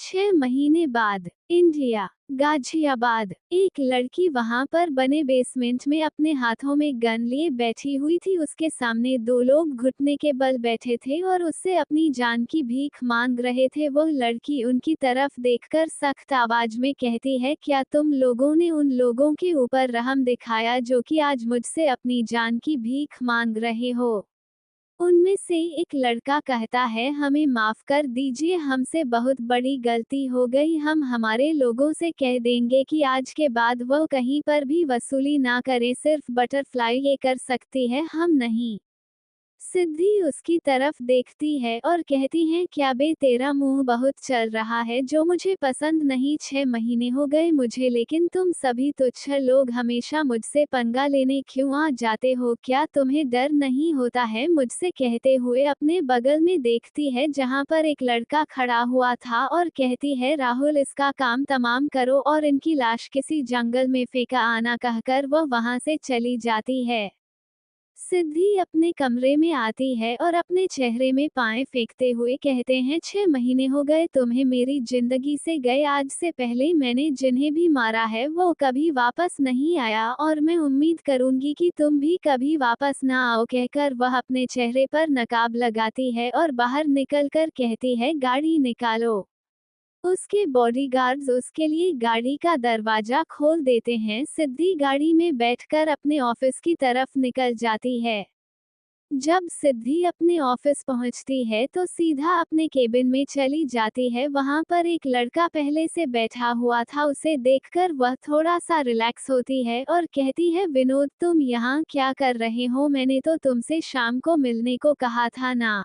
6 महीने बाद इंडिया, गाजियाबाद। एक लड़की वहां पर बने बेसमेंट में अपने हाथों में गन लिए बैठी हुई थी। उसके सामने दो लोग घुटने के बल बैठे थे और उससे अपनी जान की भीख मांग रहे थे। वो लड़की उनकी तरफ देखकर सख्त आवाज में कहती है, क्या तुम लोगों ने उन लोगों के ऊपर रहम दिखाया जो कि आज मुझसे अपनी जान की भीख मांग रहे हो? उनमें से एक लड़का कहता है, हमें माफ कर दीजिए, हमसे बहुत बड़ी गलती हो गई। हम हमारे लोगों से कह देंगे कि आज के बाद वो कहीं पर भी वसूली ना करे, सिर्फ बटरफ्लाई ये कर सकती है, हम नहीं। सिद्धि उसकी तरफ देखती है और कहती है, क्या बे, तेरा मुंह बहुत चल रहा है जो मुझे पसंद नहीं। 6 महीने हो गए मुझे, लेकिन तुम सभी तुच्छ लोग हमेशा मुझसे पंगा लेने क्यों आ जाते हो? क्या तुम्हें डर नहीं होता है मुझसे? कहते हुए अपने बगल में देखती है जहां पर एक लड़का खड़ा हुआ था और कहती है, राहुल, इसका काम तमाम करो और इनकी लाश किसी जंगल में फेंका आना। कहकर वह वहां से चली जाती है। सिद्धि अपने कमरे में आती है और अपने चेहरे में पाए फेंकते हुए कहते हैं, 6 महीने हो गए तुम्हें मेरी जिंदगी से गए। आज से पहले मैंने जिन्हें भी मारा है वो कभी वापस नहीं आया और मैं उम्मीद करूंगी कि तुम भी कभी वापस ना आओ। कहकर वह अपने चेहरे पर नकाब लगाती है और बाहर निकलकर कहती है, गाड़ी निकालो। उसके बॉडीगार्ड्स उसके लिए गाड़ी का दरवाजा खोल देते हैं। सिद्धि गाड़ी में बैठकर अपने ऑफिस की तरफ निकल जाती है। जब सिद्धि अपने ऑफिस पहुंचती है तो सीधा अपने केबिन में चली जाती है। वहां पर एक लड़का पहले से बैठा हुआ था। उसे देखकर वह थोड़ा सा रिलैक्स होती है और कहती है, विनोद, तुम यहाँ क्या कर रहे हो? मैंने तो तुमसे शाम को मिलने को कहा था ना।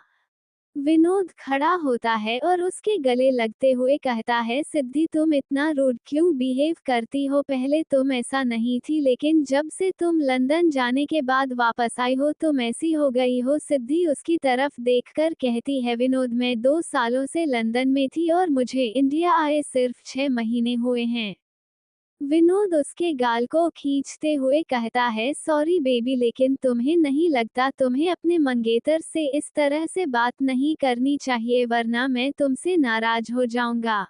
विनोद खड़ा होता है और उसके गले लगते हुए कहता है, सिद्धि, तुम इतना रूड क्यों बिहेव करती हो? पहले तुम ऐसा नहीं थी, लेकिन जब से तुम लंदन जाने के बाद वापस आई हो तुम ऐसी हो गई हो। सिद्धि उसकी तरफ देखकर कहती है, विनोद, मैं 2 सालों से लंदन में थी और मुझे इंडिया आए सिर्फ 6 महीने हुए हैं। विनोद उसके गाल को खींचते हुए कहता है, सॉरी बेबी, लेकिन तुम्हें नहीं लगता तुम्हें अपने मंगेतर से इस तरह से बात नहीं करनी चाहिए, वरना मैं तुमसे नाराज हो जाऊंगा।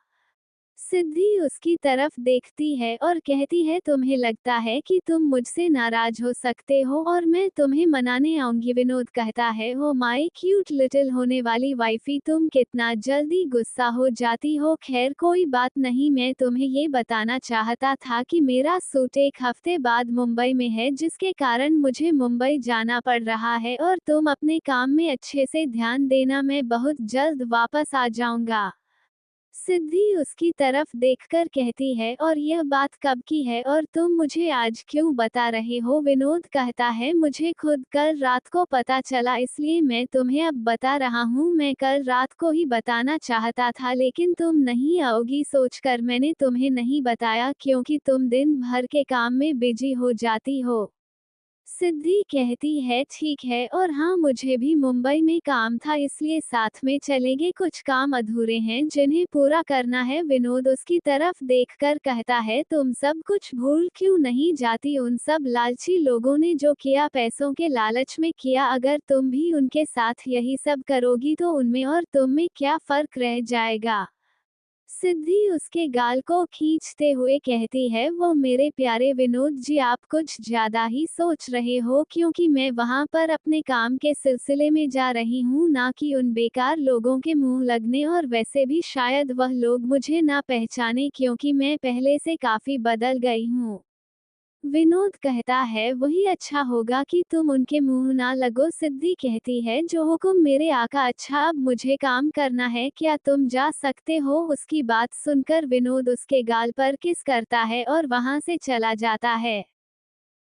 सिद्धि उसकी तरफ देखती है और कहती है, तुम्हें लगता है कि तुम मुझसे नाराज हो सकते हो और मैं तुम्हें मनाने आऊंगी? विनोद कहता है, ओ माय क्यूट लिटिल होने वाली वाइफी, तुम कितना जल्दी गुस्सा हो जाती हो। खैर कोई बात नहीं, मैं तुम्हें ये बताना चाहता था कि मेरा सूट 1 हफ्ते बाद मुंबई में है, जिसके कारण मुझे मुंबई जाना पड़ रहा है और तुम अपने काम में अच्छे से ध्यान देना, मैं बहुत जल्द वापस आ जाऊंगा। सिद्धि उसकी तरफ देखकर कहती है, और यह बात कब की है और तुम मुझे आज क्यों बता रहे हो? विनोद कहता है, मुझे खुद कल रात को पता चला, इसलिए मैं तुम्हें अब बता रहा हूँ। मैं कल रात को ही बताना चाहता था, लेकिन तुम नहीं आओगी सोचकर मैंने तुम्हें नहीं बताया, क्योंकि तुम दिन भर के काम में बिजी हो जाती हो। सिद्धि कहती है, ठीक है, और हाँ, मुझे भी मुंबई में काम था, इसलिए साथ में चलेंगे। कुछ काम अधूरे हैं जिन्हें पूरा करना है। विनोद उसकी तरफ देखकर कहता है, तुम सब कुछ भूल क्यों नहीं जाती? उन सब लालची लोगों ने जो किया पैसों के लालच में किया, अगर तुम भी उनके साथ यही सब करोगी तो उनमें और तुम में क्या फर्क रह जाएगा? सिद्धि उसके गाल को खींचते हुए कहती है, वो मेरे प्यारे विनोद जी, आप कुछ ज्यादा ही सोच रहे हो, क्योंकि मैं वहां पर अपने काम के सिलसिले में जा रही हूँ, ना कि उन बेकार लोगों के मुंह लगने। और वैसे भी शायद वह लोग मुझे ना पहचाने, क्योंकि मैं पहले से काफी बदल गई हूँ। विनोद कहता है, वही अच्छा होगा कि तुम उनके मुंह ना लगो। सिद्धि कहती है, जो हुक्म मेरे आका। अच्छा, अब मुझे काम करना है, क्या तुम जा सकते हो? उसकी बात सुनकर विनोद उसके गाल पर किस करता है और वहां से चला जाता है।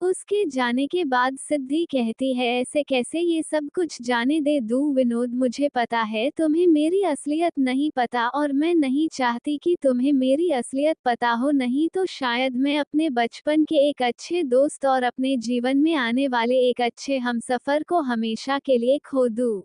उसके जाने के बाद सिद्धि कहती है, ऐसे कैसे? ये सब कुछ जाने दे दूं विनोद, मुझे पता है तुम्हें मेरी असलियत नहीं पता और मैं नहीं चाहती कि तुम्हें मेरी असलियत पता हो, नहीं तो शायद मैं अपने बचपन के एक अच्छे दोस्त और अपने जीवन में आने वाले एक अच्छे हमसफर को हमेशा के लिए खो दूं।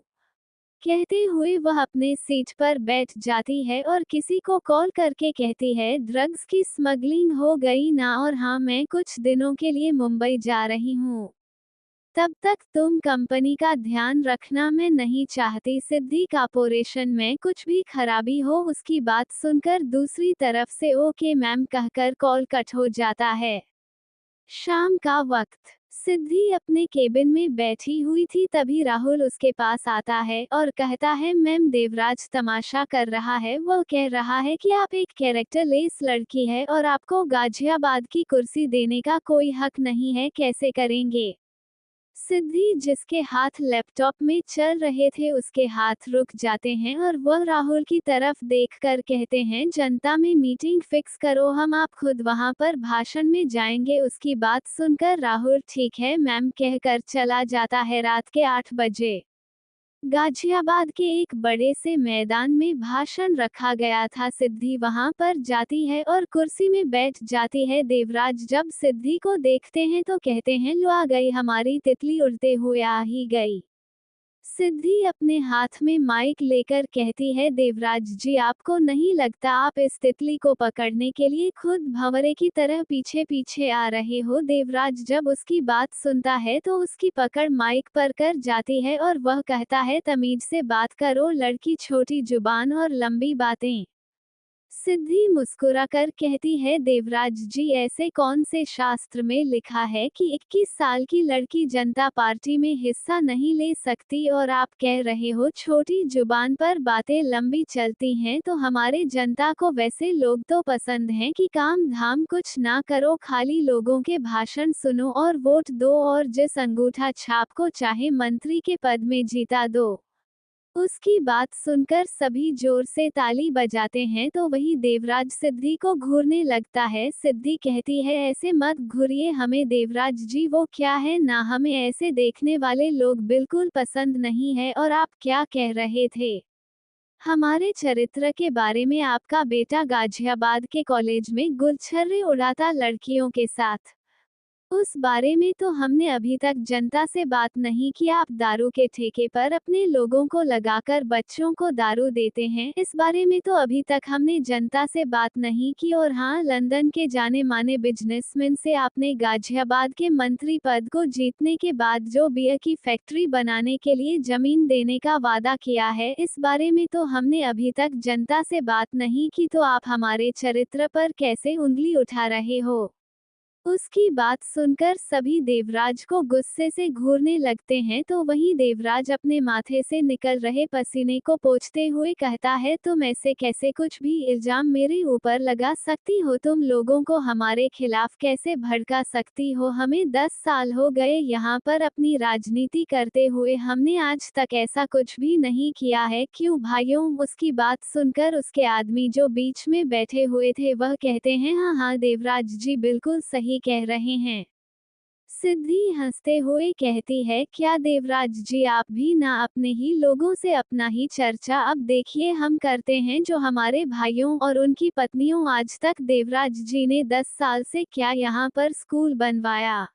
कहते हुए वह अपने सीट पर बैठ जाती है और किसी को कॉल करके कहती है, ड्रग्स की स्मगलिंग हो गई ना, और हाँ, मैं कुछ दिनों के लिए मुंबई जा रही हूँ। तब तक तुम कंपनी का ध्यान रखना, मैं नहीं चाहती सिद्धि कॉर्पोरेशन में कुछ भी खराबी हो। उसकी बात सुनकर दूसरी तरफ से ओके मैम कहकर कॉल कट हो जाता है। शाम का वक्त सिद्धि अपने केबिन में बैठी हुई थी, तभी राहुल उसके पास आता है और कहता है मैम देवराज तमाशा कर रहा है। वो कह रहा है कि आप एक कैरेक्टर लेस लड़की है और आपको गाजियाबाद की कुर्सी देने का कोई हक नहीं है, कैसे करेंगे। सिद्धि जिसके हाथ लैपटॉप में चल रहे थे उसके हाथ रुक जाते हैं और वह राहुल की तरफ देखकर कहते हैं जनता में मीटिंग फिक्स करो, हम आप खुद वहां पर भाषण में जाएंगे। उसकी बात सुनकर राहुल ठीक है मैम कहकर चला जाता है। रात के 8 बजे गाजियाबाद के एक बड़े से मैदान में भाषण रखा गया था। सिद्धि वहां पर जाती है और कुर्सी में बैठ जाती है। देवराज जब सिद्धि को देखते हैं तो कहते हैं लो आ गई हमारी तितली, उड़ते हुए आ ही गई। सिद्धि अपने हाथ में माइक लेकर कहती है देवराज जी, आपको नहीं लगता आप इस तितली को पकड़ने के लिए खुद भंवरे की तरह पीछे पीछे आ रहे हो। देवराज जब उसकी बात सुनता है तो उसकी पकड़ माइक पर कर जाती है और वह कहता है तमीज से बात करो लड़की, छोटी जुबान और लंबी बातें। सिद्धि मुस्कुराकर कहती है देवराज जी, ऐसे कौन से शास्त्र में लिखा है कि 21 साल की लड़की जनता पार्टी में हिस्सा नहीं ले सकती, और आप कह रहे हो छोटी जुबान पर बातें लंबी चलती हैं। तो हमारे जनता को वैसे लोग तो पसंद हैं कि काम धाम कुछ ना करो, खाली लोगों के भाषण सुनो और वोट दो, और जिस अंगूठा छाप को चाहे मंत्री के पद में जीता दो। उसकी बात सुनकर सभी जोर से ताली बजाते हैं तो वही देवराज सिद्धि को घूरने लगता है। सिद्धि कहती है ऐसे मत घूरिए हमें देवराज जी, वो क्या है ना, हमें ऐसे देखने वाले लोग बिल्कुल पसंद नहीं है। और आप क्या कह रहे थे हमारे चरित्र के बारे में? आपका बेटा गाजियाबाद के कॉलेज में गुलछर्रे उड़ाता लड़कियों के साथ। उस बारे में तो हमने अभी तक जनता से बात नहीं की। आप दारू के ठेके पर अपने लोगों को लगाकर बच्चों को दारू देते हैं, इस बारे में तो अभी तक हमने जनता से बात नहीं की। और हाँ, लंदन के जाने माने बिजनेसमैन से आपने गाजियाबाद के मंत्री पद को जीतने के बाद जो बियर की फैक्ट्री बनाने के लिए जमीन देने का वादा किया है, इस बारे में तो हमने अभी तक जनता से बात नहीं की। तो आप हमारे चरित्र पर कैसे उंगली उठा रहे हो? उसकी बात सुनकर सभी देवराज को गुस्से से घूरने लगते हैं तो वहीं देवराज अपने माथे से निकल रहे पसीने को पोंछते हुए कहता है तुम ऐसे कैसे कुछ भी इल्जाम मेरे ऊपर लगा सकती हो? तुम लोगों को हमारे खिलाफ कैसे भड़का सकती हो? हमें 10 साल हो गए यहाँ पर अपनी राजनीति करते हुए, हमने आज तक ऐसा कुछ भी नहीं किया है। क्यों भाइयों? उसकी बात सुनकर उसके आदमी जो बीच में बैठे हुए थे वह कहते हैं हाँ हाँ देवराज जी बिल्कुल सही कह रहे हैं। सिद्धि हंसते हुए कहती है क्या देवराज जी, आप भी ना अपने ही लोगों से अपना ही चर्चा? अब देखिए हम करते हैं जो हमारे भाइयों और उनकी पत्नियों आज तक देवराज जी ने 10 साल से क्या यहाँ पर स्कूल बनवाया?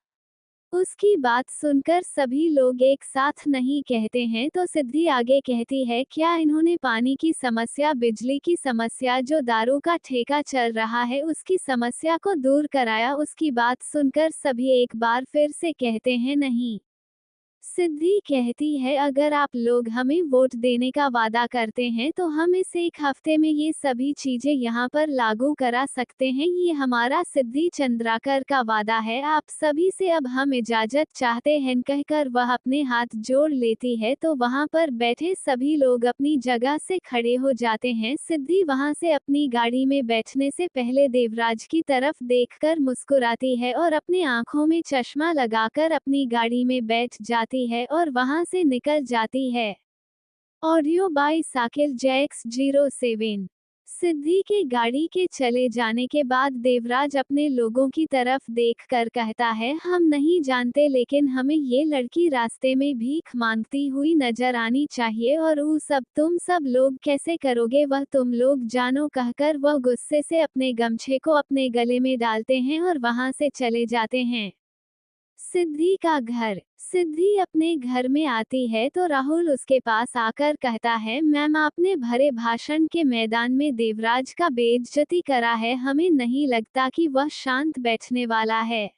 उसकी बात सुनकर सभी लोग एक साथ नहीं कहते हैं तो सिद्धि आगे कहती है क्या इन्होंने पानी की समस्या, बिजली की समस्या, जो दारू का ठेका चल रहा है उसकी समस्या को दूर कराया? उसकी बात सुनकर सभी एक बार फिर से कहते हैं नहीं। सिद्धि कहती है अगर आप लोग हमें वोट देने का वादा करते हैं तो हम इस एक हफ्ते में ये सभी चीजें यहाँ पर लागू करा सकते हैं, ये हमारा सिद्धि चंद्राकर का वादा है। आप सभी से अब हम इजाजत चाहते हैं कहकर वह अपने हाथ जोड़ लेती है तो वहाँ पर बैठे सभी लोग अपनी जगह से खड़े हो जाते हैं। सिद्धि वहाँ से अपनी गाड़ी में बैठने से पहले देवराज की तरफ देखकर मुस्कुराती है और अपने आंखों में चश्मा लगाकर अपनी गाड़ी में बैठ जाती है और वहां से निकल जाती है। Audio by Sakil Jax 07। Siddhi के गाड़ी के चले जाने के बाद देवराज अपने लोगों की तरफ देखकर कहता है हम नहीं जानते, लेकिन हमें ये लड़की रास्ते में भीख मांगती हुई नजर आनी चाहिए, और वो सब तुम सब लोग कैसे करोगे वह तुम लोग जानो कहकर वह गुस्से से अपने गमछे को अपने गले में डालते हैं और वहां से चले जाते हैं। सिद्धि का घर। सिद्धि अपने घर में आती है तो राहुल उसके पास आकर कहता है मैम, आपने भरे भाषण के मैदान में देवराज का बेइज्जती करा है, हमें नहीं लगता कि वह शांत बैठने वाला है।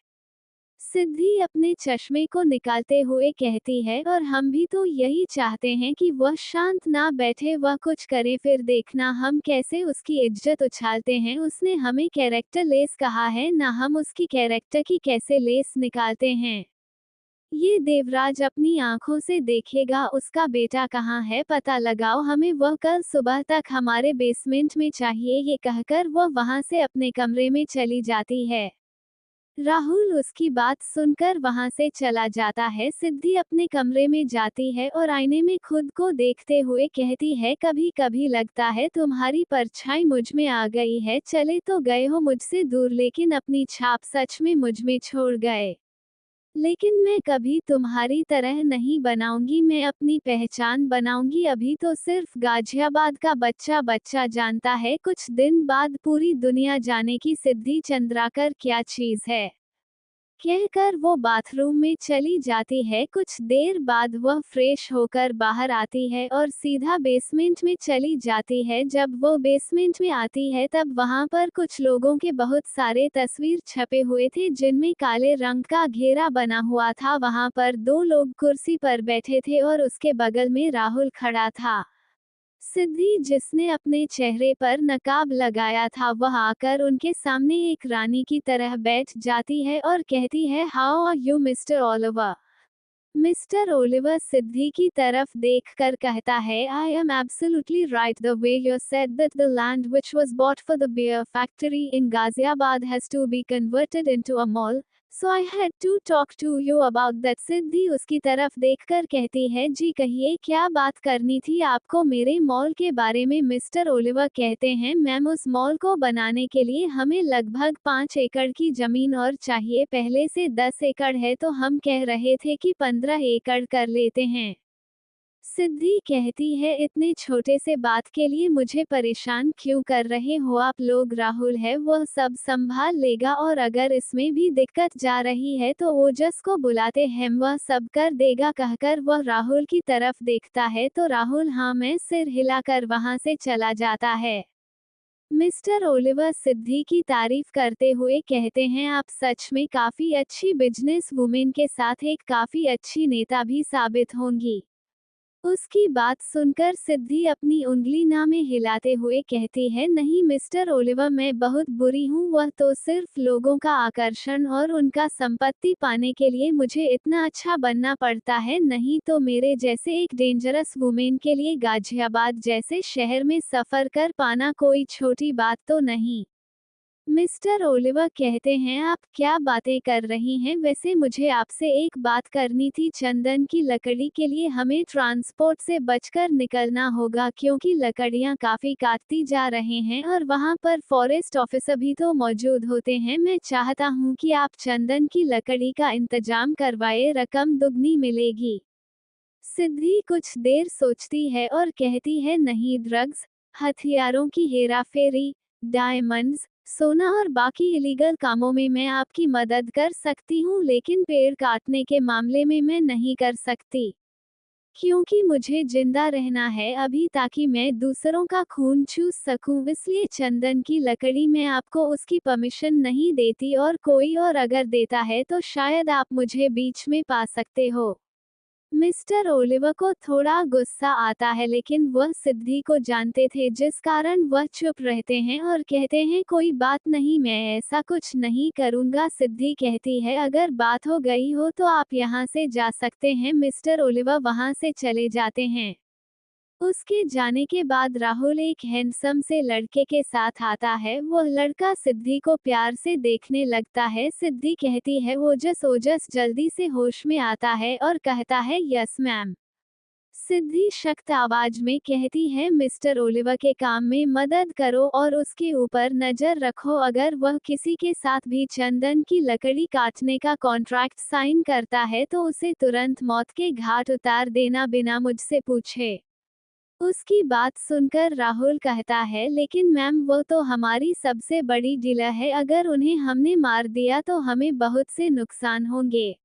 सिद्धि अपने चश्मे को निकालते हुए कहती है, और हम भी तो यही चाहते हैं कि वह शांत ना बैठे, वह कुछ करे, फिर देखना हम कैसे उसकी इज्जत उछालते हैं। उसने हमें कैरेक्टर लेस कहा है, ना हम उसकी कैरेक्टर की कैसे लेस निकालते हैं। ये देवराज अपनी आंखों से देखेगा, उसका बेटा कहाँ है पता लगाओ, हमें वह कल सुबह तक हमारे बेसमेंट में चाहिए। ये कहकर वह वहां से अपने कमरे में चली जाती है। राहुल उसकी बात सुनकर वहां से चला जाता है। सिद्धि अपने कमरे में जाती है और आईने में खुद को देखते हुए कहती है, कभी कभी लगता है तुम्हारी परछाई मुझ में आ गई है। चले तो गए हो मुझसे दूर, लेकिन अपनी छाप सच में मुझ में छोड़ गए। लेकिन मैं कभी तुम्हारी तरह नहीं बनाऊंगी, मैं अपनी पहचान बनाऊंगी। अभी तो सिर्फ गाजियाबाद का बच्चा बच्चा जानता है, कुछ दिन बाद पूरी दुनिया जानेगी सिद्धि चंद्राकर क्या चीज है। कहकर वो बाथरूम में चली जाती है। कुछ देर बाद वह फ्रेश होकर बाहर आती है और सीधा बेसमेंट में चली जाती है। जब वो बेसमेंट में आती है तब वहां पर कुछ लोगों के बहुत सारे तस्वीर छपे हुए थे, जिनमें काले रंग का घेरा बना हुआ था। वहां पर दो लोग कुर्सी पर बैठे थे और उसके बगल में राहुल खड़ा था। सिद्धि, जिसने अपने चेहरे पर नकाब लगाया था, वह आकर उनके सामने एक रानी की तरह बैठ जाती है और कहती है, how are you mister Oliver. Mister Oliver Siddhi की तरफ देखकर कहता है, I am absolutely right, the way you said that the land which was bought for the beer factory in Ghaziabad has to be converted into a mall, so I had to talk to you about that. Siddhi उसकी तरफ देखकर कहती है, जी कहिए, क्या बात करनी थी आपको मेरे मॉल के बारे में। मिस्टर ओलिवर कहते हैं, मैम, उस मॉल को बनाने के लिए हमें लगभग 5 एकड़ की जमीन और चाहिए। पहले से 10 एकड़ है, तो हम कह रहे थे कि 15 एकड़ कर लेते हैं। सिद्धि कहती है, इतने छोटे से बात के लिए मुझे परेशान क्यों कर रहे हो आप लोग। राहुल है, वह सब संभाल लेगा, और अगर इसमें भी दिक्कत जा रही है तो ओजस को बुलाते हैं, वह सब कर देगा। कहकर वह राहुल की तरफ देखता है तो राहुल हाँ में सिर हिलाकर वहां से चला जाता है। मिस्टर ओलिवर सिद्धि की तारीफ करते हुए कहते हैं, आप सच में काफी अच्छी बिजनेस वुमेन के साथ एक काफी अच्छी नेता भी साबित होंगी। उसकी बात सुनकर सिद्धि अपनी उंगली ना में हिलाते हुए कहती है, नहीं मिस्टर ओलिवर, मैं बहुत बुरी हूँ। वह तो सिर्फ लोगों का आकर्षण और उनका संपत्ति पाने के लिए मुझे इतना अच्छा बनना पड़ता है, नहीं तो मेरे जैसे एक डेंजरस वुमेन के लिए गाजियाबाद जैसे शहर में सफर कर पाना कोई छोटी बात तो नहीं। मिस्टर ओलिवर कहते हैं, आप क्या बातें कर रही हैं। वैसे मुझे आपसे एक बात करनी थी। चंदन की लकड़ी के लिए हमें ट्रांसपोर्ट से बचकर निकलना होगा, क्योंकि लकड़ियां काफी काटती जा रहे हैं और वहां पर फॉरेस्ट ऑफिसर भी तो मौजूद होते हैं। मैं चाहता हूं कि आप चंदन की लकड़ी का इंतजाम करवाए, रकम दुगनी मिलेगी। सिद्धि कुछ देर सोचती है और कहती है, नहीं, ड्रग्स, हथियारों की हेराफेरी, डायमंड्स, सोना और बाकी इलीगल कामों में मैं आपकी मदद कर सकती हूँ, लेकिन पेड़ काटने के मामले में मैं नहीं कर सकती, क्योंकि मुझे जिंदा रहना है अभी, ताकि मैं दूसरों का खून चूस सकूं। इसलिए चंदन की लकड़ी मैं आपको उसकी परमिशन नहीं देती, और कोई और अगर देता है तो शायद आप मुझे बीच में पा सकते हो। मिस्टर ओलिवर को थोड़ा गुस्सा आता है, लेकिन वह सिद्धि को जानते थे, जिस कारण वह चुप रहते हैं और कहते हैं, कोई बात नहीं, मैं ऐसा कुछ नहीं करूंगा। सिद्धि कहती है, अगर बात हो गई हो तो आप यहाँ से जा सकते हैं। मिस्टर ओलिवर वहाँ से चले जाते हैं। उसके जाने के बाद राहुल एक हैंडसम से लड़के के साथ आता है। वह लड़का सिद्धि को प्यार से देखने लगता है। सिद्धि कहती है, ओजस। ओजस जल्दी से होश में आता है और कहता है, यस मैम। सिद्धि सख्त आवाज में कहती है, मिस्टर ओलिवर के काम में मदद करो और उसके ऊपर नजर रखो। अगर वह किसी के साथ भी चंदन की लकड़ी काटने का कॉन्ट्रैक्ट साइन करता है तो उसे तुरंत मौत के घाट उतार देना, बिना मुझसे पूछे। उसकी बात सुनकर राहुल कहता है, लेकिन मैम, वो तो हमारी सबसे बड़ी डीलर है, अगर उन्हें हमने मार दिया तो हमें बहुत से नुकसान होंगे।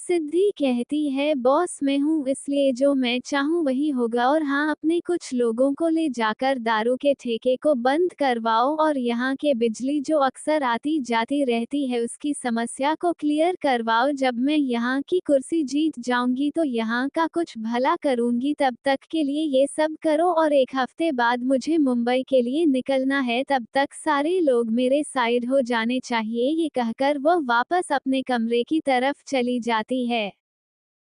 सिद्धि कहती है बॉस मैं हूँ इसलिए जो मैं चाहूँ वही होगा और हाँ अपने कुछ लोगों को ले जाकर दारू के ठेके को बंद करवाओ और यहाँ के बिजली जो अक्सर आती जाती रहती है उसकी समस्या को क्लियर करवाओ। जब मैं यहाँ की कुर्सी जीत जाऊंगी तो यहाँ का कुछ भला करूंगी, तब तक के लिए ये सब करो और 1 हफ्ते बाद मुझे मुंबई के लिए निकलना है, तब तक सारे लोग मेरे साइड हो जाने चाहिए। ये कहकर वह वापस अपने कमरे की तरफ चली जाती है।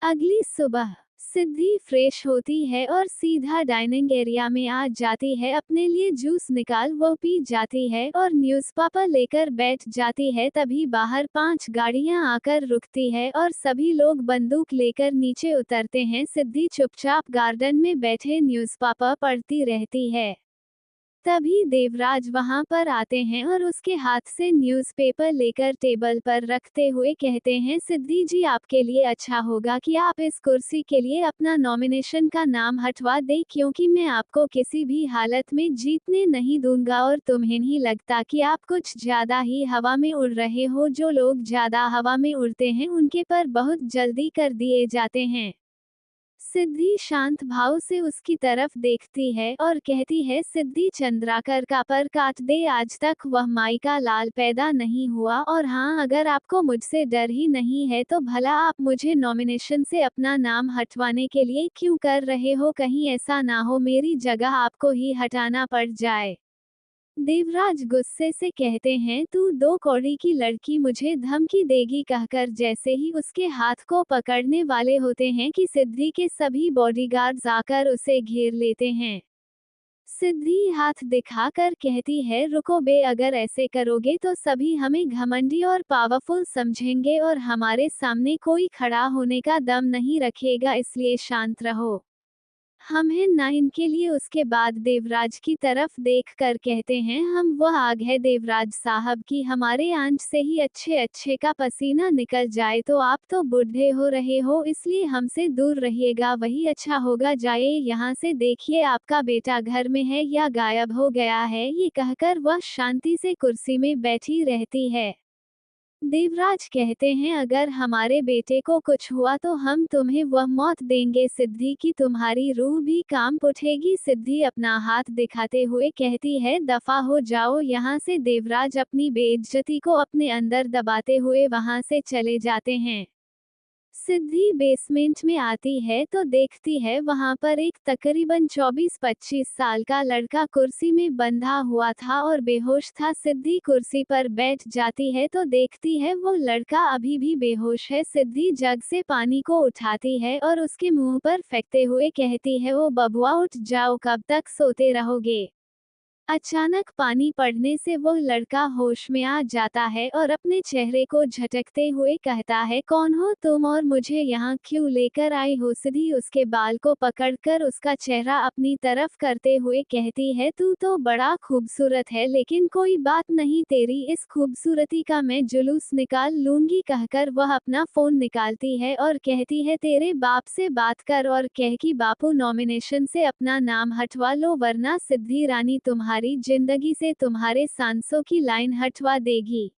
अगली सुबह सिद्धि फ्रेश होती है और सीधा डाइनिंग एरिया में आ जाती है, अपने लिए जूस निकाल वो पी जाती है और न्यूज़पेपर लेकर बैठ जाती है। तभी बाहर 5 गाड़ियां आकर रुकती है और सभी लोग बंदूक लेकर नीचे उतरते हैं। सिद्धि चुपचाप गार्डन में बैठे न्यूज़पेपर पढ़ती रहती है। तभी देवराज वहां पर आते हैं और उसके हाथ से न्यूज़पेपर लेकर टेबल पर रखते हुए कहते हैं सिद्धि जी आपके लिए अच्छा होगा कि आप इस कुर्सी के लिए अपना नॉमिनेशन का नाम हटवा दें, क्योंकि मैं आपको किसी भी हालत में जीतने नहीं दूंगा और तुम्हें नहीं लगता कि आप कुछ ज्यादा ही हवा में उड़ रहे हो। जो लोग ज्यादा हवा में उड़ते हैं उनके पर बहुत जल्दी कर दिए जाते हैं। सिद्धि शांत भाव से उसकी तरफ देखती है और कहती है सिद्धि चंद्राकर का पर काट दे, आज तक वह माई का लाल पैदा नहीं हुआ। और हाँ अगर आपको मुझसे डर ही नहीं है तो भला आप मुझे नॉमिनेशन से अपना नाम हटवाने के लिए क्यों कर रहे हो, कहीं ऐसा ना हो मेरी जगह आपको ही हटाना पड़ जाए। देवराज गुस्से से कहते हैं तू 2 कौड़ी की लड़की मुझे धमकी देगी, कहकर जैसे ही उसके हाथ को पकड़ने वाले होते हैं कि सिद्धि के सभी बॉडीगार्ड्स आकर उसे घेर लेते हैं। सिद्धि हाथ दिखाकर कहती है रुको बे, अगर ऐसे करोगे तो सभी हमें घमंडी और पावरफुल समझेंगे और हमारे सामने कोई खड़ा होने का दम नहीं रखेगा, इसलिए शांत रहो। हम हैं ना इनके लिए। उसके बाद देवराज की तरफ देख कर कहते हैं हम वह आग है देवराज साहब की हमारे आंच से ही अच्छे अच्छे का पसीना निकल जाए, तो आप तो बूढ़े हो रहे हो इसलिए हमसे दूर रहिएगा, वही अच्छा होगा। जाइए यहाँ से, देखिए आपका बेटा घर में है या गायब हो गया है। ये कहकर वह शांति से कुर्सी में बैठी रहती है। देवराज कहते हैं अगर हमारे बेटे को कुछ हुआ तो हम तुम्हें वह मौत देंगे सिद्धि की, तुम्हारी रूह भी काम उठेगी। सिद्धि अपना हाथ दिखाते हुए कहती है दफा हो जाओ यहाँ से। देवराज अपनी बेइज्जती को अपने अंदर दबाते हुए वहां से चले जाते हैं। सिद्धि बेसमेंट में आती है तो देखती है वहां पर एक तकरीबन 24-25 साल का लड़का कुर्सी में बंधा हुआ था और बेहोश था। सिद्धि कुर्सी पर बैठ जाती है तो देखती है वो लड़का अभी भी बेहोश है। सिद्धि जग से पानी को उठाती है और उसके मुंह पर फेंकते हुए कहती है ओ बबुआ उठ जाओ, कब तक सोते रहोगे। अचानक पानी पड़ने से वो लड़का होश में आ जाता है और अपने चेहरे को झटकते हुए कहता है कौन हो तुम और मुझे यहाँ क्यों लेकर आई हो। सिद्धि उसके बाल को पकड़कर उसका चेहरा अपनी तरफ करते हुए कहती है तू तो बड़ा खूबसूरत है, लेकिन कोई बात नहीं, तेरी इस खूबसूरती का मैं जुलूस निकाल लूंगी। कहकर वह अपना फोन निकालती है और कहती है तेरे बाप से बात कर और कह कि बापू नॉमिनेशन से अपना नाम हटवा लो, वरना सिद्धि रानी तुम्हारी जिंदगी से तुम्हारे सांसों की लाइन हटवा देगी।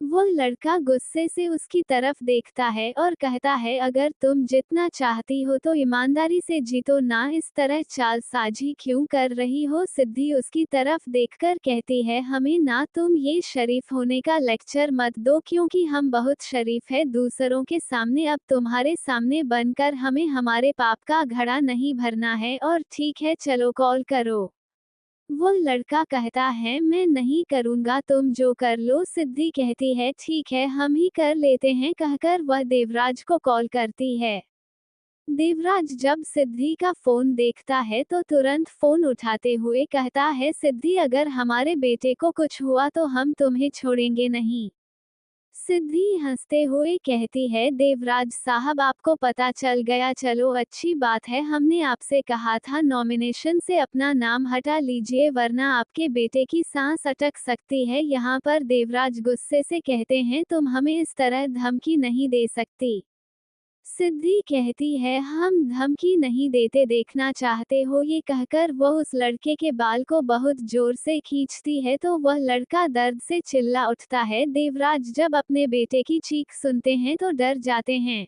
वो लड़का गुस्से से उसकी तरफ देखता है और कहता है अगर तुम जितना चाहती हो तो ईमानदारी से जीतो ना, इस तरह चालसाजी क्यों कर रही हो। सिद्धि उसकी तरफ देखकर कहती है हमें ना तुम ये शरीफ होने का लेक्चर मत दो, क्योंकि हम बहुत शरीफ है दूसरों के सामने। अब तुम्हारे सामने बनकर हमें हमारे पाप का घड़ा नहीं भरना है। और ठीक है चलो कॉल करो। वो लड़का कहता है मैं नहीं करूंगा, तुम जो कर लो। सिद्धि कहती है ठीक है हम ही कर लेते हैं, कहकर वह देवराज को कॉल करती है। देवराज जब सिद्धि का फोन देखता है तो तुरंत फोन उठाते हुए कहता है सिद्धि अगर हमारे बेटे को कुछ हुआ तो हम तुम्हें छोड़ेंगे नहीं। सिद्धि हंसते हुए कहती है देवराज साहब आपको पता चल गया, चलो अच्छी बात है, हमने आपसे कहा था नॉमिनेशन से अपना नाम हटा लीजिए वरना आपके बेटे की सांस अटक सकती है। यहाँ पर देवराज गुस्से से कहते हैं तुम हमें इस तरह धमकी नहीं दे सकती। सिद्धि कहती है, हम धमकी नहीं देते, देखना चाहते हो? ये कहकर वह उस लड़के के बाल को बहुत जोर से खींचती है तो वह लड़का दर्द से चिल्ला उठता है। देवराज जब अपने बेटे की चीख सुनते हैं तो डर जाते हैं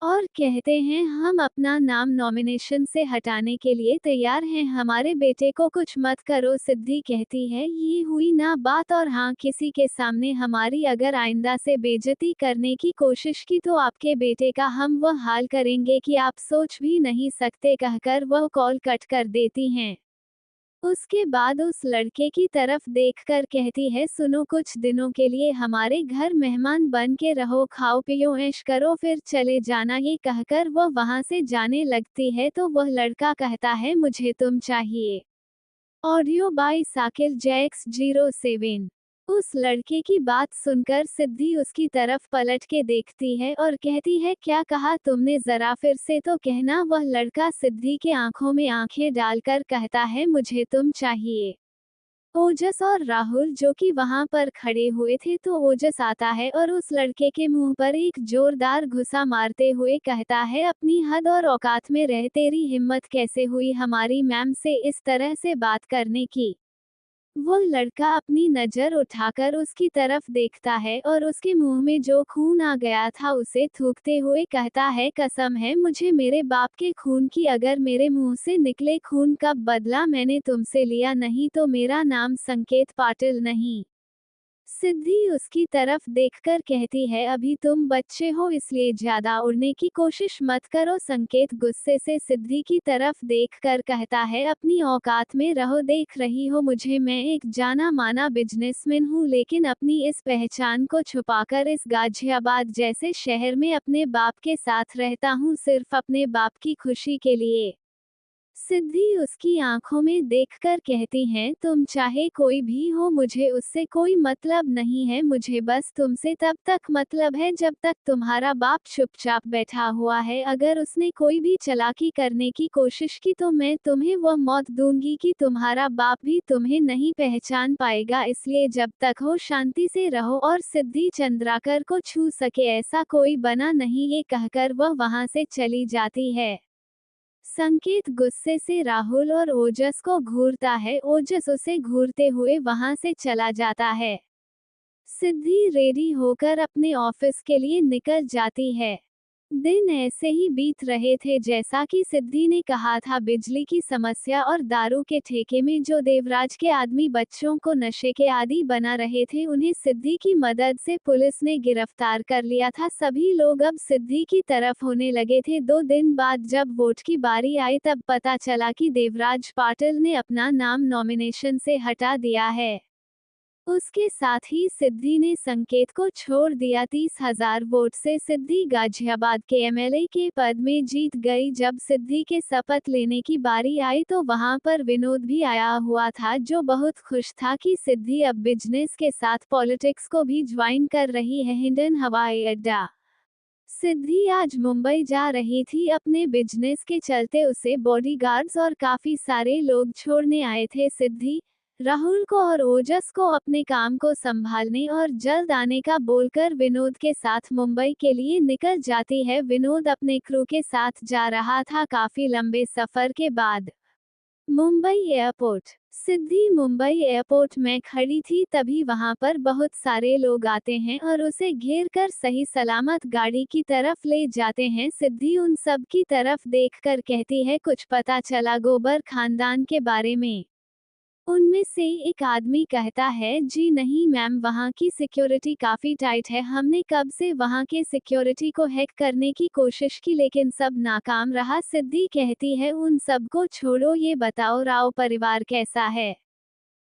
और कहते हैं, हम अपना नाम नॉमिनेशन से हटाने के लिए तैयार हैं, हमारे बेटे को कुछ मत करो। सिद्धि कहती है, ये हुई ना बात, और हाँ, किसी के सामने हमारी अगर आइंदा से बेइज्जती करने की कोशिश की तो आपके बेटे का हम वह हाल करेंगे कि आप सोच भी नहीं सकते, कहकर वह कॉल कट कर देती हैं। उसके बाद उस लड़के की तरफ देखकर कहती है, सुनो, कुछ दिनों के लिए हमारे घर मेहमान बन के रहो, खाओ पियो ऐश करो, फिर चले जाना। ये कहकर वह वहां से जाने लगती है तो वह लड़का कहता है, मुझे तुम चाहिए। Audio by Sakir Jax 07। उस लड़के की बात सुनकर सिद्धि उसकी तरफ पलट के देखती है और कहती है, क्या कहा तुमने, जरा फिर से तो कहना। वह लड़का सिद्धि के आंखों में आंखें डालकर कहता है, मुझे तुम चाहिए। ओजस और राहुल जो कि वहां पर खड़े हुए थे, तो ओजस आता है और उस लड़के के मुंह पर एक जोरदार घुसा मारते हुए कहता है, अपनी हद और औकात में रह, तेरी हिम्मत कैसे हुई हमारी मैम से इस तरह से बात करने की। वो लड़का अपनी नजर उठाकर उसकी तरफ देखता है और उसके मुंह में जो खून आ गया था उसे थूकते हुए कहता है, कसम है मुझे मेरे बाप के खून की, अगर मेरे मुंह से निकले खून का बदला मैंने तुमसे लिया नहीं तो मेरा नाम संकेत पाटिल नहीं। सिद्धि उसकी तरफ देखकर कहती है, अभी तुम बच्चे हो इसलिए ज्यादा उड़ने की कोशिश मत करो। संकेत गुस्से से सिद्धि की तरफ देखकर कहता है, अपनी औकात में रहो, देख रही हो मुझे, मैं एक जाना माना बिजनेसमैन हूँ, लेकिन अपनी इस पहचान को छुपाकर इस गाजियाबाद जैसे शहर में अपने बाप के साथ रहता हूँ, सिर्फ अपने बाप की खुशी के लिए। सिद्धि उसकी आंखों में देखकर कहती हैं, तुम चाहे कोई भी हो, मुझे उससे कोई मतलब नहीं है, मुझे बस तुमसे तब तक मतलब है जब तक तुम्हारा बाप चुपचाप बैठा हुआ है। अगर उसने कोई भी चालाकी करने की कोशिश की तो मैं तुम्हें वह मौत दूंगी कि तुम्हारा बाप भी तुम्हें नहीं पहचान पाएगा, इसलिए जब तक हो शांति से रहो और सिद्धि चंद्राकर को छू सके ऐसा कोई बना नहीं। ये कहकर वह वहां से चली जाती है। संकेत गुस्से से राहुल और ओजस को घूरता है, ओजस उसे घूरते हुए वहां से चला जाता है। सिद्धि रेडी होकर अपने ऑफिस के लिए निकल जाती है। दिन ऐसे ही बीत रहे थे जैसा कि सिद्धि ने कहा था, बिजली की समस्या और दारू के ठेके में जो देवराज के आदमी बच्चों को नशे के आदी बना रहे थे, उन्हें सिद्धि की मदद से पुलिस ने गिरफ्तार कर लिया था। सभी लोग अब सिद्धि की तरफ होने लगे थे। 2 दिन बाद जब वोट की बारी आई तब पता चला कि देवराज पाटिल ने अपना नाम नॉमिनेशन से हटा दिया है। उसके साथ ही सिद्धि ने संकेत को छोड़ दिया। 30,000 वोट से सिद्धि गाजियाबाद के एमएलए के पद में जीत गई। जब सिद्धि के शपथ लेने की बारी आई तो वहां पर विनोद भी आया हुआ था, जो बहुत खुश था कि सिद्धि अब बिजनेस के साथ पॉलिटिक्स को भी ज्वाइन कर रही है। हिंडन हवाई अड्डा। सिद्धि आज मुंबई जा रही थी, अपने बिजनेस के चलते उसे बॉडीगार्ड्स और काफी सारे लोग छोड़ने आए थे। सिद्धि राहुल को और ओजस को अपने काम को संभालने और जल्द आने का बोलकर विनोद के साथ मुंबई के लिए निकल जाती है। विनोद अपने क्रू के साथ जा रहा था काफी लंबे सफर के बाद। मुंबई एयरपोर्ट। सिद्धि मुंबई एयरपोर्ट में खड़ी थी, तभी वहां पर बहुत सारे लोग आते हैं और उसे घेर कर सही सलामत गाड़ी की तरफ ले जाते हैं। सिद्धि उन सब की तरफ देखकर कहती है, कुछ पता चला गोबर खानदान के बारे में? उनमें से एक आदमी कहता है, जी नहीं मैम, वहाँ की सिक्योरिटी काफी टाइट है, हमने कब से वहाँ के सिक्योरिटी को हैक करने की कोशिश की लेकिन सब नाकाम रहा। सिद्धि कहती है, उन सब को छोड़ो, ये बताओ राव परिवार कैसा है?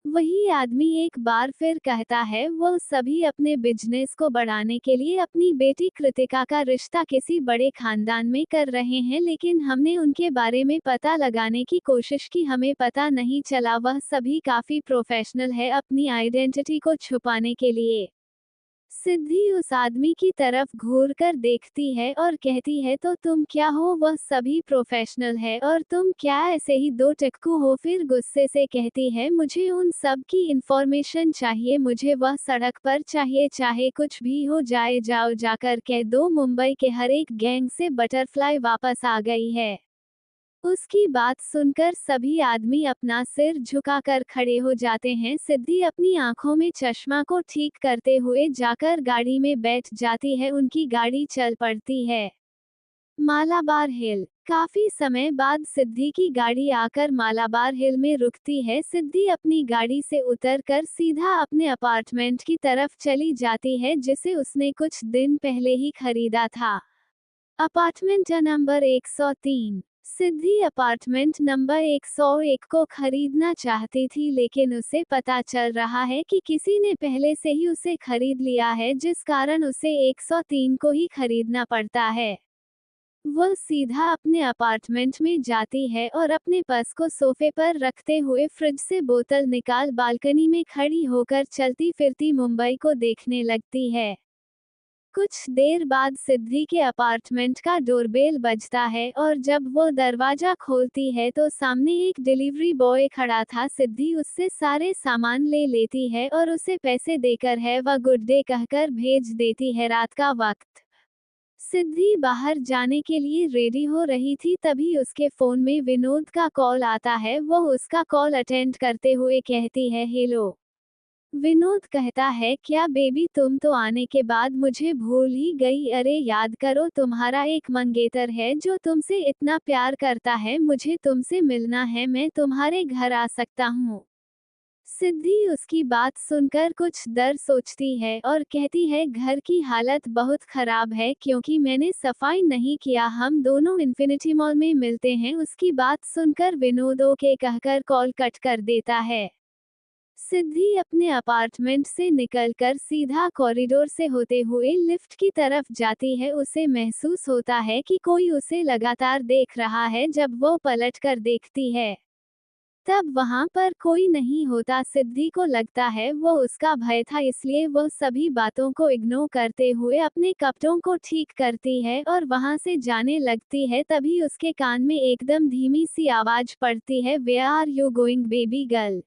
वही आदमी एक बार फिर कहता है, वो सभी अपने बिजनेस को बढ़ाने के लिए अपनी बेटी कृतिका का रिश्ता किसी बड़े खानदान में कर रहे हैं, लेकिन हमने उनके बारे में पता लगाने की कोशिश की, हमें पता नहीं चला। वह सभी काफी प्रोफेशनल है अपनी आइडेंटिटी को छुपाने के लिए। सिद्धि उस आदमी की तरफ घूर कर देखती है और कहती है, तो तुम क्या हो? वह सभी प्रोफेशनल है और तुम क्या ऐसे ही दो टक्कू हो? फिर गुस्से से कहती है, मुझे उन सब की इंफॉर्मेशन चाहिए, मुझे वह सड़क पर चाहिए, चाहे कुछ भी हो जाए, जाओ जाकर कह दो मुंबई के हर एक गैंग से बटरफ्लाई वापस आ गई है। उसकी बात सुनकर सभी आदमी अपना सिर झुकाकर खड़े हो जाते हैं। सिद्धि अपनी आंखों में चश्मा को ठीक करते हुए जाकर गाड़ी में बैठ जाती है। उनकी गाड़ी चल पड़ती है। मालाबार हिल। काफी समय बाद सिद्धि की गाड़ी आकर मालाबार हिल में रुकती है। सिद्धि अपनी गाड़ी से उतरकर सीधा अपने अपार्टमेंट की तरफ चली जाती है, जिसे उसने कुछ दिन पहले ही खरीदा था। Apartment number 103। सिद्धि अपार्टमेंट नंबर 101 को खरीदना चाहती थी, लेकिन उसे पता चल रहा है कि किसी ने पहले से ही उसे खरीद लिया है, जिस कारण उसे 103 को ही खरीदना पड़ता है। वह सीधा अपने अपार्टमेंट में जाती है और अपने पर्स को सोफे पर रखते हुए फ्रिज से बोतल निकाल बालकनी में खड़ी होकर चलती फिरती मुंबई को देखने लगती है। कुछ देर बाद सिद्धि के अपार्टमेंट का डोरबेल बजता है और जब वो दरवाजा खोलती है तो सामने एक डिलीवरी बॉय खड़ा था। सिद्धि उससे सारे सामान ले लेती है और उसे पैसे देकर है वह गुड डे कहकर भेज देती है। रात का वक्त। सिद्धि बाहर जाने के लिए रेडी हो रही थी, तभी उसके फोन में विनोद का कॉल आता है। वह उसका कॉल अटेंड करते हुए कहती है, हेलो। विनोद कहता है, क्या बेबी, तुम तो आने के बाद मुझे भूल ही गई? अरे याद करो, तुम्हारा एक मंगेतर है जो तुमसे इतना प्यार करता है, मुझे तुमसे मिलना है, मैं तुम्हारे घर आ सकता हूँ? सिद्धि उसकी बात सुनकर कुछ देर सोचती है और कहती है, घर की हालत बहुत खराब है क्योंकि मैंने सफाई नहीं किया, हम दोनों इन्फिनिटी मॉल में मिलते हैं। उसकी बात सुनकर विनोद ओके कहकर कॉल कट कर देता है। सिद्धि अपने अपार्टमेंट से निकलकर सीधा कॉरिडोर से होते हुए लिफ्ट की तरफ जाती है। उसे महसूस होता है कि कोई उसे लगातार देख रहा है। जब वो पलटकर देखती है तब वहां पर कोई नहीं होता। सिद्धि को लगता है वो उसका भय था, इसलिए वो सभी बातों को इग्नोर करते हुए अपने कपड़ों को ठीक करती है और वहां से जाने लगती है। तभी उसके कान में एकदम धीमी सी आवाज पड़ती है, where are you going baby girl?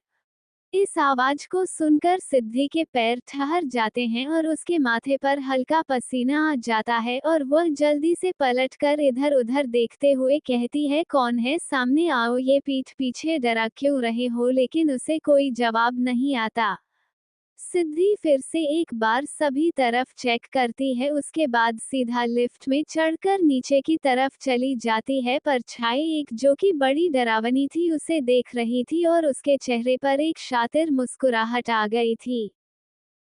इस आवाज को सुनकर सिद्धि के पैर ठहर जाते हैं और उसके माथे पर हल्का पसीना आ जाता है और वह जल्दी से पलटकर इधर उधर देखते हुए कहती है, कौन है? सामने आओ, ये पीठ पीछे डरा क्यों रहे हो? लेकिन उसे कोई जवाब नहीं आता। सिद्धि फिर से एक बार सभी तरफ चेक करती है, उसके बाद सीधा लिफ्ट में चढ़कर नीचे की तरफ चली जाती है। परछाई एक जो कि बड़ी डरावनी थी उसे देख रही थी और उसके चेहरे पर एक शातिर मुस्कुराहट आ गई थी।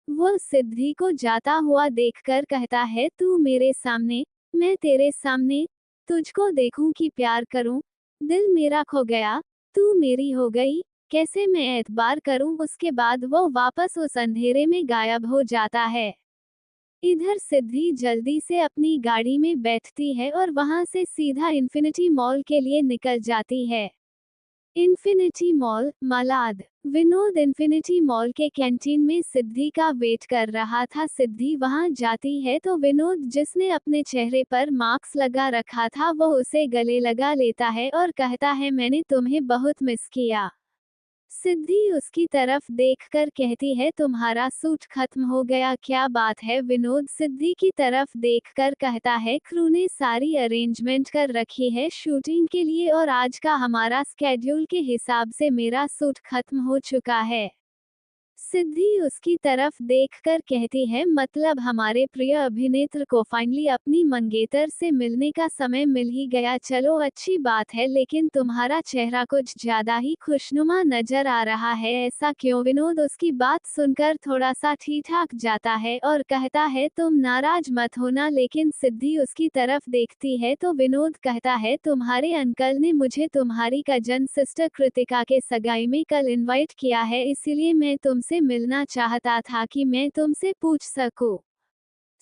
वो सिद्धि को जाता हुआ देखकर कहता है, तू मेरे सामने, मैं तेरे सामने, तुझको देखूं कि प्यार करूं, दिल मेरा खो गया, तू मेरी हो गई, कैसे मैं एतबार करूं? उसके बाद वो वापस उस अंधेरे में गायब हो जाता है। इधर सिद्धि जल्दी से अपनी गाड़ी में बैठती है और वहां से सीधा इन्फिनिटी मॉल के लिए निकल जाती है। Infinity mall, Malad. Vinod infinity mall के कैंटीन में सिद्धि का वेट कर रहा था। सिद्धि वहां जाती है तो विनोद, जिसने अपने चेहरे पर मास्क लगा रखा था, वो उसे गले लगा लेता है और कहता है, मैंने तुम्हें बहुत मिस किया। सिद्धि उसकी तरफ देखकर कहती है, तुम्हारा सूट खत्म हो गया? क्या बात है? विनोद सिद्धि की तरफ देखकर कहता है, क्रू ने सारी अरेंजमेंट कर रखी है शूटिंग के लिए और आज का हमारा स्केड्यूल के हिसाब से मेरा सूट खत्म हो चुका है। सिद्धि उसकी तरफ देखकर कहती है, मतलब हमारे प्रिय अभिनेत्र को फाइनली अपनी मंगेतर से मिलने का समय मिल ही गया। चलो अच्छी बात है, लेकिन तुम्हारा चेहरा कुछ ज्यादा ही खुशनुमा नजर आ रहा है, ऐसा क्यों? विनोद उसकी बात सुनकर थोड़ा सा ठीठाक जाता है और कहता है, तुम नाराज मत होना। लेकिन सिद्धि उसकी तरफ देखती है तो विनोद कहता है, तुम्हारे अंकल ने मुझे तुम्हारी कजन सिस्टर कृतिका के सगाई में कल इनवाइट किया है, इसीलिए मैं तुमसे मिलना चाहता था कि मैं तुमसे पूछ सकूं।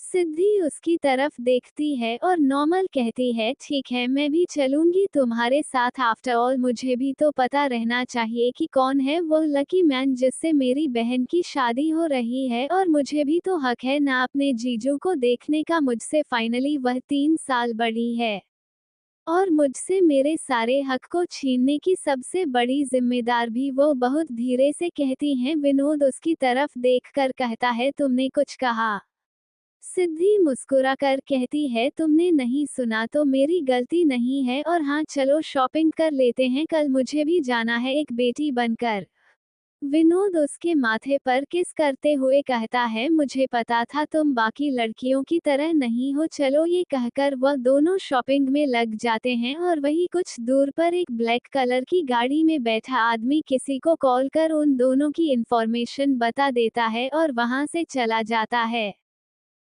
सिद्धि उसकी तरफ देखती है और नॉर्मल कहती है, ठीक है मैं भी चलूंगी तुम्हारे साथ, आफ्टर ऑल मुझे भी तो पता रहना चाहिए कि कौन है वो लकी मैन जिससे मेरी बहन की शादी हो रही है, और मुझे भी तो हक है ना अपने जीजू को देखने का, मुझसे फाइनली वह 3 साल बड़ी है और मुझसे मेरे सारे हक को छीनने की सबसे बड़ी जिम्मेदार भी वो, बहुत धीरे से कहती हैं। विनोद उसकी तरफ देखकर कहता है, तुमने कुछ कहा? सिद्धि मुस्कुराकर कहती है, तुमने नहीं सुना तो मेरी गलती नहीं है, और हाँ चलो शॉपिंग कर लेते हैं, कल मुझे भी जाना है एक बेटी बनकर। विनोद उसके माथे पर किस करते हुए कहता है, मुझे पता था तुम बाकी लड़कियों की तरह नहीं हो, चलो, ये कहकर वह दोनों शॉपिंग में लग जाते हैं और वही कुछ दूर पर एक ब्लैक कलर की गाड़ी में बैठा आदमी किसी को कॉल कर उन दोनों की इंफॉर्मेशन बता देता है और वहां से चला जाता है।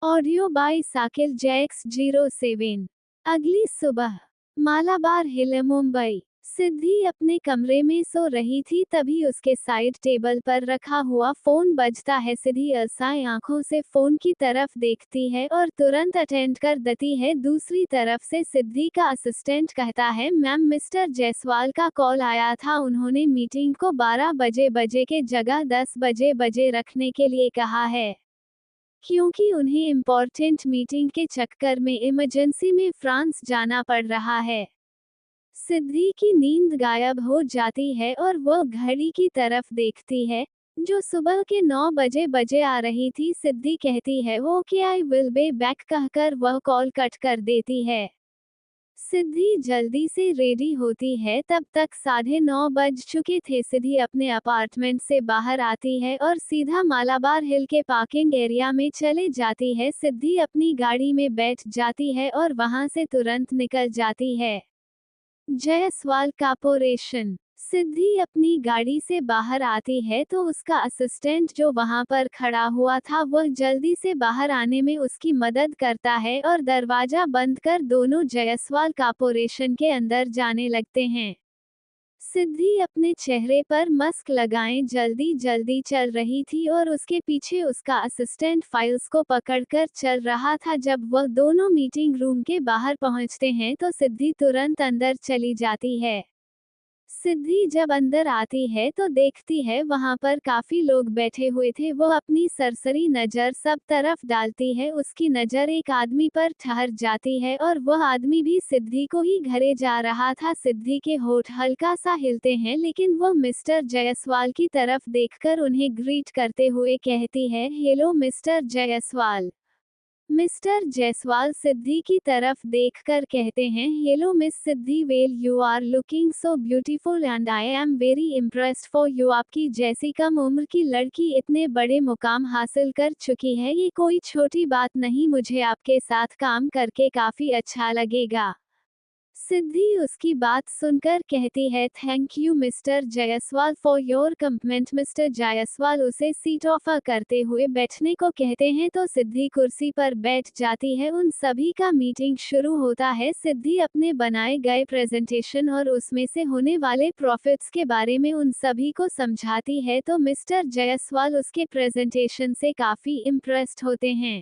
Audio by Sakir JX07। अगली सुबह मालाबार हिल, मुंबई। सिद्धि अपने कमरे में सो रही थी, तभी उसके साइड टेबल पर रखा हुआ फोन बजता है। सिद्धि अलसाए आंखों से फोन की तरफ देखती है और तुरंत अटेंड कर देती है। दूसरी तरफ से सिद्धि का असिस्टेंट कहता है, मैम मिस्टर जायसवाल का कॉल आया था, उन्होंने मीटिंग को 12 बजे के जगह 10 बजे रखने के लिए कहा है, क्योंकि उन्हें इम्पोर्टेंट मीटिंग के चक्कर में इमरजेंसी में फ्रांस जाना पड़ रहा है। सिद्धि की नींद गायब हो जाती है और वह घड़ी की तरफ देखती है, जो सुबह के 9 बजे आ रही थी। सिद्धि कहती है, okay I will be back कहकर वह कॉल कट कर देती है। सिद्धि जल्दी से रेडी होती है, तब तक 9:30 बज चुके थे। सिद्धि अपने अपार्टमेंट से बाहर आती है और सीधा मालाबार हिल के पार्किंग एरिया में चले जाती है। सिद्धि अपनी गाड़ी में बैठ जाती है और वहां से तुरंत निकल जाती है। जायसवाल कॉर्पोरेशन। सिद्धि अपनी गाड़ी से बाहर आती है तो उसका असिस्टेंट जो वहां पर खड़ा हुआ था वह जल्दी से बाहर आने में उसकी मदद करता है और दरवाजा बंद कर दोनों जायसवाल कॉर्पोरेशन के अंदर जाने लगते हैं। सिद्धि अपने चेहरे पर मास्क लगाए जल्दी जल्दी चल रही थी और उसके पीछे उसका असिस्टेंट फाइल्स को पकड़कर चल रहा था। जब वह दोनों मीटिंग रूम के बाहर पहुंचते हैं तो सिद्धि तुरंत अंदर चली जाती है। सिद्धि जब अंदर आती है तो देखती है वहां पर काफी लोग बैठे हुए थे। वो अपनी सरसरी नजर सब तरफ डालती है, उसकी नजर एक आदमी पर ठहर जाती है और वह आदमी भी सिद्धि को ही घरे जा रहा था। सिद्धि के होठ हल्का सा हिलते हैं, लेकिन वह मिस्टर जायसवाल की तरफ देखकर उन्हें ग्रीट करते हुए कहती है, hello mister Jaiswal. Mister Jaiswal Siddhi की तरफ देखकर कहते हैं, hello miss Siddhi, well you are looking so beautiful and I am very impressed for you. आपकी जैसी कम उम्र की लड़की इतने बड़े मुकाम हासिल कर चुकी है, ये कोई छोटी बात नहीं, मुझे आपके साथ काम करके काफी अच्छा लगेगा। सिद्धि उसकी बात सुनकर कहती है, thank you mister Jaiswal for your complement. Mister Jaiswal उसे सीट ऑफर करते हुए बैठने को कहते हैं तो सिद्धि कुर्सी पर बैठ जाती है। उन सभी का मीटिंग शुरू होता है। सिद्धि अपने बनाए गए प्रेजेंटेशन और उसमें से होने वाले प्रॉफिट्स के बारे में उन सभी को समझाती है तो मिस्टर जायसवाल उसके प्रेजेंटेशन से काफी इम्प्रेस्ड होते हैं।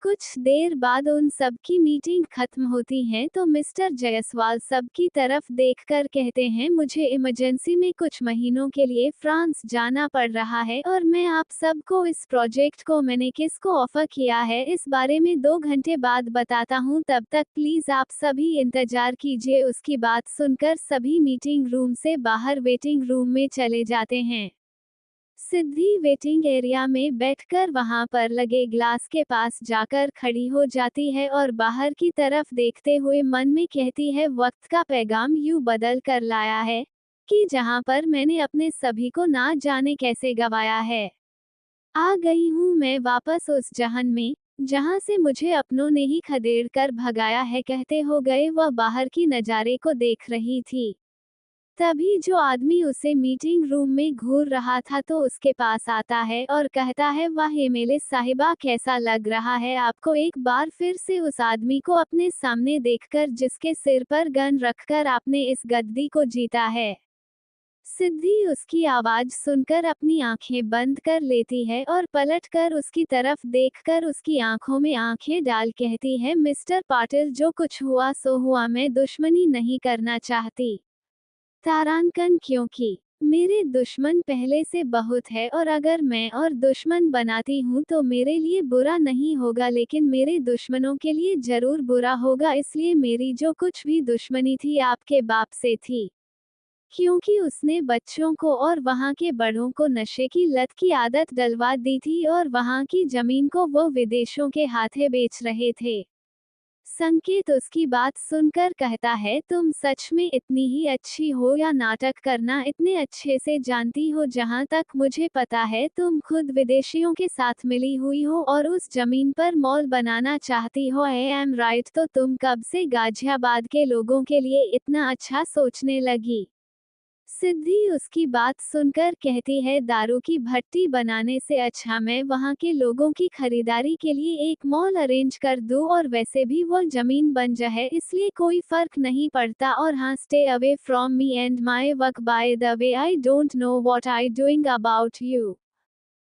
कुछ देर बाद उन सब की मीटिंग खत्म होती है तो मिस्टर जायसवाल सबकी तरफ देखकर कहते हैं, मुझे इमरजेंसी में कुछ महीनों के लिए फ्रांस जाना पड़ रहा है और मैं आप सबको इस प्रोजेक्ट को मैंने किसको ऑफर किया है इस बारे में 2 घंटे बाद बताता हूँ, तब तक प्लीज आप सभी इंतजार कीजिए। उसकी बात सुनकर सभी मीटिंग रूम से बाहर वेटिंग रूम में चले जाते हैं। सिद्धि वेटिंग एरिया में बैठकर वहां पर लगे ग्लास के पास जाकर खड़ी हो जाती है और बाहर की तरफ देखते हुए मन में कहती है, वक्त का पैगाम यूं बदल कर लाया है कि जहां पर मैंने अपने सभी को ना जाने कैसे गवाया है, आ गई हूं मैं वापस उस जहन में जहां से मुझे अपनों ने ही खदेड़ कर भगाया है। कहते हो गए वह बाहर की नज़ारे को देख रही थी। तभी जो आदमी उसे मीटिंग रूम में घूर रहा था तो उसके पास आता है और कहता है, वाह एमएलए साहिबा, कैसा लग रहा है आपको एक बार फिर से उस आदमी को अपने सामने देखकर जिसके सिर पर गन रखकर आपने इस गद्दी को जीता है। सिद्धि उसकी आवाज सुनकर अपनी आंखें बंद कर लेती है और पलटकर उसकी तरफ देखकर उसकी आंखों में आंखें डाल कहती है, मिस्टर पाटिल, जो कुछ हुआ सो हुआ, मैं दुश्मनी नहीं करना चाहती। तारांकन, क्योंकि मेरे दुश्मन पहले से बहुत है और अगर मैं और दुश्मन बनाती हूँ तो मेरे लिए बुरा नहीं होगा, लेकिन मेरे दुश्मनों के लिए जरूर बुरा होगा, इसलिए मेरी जो कुछ भी दुश्मनी थी आपके बाप से थी। क्योंकि उसने बच्चों को और वहाँ के बड़ों को नशे की लत की आदत डलवा दी थी और वहाँ की जमीन को वो विदेशों के हाथे बेच रहे थे। संकेत उसकी बात सुनकर कहता है, तुम सच में इतनी ही अच्छी हो या नाटक करना इतने अच्छे से जानती हो? जहाँ तक मुझे पता है तुम खुद विदेशियों के साथ मिली हुई हो और उस जमीन पर मॉल बनाना चाहती हो। I am right? तो तुम कब से गाजियाबाद के लोगों के लिए इतना अच्छा सोचने लगी? सिद्धि उसकी बात सुनकर कहती है, दारू की भट्टी बनाने से अच्छा मैं वहाँ के लोगों की खरीदारी के लिए एक मॉल अरेंज कर दूँ, और वैसे भी वो जमीन बन जाए इसलिए कोई फर्क नहीं पड़ता। और हाँ, stay away from me and my work, by the way I don't know what I doing about you.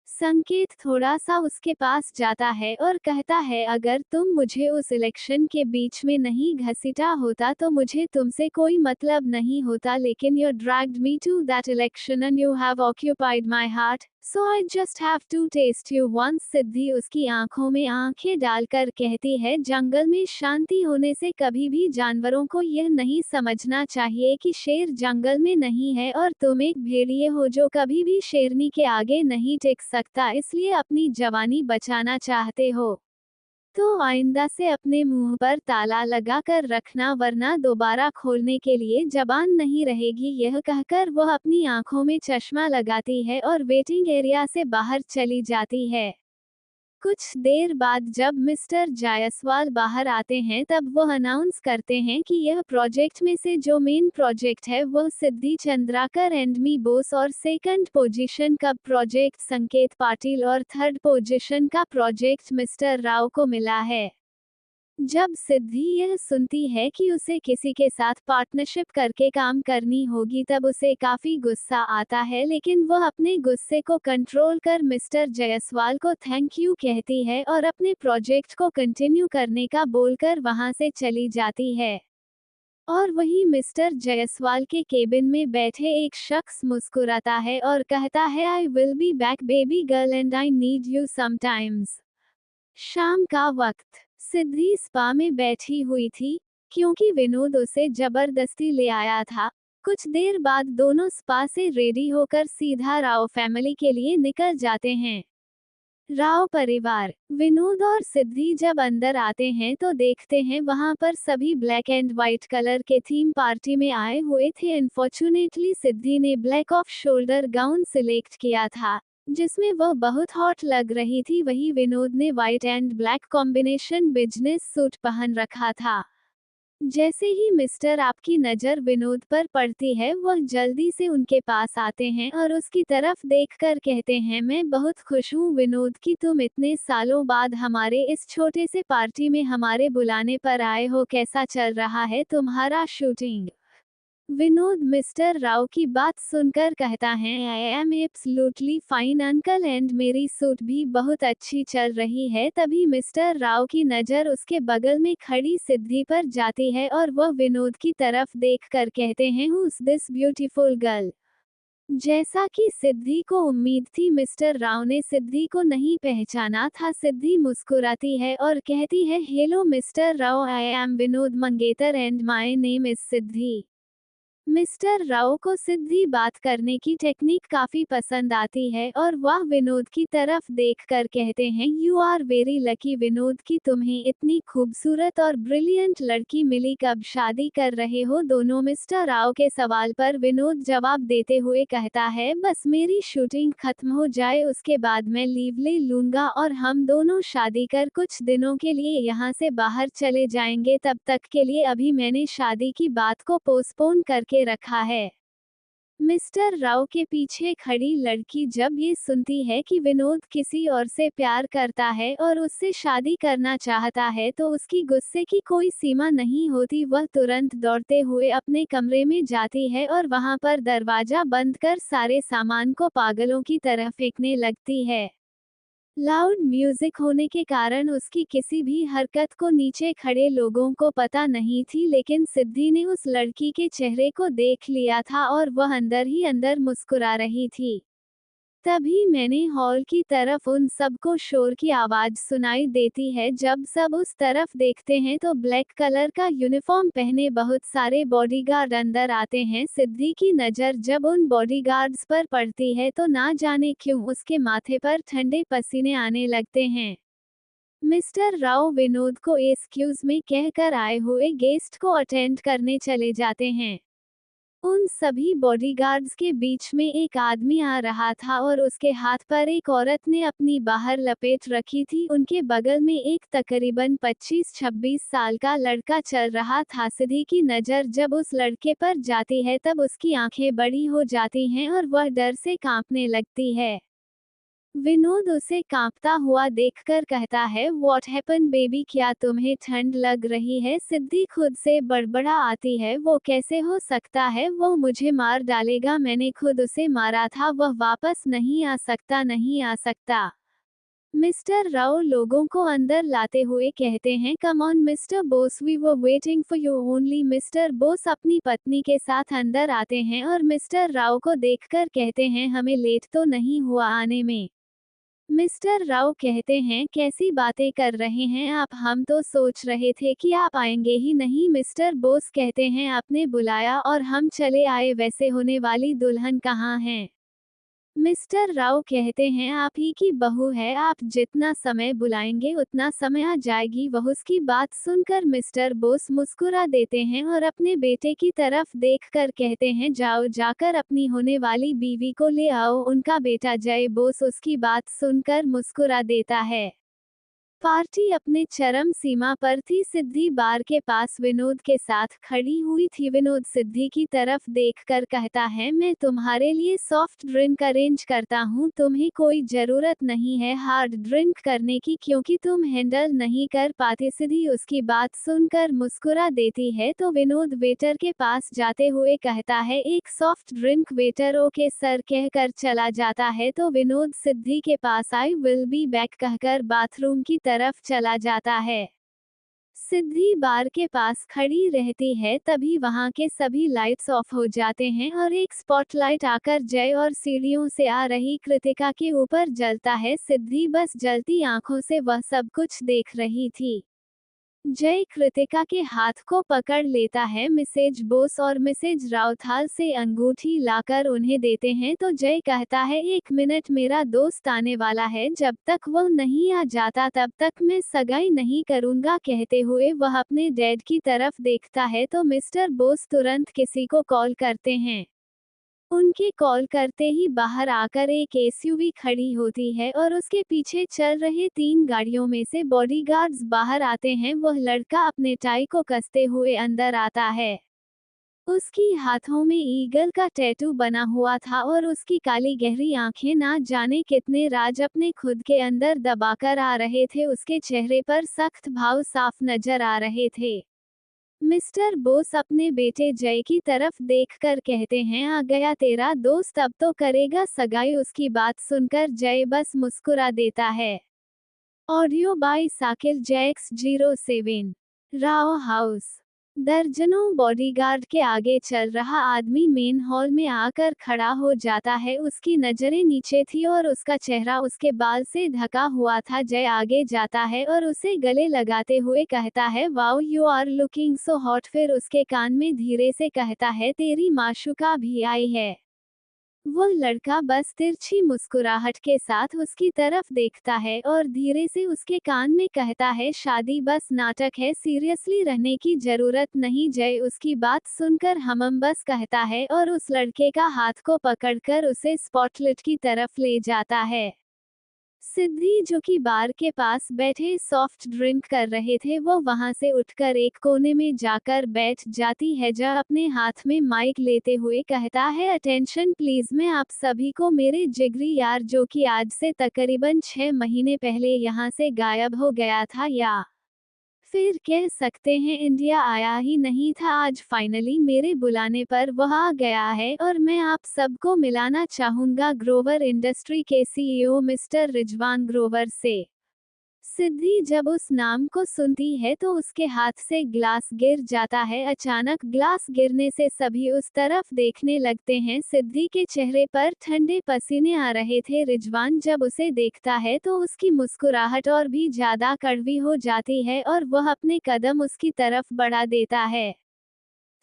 संकेत थोड़ा सा उसके पास जाता है और कहता है, अगर तुम मुझे उस इलेक्शन के बीच में नहीं घसीटा होता तो मुझे तुमसे कोई मतलब नहीं होता, लेकिन you dragged me to that election and you have occupied my heart, so I just have to taste you once। सिद्धि उसकी आंखों में आंखें डालकर कहती है, जंगल में शांति होने से कभी भी जानवरों को यह नहीं समझना चाहिए कि शेर जंगल में नहीं है और तुम एक भेड़िए हो जो कभी भी शेरनी के आगे नहीं टिक सकता, इसलिए अपनी जवानी बचाना चाहते हो तो आइंदा से अपने मुंह पर ताला लगा कर रखना, वरना दोबारा खोलने के लिए जबान नहीं रहेगी। यह कहकर वह अपनी आंखों में चश्मा लगाती है और वेटिंग एरिया से बाहर चली जाती है। कुछ देर बाद जब मिस्टर जायसवाल बाहर आते हैं तब वो अनाउंस करते हैं कि यह प्रोजेक्ट में से जो मेन प्रोजेक्ट है वह सिद्धि चंद्राकर एंड मी बोस, और सेकंड पोजीशन का प्रोजेक्ट संकेत पाटिल और थर्ड पोजीशन का प्रोजेक्ट मिस्टर राव को मिला है। जब सिद्धि यह सुनती है कि उसे किसी के साथ पार्टनरशिप करके काम करनी होगी तब उसे काफी गुस्सा आता है, लेकिन वह अपने गुस्से को कंट्रोल कर मिस्टर जायसवाल को थैंक यू कहती है और अपने प्रोजेक्ट को कंटिन्यू करने का बोलकर वहां से चली जाती है। और वहीं मिस्टर जायसवाल के केबिन में बैठे एक शख्स मुस्कुराता है और कहता है, I will be back baby girl and I need you sometimes. शाम का वक्त। सिद्धि स्पा में बैठी हुई थी क्योंकि विनोद उसे जबरदस्ती ले आया था। कुछ देर बाद दोनों स्पा से रेडी होकर सीधा राव फैमिली के लिए निकल जाते हैं। राव परिवार। विनोद और सिद्धि जब अंदर आते हैं तो देखते हैं वहां पर सभी ब्लैक एंड व्हाइट कलर के थीम पार्टी में आए हुए थे। अनफॉर्चुनेटली सिद्धि ने black off shoulder gown select किया था जिसमें वह बहुत हॉट लग रही थी, वही विनोद ने white and black combination business suit पहन रखा था। जैसे ही मिस्टर आपकी नज़र विनोद पर पड़ती है वह जल्दी से उनके पास आते हैं और उसकी तरफ देखकर कहते हैं, मैं बहुत खुश हूँ विनोद कि तुम इतने सालों बाद हमारे इस छोटे से पार्टी में हमारे बुलाने पर आए हो। कैसा चल रहा है तुम्हारा शूटिंग? विनोद मिस्टर राव की बात सुनकर कहता है, I am absolutely fine uncle and मेरी सूट भी बहुत अच्छी चल रही है। तभी मिस्टर राव की नज़र उसके बगल में खड़ी सिद्धि पर जाती है और वह विनोद की तरफ देखकर कहते हैं, who is this beautiful girl? जैसा कि सिद्धि को उम्मीद थी मिस्टर राव ने सिद्धि को नहीं पहचाना था। सिद्धि मुस्कुराती है और कहती है, hello mister Rao, I am Vinod मंगेतर and my name is Siddhi. Mister Rao को सिद्धि बात करने की टेक्निक काफी पसंद आती है और वह विनोद की तरफ देखकर कहते हैं, you are very lucky Vinod कि तुम्हें इतनी खूबसूरत और ब्रिलियंट लड़की मिली। कब शादी कर रहे हो दोनों? मिस्टर राव के सवाल पर विनोद जवाब देते हुए कहता है, बस मेरी शूटिंग खत्म हो जाए उसके बाद मैं लीव ले लूंगा और हम दोनों शादी कर कुछ दिनों के लिए यहाँ से बाहर चले जाएंगे। तब तक के लिए अभी मैंने शादी की बात को पोस्टपोन करके रखा है। मिस्टर राव के पीछे खड़ी लड़की जब ये सुनती है कि विनोद किसी और से प्यार करता है और उससे शादी करना चाहता है तो उसकी गुस्से की कोई सीमा नहीं होती। वह तुरंत दौड़ते हुए अपने कमरे में जाती है और वहां पर दरवाजा बंद कर सारे सामान को पागलों की तरह फेंकने लगती है। लाउड म्यूजिक होने के कारण उसकी किसी भी हरकत को नीचे खड़े लोगों को पता नहीं थी, लेकिन सिद्धि ने उस लड़की के चेहरे को देख लिया था और वह अंदर ही अंदर मुस्कुरा रही थी। तभी मैंने हॉल की तरफ उन सबको शोर की आवाज सुनाई देती है। जब सब उस तरफ देखते हैं तो ब्लैक कलर का यूनिफॉर्म पहने बहुत सारे बॉडीगार्ड अंदर आते हैं। सिद्धि की नज़र जब उन बॉडीगार्ड्स पर पड़ती है तो ना जाने क्यों उसके माथे पर ठंडे पसीने आने लगते हैं। मिस्टर राव विनोद को एक्सक्यूज में कहकर आए हुए गेस्ट को अटेंड करने चले जाते हैं। उन सभी बॉडीगार्ड्स के बीच में एक आदमी आ रहा था और उसके हाथ पर एक औरत ने अपनी बाहर लपेट रखी थी। उनके बगल में एक तकरीबन 25-26 साल का लड़का चल रहा था। सिद्धि की नज़र जब उस लड़के पर जाती है तब उसकी आंखें बड़ी हो जाती हैं और वह डर से कांपने लगती है। विनोद उसे कांपता हुआ देखकर कहता है, व्हाट हैपन बेबी, क्या तुम्हें ठंड लग रही है? सिद्धि खुद से बड़बड़ा आती है, वो कैसे हो सकता है? वो मुझे मार डालेगा, मैंने खुद उसे मारा था, वह वापस नहीं आ सकता, नहीं आ सकता। मिस्टर राव लोगों को अंदर लाते हुए कहते हैं, come on mister Bose, we were waiting for you only. Mister Bose अपनी पत्नी के साथ अंदर आते हैं और मिस्टर राव को देखकर कहते हैं, हमें लेट तो नहीं हुआ आने में? मिस्टर राव कहते हैं, कैसी बातें कर रहे हैं आप, हम तो सोच रहे थे कि आप आएंगे ही नहीं। मिस्टर बोस कहते हैं, आपने बुलाया और हम चले आए, वैसे होने वाली दुल्हन कहाँ है? मिस्टर राव कहते हैं, आप ही की बहू है, आप जितना समय बुलाएंगे उतना समय आ जाएगी। वह उसकी बात सुनकर मिस्टर बोस मुस्कुरा देते हैं और अपने बेटे की तरफ देखकर कहते हैं, जाओ जाकर अपनी होने वाली बीवी को ले आओ। उनका बेटा जय बोस उसकी बात सुनकर मुस्कुरा देता है। पार्टी अपने चरम सीमा पर थी। सिद्धि बार के पास विनोद के साथ खड़ी हुई थी। विनोद सिद्धि की तरफ देखकर कहता है, मैं तुम्हारे लिए सॉफ्ट ड्रिंक अरेंज करता हूँ, तुम्हें कोई जरूरत नहीं है हार्ड ड्रिंक करने की क्योंकि तुम हैंडल नहीं कर पाते। सिद्धि उसकी बात सुनकर मुस्कुरा देती है तो विनोद वेटर के पास जाते हुए कहता है, एक soft drink. Waiter okay sir कहकर चला जाता है तो विनोद सिद्धि के पास आई विल बी बैक कहकर बाथरूम की तरफ चला जाता है। सिद्धि बार के पास खड़ी रहती है, तभी वहां के सभी लाइट्स ऑफ हो जाते हैं और एक स्पॉटलाइट आकर जय और सीढ़ियों से आ रही कृतिका के ऊपर जलता है। सिद्धि बस जलती आंखों से वह सब कुछ देख रही थी। जय कृतिका के हाथ को पकड़ लेता है। मिसेज बोस और मिसेज रावथाल से अंगूठी लाकर उन्हें देते हैं तो जय कहता है, एक मिनट, मेरा दोस्त आने वाला है, जब तक वो नहीं आ जाता तब तक मैं सगाई नहीं करूंगा। कहते हुए वह अपने डैड की तरफ देखता है तो मिस्टर बोस तुरंत किसी को कॉल करते हैं। उनके कॉल करते ही बाहर आकर एक एसयूवी खड़ी होती है और उसके पीछे चल रहे 3 गाड़ियों में से बॉडीगार्ड्स बाहर आते हैं। वह लड़का अपने टाई को कसते हुए अंदर आता है। उसकी हाथों में ईगल का टैटू बना हुआ था और उसकी काली गहरी आंखें ना जाने कितने राज अपने खुद के अंदर दबाकर आ रहे थे। उसके चेहरे पर सख्त भाव साफ नजर आ रहे थे। मिस्टर बोस अपने बेटे जय की तरफ देखकर कहते हैं, आ गया तेरा दोस्त, अब तो करेगा सगाई। उसकी बात सुनकर जय बस मुस्कुरा देता है। Audio by Sakir Jax 07। Rao house. दर्जनों बॉडीगार्ड के आगे चल रहा आदमी मेन हॉल में आकर खड़ा हो जाता है। उसकी नजरें नीचे थी और उसका चेहरा उसके बाल से ढका हुआ था। जय आगे जाता है और उसे गले लगाते हुए कहता है, wow you are looking so hot. फिर उसके कान में धीरे से कहता है, तेरी माशूका भी आई है। वो लड़का बस तिरछी मुस्कुराहट के साथ उसकी तरफ देखता है और धीरे से उसके कान में कहता है, शादी बस नाटक है, सीरियसली रहने की जरूरत नहीं। जय उसकी बात सुनकर हमम बस कहता है और उस लड़के का हाथ को पकड़कर उसे स्पॉटलाइट की तरफ ले जाता है। सिद्धि जो कि बार के पास बैठे सॉफ्ट ड्रिंक कर रहे थे वो वहां से उठकर एक कोने में जाकर बैठ जाती है। जब अपने हाथ में माइक लेते हुए कहता है, अटेंशन प्लीज, मैं आप सभी को मेरे जिगरी यार जो कि आज से तकरीबन 6 महीने पहले यहाँ से गायब हो गया था, या फिर कह सकते हैं इंडिया आया ही नहीं था, आज फाइनली मेरे बुलाने पर वह आ गया है और मैं आप सबको मिलाना चाहूंगा ग्रोवर इंडस्ट्री के सीईओ मिस्टर रिजवान ग्रोवर से। सिद्धि जब उस नाम को सुनती है तो उसके हाथ से ग्लास गिर जाता है। अचानक ग्लास गिरने से सभी उस तरफ देखने लगते हैं। सिद्धि के चेहरे पर ठंडे पसीने आ रहे थे। रिजवान जब उसे देखता है तो उसकी मुस्कुराहट और भी ज्यादा कड़वी हो जाती है और वह अपने कदम उसकी तरफ बढ़ा देता है।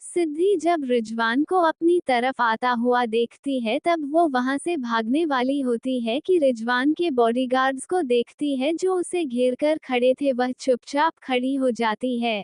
सिद्धि जब रिजवान को अपनी तरफ आता हुआ देखती है तब वो वहां से भागने वाली होती है कि रिजवान के बॉडीगार्ड्स को देखती है जो उसे घेरकर खड़े थे। वह चुपचाप खड़ी हो जाती है।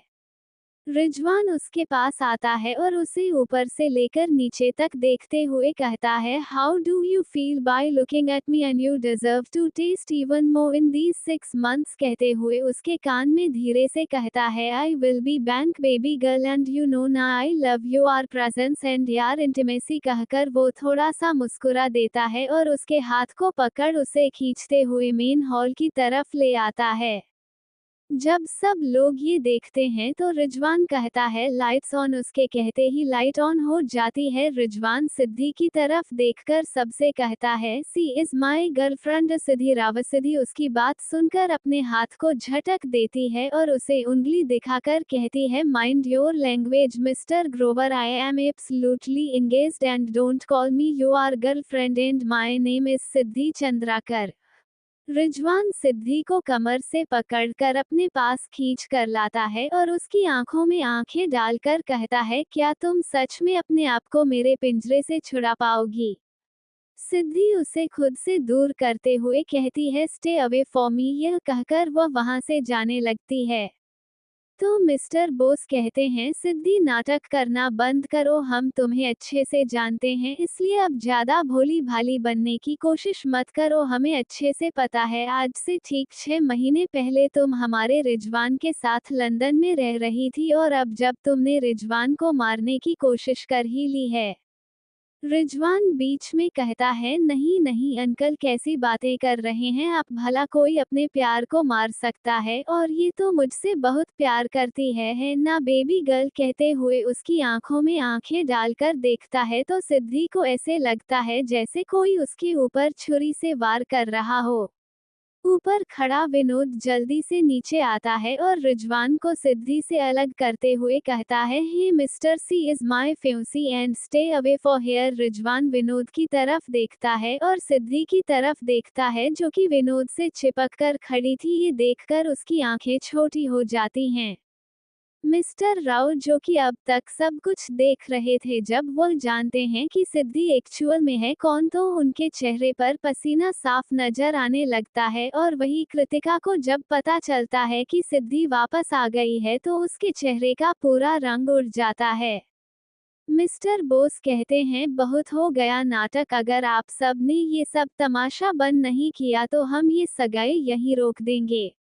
रिजवान उसके पास आता है और उसे ऊपर से लेकर नीचे तक देखते हुए कहता है, how do you feel by looking at me and you deserve to test even more in these 6 months. कहते हुए उसके कान में धीरे से कहता है, I will be bank baby girl and you know ना I love you are presence and यार इंटीमेसी। कहकर वो थोड़ा सा मुस्कुरा देता है और उसके हाथ को पकड़ उसे खींचते हुए मेन हॉल की तरफ ले आता है। जब सब लोग ये देखते हैं तो रिजवान कहता है, लाइट्स ऑन। उसके कहते ही लाइट ऑन हो जाती है। रिजवान सिद्धि की तरफ देखकर सबसे कहता है, सी इज माई गर्लफ्रेंड सिद्धि रावत। सिद्धि उसकी बात सुनकर अपने हाथ को झटक देती है और उसे उंगली दिखाकर कहती है, mind your language mister Grover, I am absolutely engaged and don't call me your girlfriend and my name is Siddhi Chandrakar. Rizwan Siddhi को कमर से पकड़कर अपने पास खींच कर लाता है और उसकी आंखों में आंखें डालकर कहता है, क्या तुम सच में अपने आप को मेरे पिंजरे से छुड़ा पाओगी। सिद्धि उसे खुद से दूर करते हुए कहती है, स्टे अवे फॉर मी। यह कहकर वह वहां से जाने लगती है। तो मिस्टर बोस कहते हैं, सिद्धि नाटक करना बंद करो, हम तुम्हें अच्छे से जानते हैं, इसलिए अब ज्यादा भोली भाली बनने की कोशिश मत करो। हमें अच्छे से पता है आज से ठीक 6 महीने पहले तुम हमारे रिजवान के साथ लंदन में रह रही थी और अब जब तुमने रिजवान को मारने की कोशिश कर ही ली है। रिजवान बीच में कहता है, नहीं नहीं अंकल, कैसी बातें कर रहे हैं आप, भला कोई अपने प्यार को मार सकता है, और ये तो मुझसे बहुत प्यार करती है ना बेबी गर्ल। कहते हुए उसकी आंखों में आंखें डालकर देखता है तो सिद्धि को ऐसे लगता है जैसे कोई उसके ऊपर छुरी से वार कर रहा हो। ऊपर खड़ा विनोद जल्दी से नीचे आता है और रिजवान को सिद्धि से अलग करते हुए कहता है, hey mister, she is my fiancee and stay away for here. Rizwan Vinod की तरफ देखता है और सिद्धि की तरफ देखता है जो कि विनोद से चिपक कर खड़ी थी। ये देखकर उसकी आंखें छोटी हो जाती हैं। मिस्टर राव जो कि अब तक सब कुछ देख रहे थे, जब वो जानते हैं कि सिद्धि एक्चुअल में है कौन तो उनके चेहरे पर पसीना साफ नजर आने लगता है। और वही कृतिका को जब पता चलता है कि सिद्धि वापस आ गई है तो उसके चेहरे का पूरा रंग उड़ जाता है। मिस्टर बोस कहते हैं, बहुत हो गया नाटक, अगर आप सब ने ये सब तमाशा बंद नहीं किया तो हम ये सगाई यहीं रोक देंगे।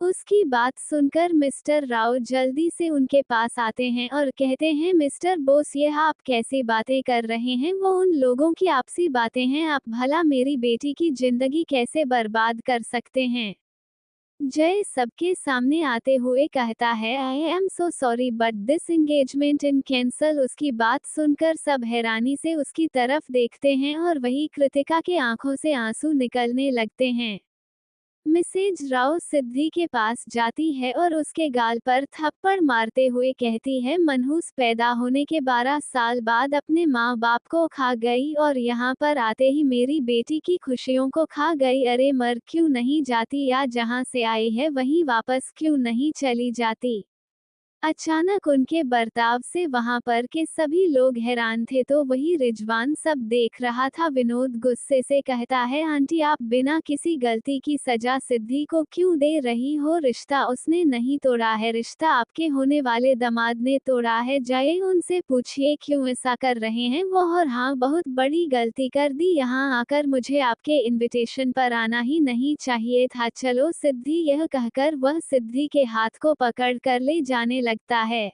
उसकी बात सुनकर मिस्टर राव जल्दी से उनके पास आते हैं और कहते हैं, मिस्टर बोस, यह आप कैसी बातें कर रहे हैं, वो उन लोगों की आपसी बातें हैं, आप भला मेरी बेटी की जिंदगी कैसे बर्बाद कर सकते हैं। जय सबके सामने आते हुए कहता है, I am so sorry but this engagement in cancel. उसकी बात सुनकर सब हैरानी से उसकी तरफ देखते हैं और वही कृतिका के आंखों से आंसू निकलने लगते हैं। मिसेज राव सिद्धि के पास जाती है और उसके गाल पर थप्पड़ मारते हुए कहती है, मनहूस, पैदा होने के 12 साल बाद अपने माँ बाप को खा गई और यहाँ पर आते ही मेरी बेटी की खुशियों को खा गई। अरे मर क्यों नहीं जाती, या जहाँ से आई है वहीं वापस क्यों नहीं चली जाती। अचानक उनके बर्ताव से वहां पर के सभी लोग हैरान थे, तो वही रिजवान सब देख रहा था। विनोद गुस्से से कहता है, आंटी आप बिना किसी गलती की सजा सिद्धि को क्यों दे रही हो? रिश्ता उसने नहीं तोड़ा है, रिश्ता आपके होने वाले दामाद ने तोड़ा है। जाइए उनसे पूछिए क्यों ऐसा कर रहे हैं वो। और हाँ, बहुत बड़ी गलती कर दी, यहाँ आकर मुझे आपके इनविटेशन पर आना ही नहीं चाहिए था। चलो सिद्धि, यह कहकर वह सिद्धि के हाथ को पकड़ कर ले जाने लगता है।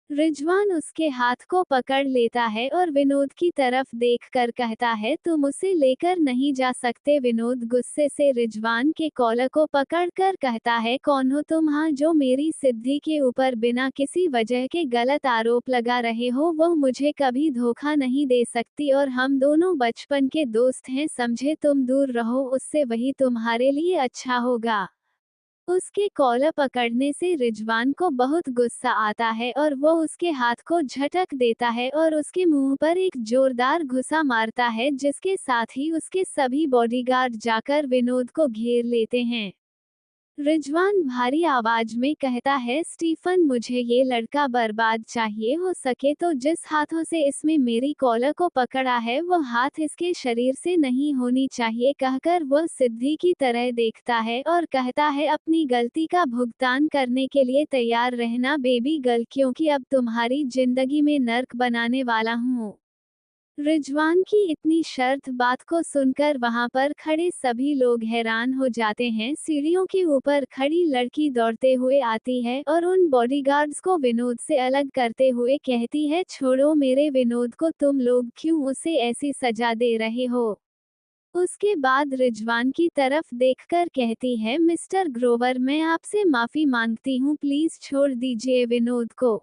रिजवान उसके हाथ को पकड़ लेता है और विनोद की तरफ देखकर कहता है, तुम उसे लेकर नहीं जा सकते। विनोद गुस्से से रिजवान के कॉलर को पकड़कर कहता है, कौन हो तुम? हाँ, जो मेरी सिद्धि के ऊपर बिना किसी वजह के गलत आरोप लगा रहे हो, वो मुझे कभी धोखा नहीं दे सकती और हम दोनों बचपन के दोस्त हैं, समझे? तुम दूर रहो उससे, वही तुम्हारे लिए अच्छा होगा। उसके कॉलर पकड़ने से रिजवान को बहुत गुस्सा आता है और वो उसके हाथ को झटक देता है और उसके मुंह पर एक जोरदार घुसा मारता है, जिसके साथ ही उसके सभी बॉडीगार्ड जाकर विनोद को घेर लेते हैं। रिजवान भारी आवाज में कहता है, स्टीफन मुझे ये लड़का बर्बाद चाहिए, हो सके तो जिस हाथों से इसमें मेरी कॉलर को पकड़ा है वो हाथ इसके शरीर से नहीं होनी चाहिए। कहकर वह सिद्धि की तरह देखता है और कहता है, अपनी गलती का भुगतान करने के लिए तैयार रहना बेबी गर्ल, क्योंकि अब तुम्हारी जिंदगी में नर्क बनाने वाला हूँ। रिजवान की इतनी शर्त बात को सुनकर वहां पर खड़े सभी लोग हैरान हो जाते हैं। सीढ़ियों के ऊपर खड़ी लड़की दौड़ते हुए आती है और उन बॉडीगार्ड्स को विनोद से अलग करते हुए कहती है, छोड़ो मेरे विनोद को, तुम लोग क्यों उसे ऐसी सजा दे रहे हो? उसके बाद रिजवान की तरफ देखकर कहती है, मिस्टर ग्रोवर मैं आपसे माफी मांगती हूँ, प्लीज छोड़ दीजिए विनोद को।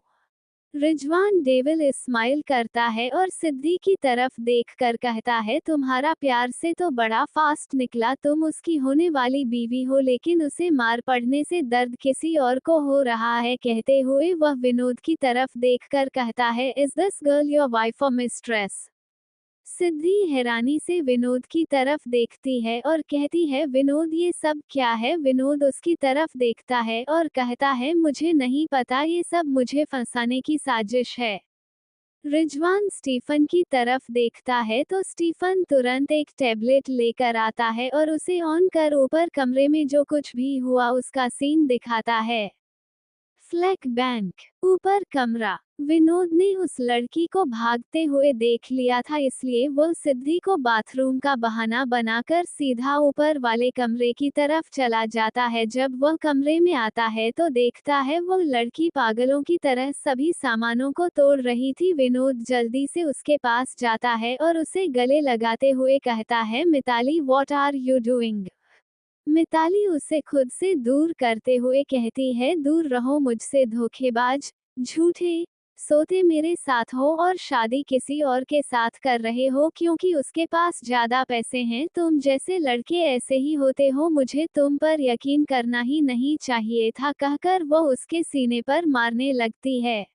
रिजवान डेविल स्माइल करता है और सिद्धि की तरफ देखकर कहता है, तुम्हारा प्यार से तो बड़ा फास्ट निकला, तुम उसकी होने वाली बीवी हो, लेकिन उसे मार पड़ने से दर्द किसी और को हो रहा है। कहते हुए वह विनोद की तरफ देखकर कहता है, is this girl your wife और मिस्ट्रेस? सिद्धि हैरानी से विनोद की तरफ देखती है और कहती है, विनोद ये सब क्या है? विनोद उसकी तरफ देखता है और कहता है, मुझे नहीं पता, ये सब मुझे फंसाने की साजिश है। रिजवान स्टीफन की तरफ देखता है तो स्टीफन तुरंत एक टैबलेट लेकर आता है और उसे ऑन कर ऊपर कमरे में जो कुछ भी हुआ उसका सीन दिखाता है। फ्लैक बैंक, ऊपर कमरा। विनोद ने उस लड़की को भागते हुए देख लिया था, इसलिए वो सिद्धि को बाथरूम का बहाना बनाकर सीधा ऊपर वाले कमरे की तरफ चला जाता है। जब वह कमरे में आता है तो देखता है वो लड़की पागलों की तरह सभी सामानों को तोड़ रही थी। विनोद जल्दी से उसके पास जाता है और उसे गले लगाते हुए कहता है, Mitali what are you doing? Mitali उसे खुद से दूर करते हुए कहती है, दूर रहो मुझसे धोखेबाज, झूठे, सोते मेरे साथ हो और शादी किसी और के साथ कर रहे हो क्योंकि उसके पास ज्यादा पैसे हैं। तुम जैसे लड़के ऐसे ही होते हो, मुझे तुम पर यकीन करना ही नहीं चाहिए था। कहकर वो उसके सीने पर मारने लगती है।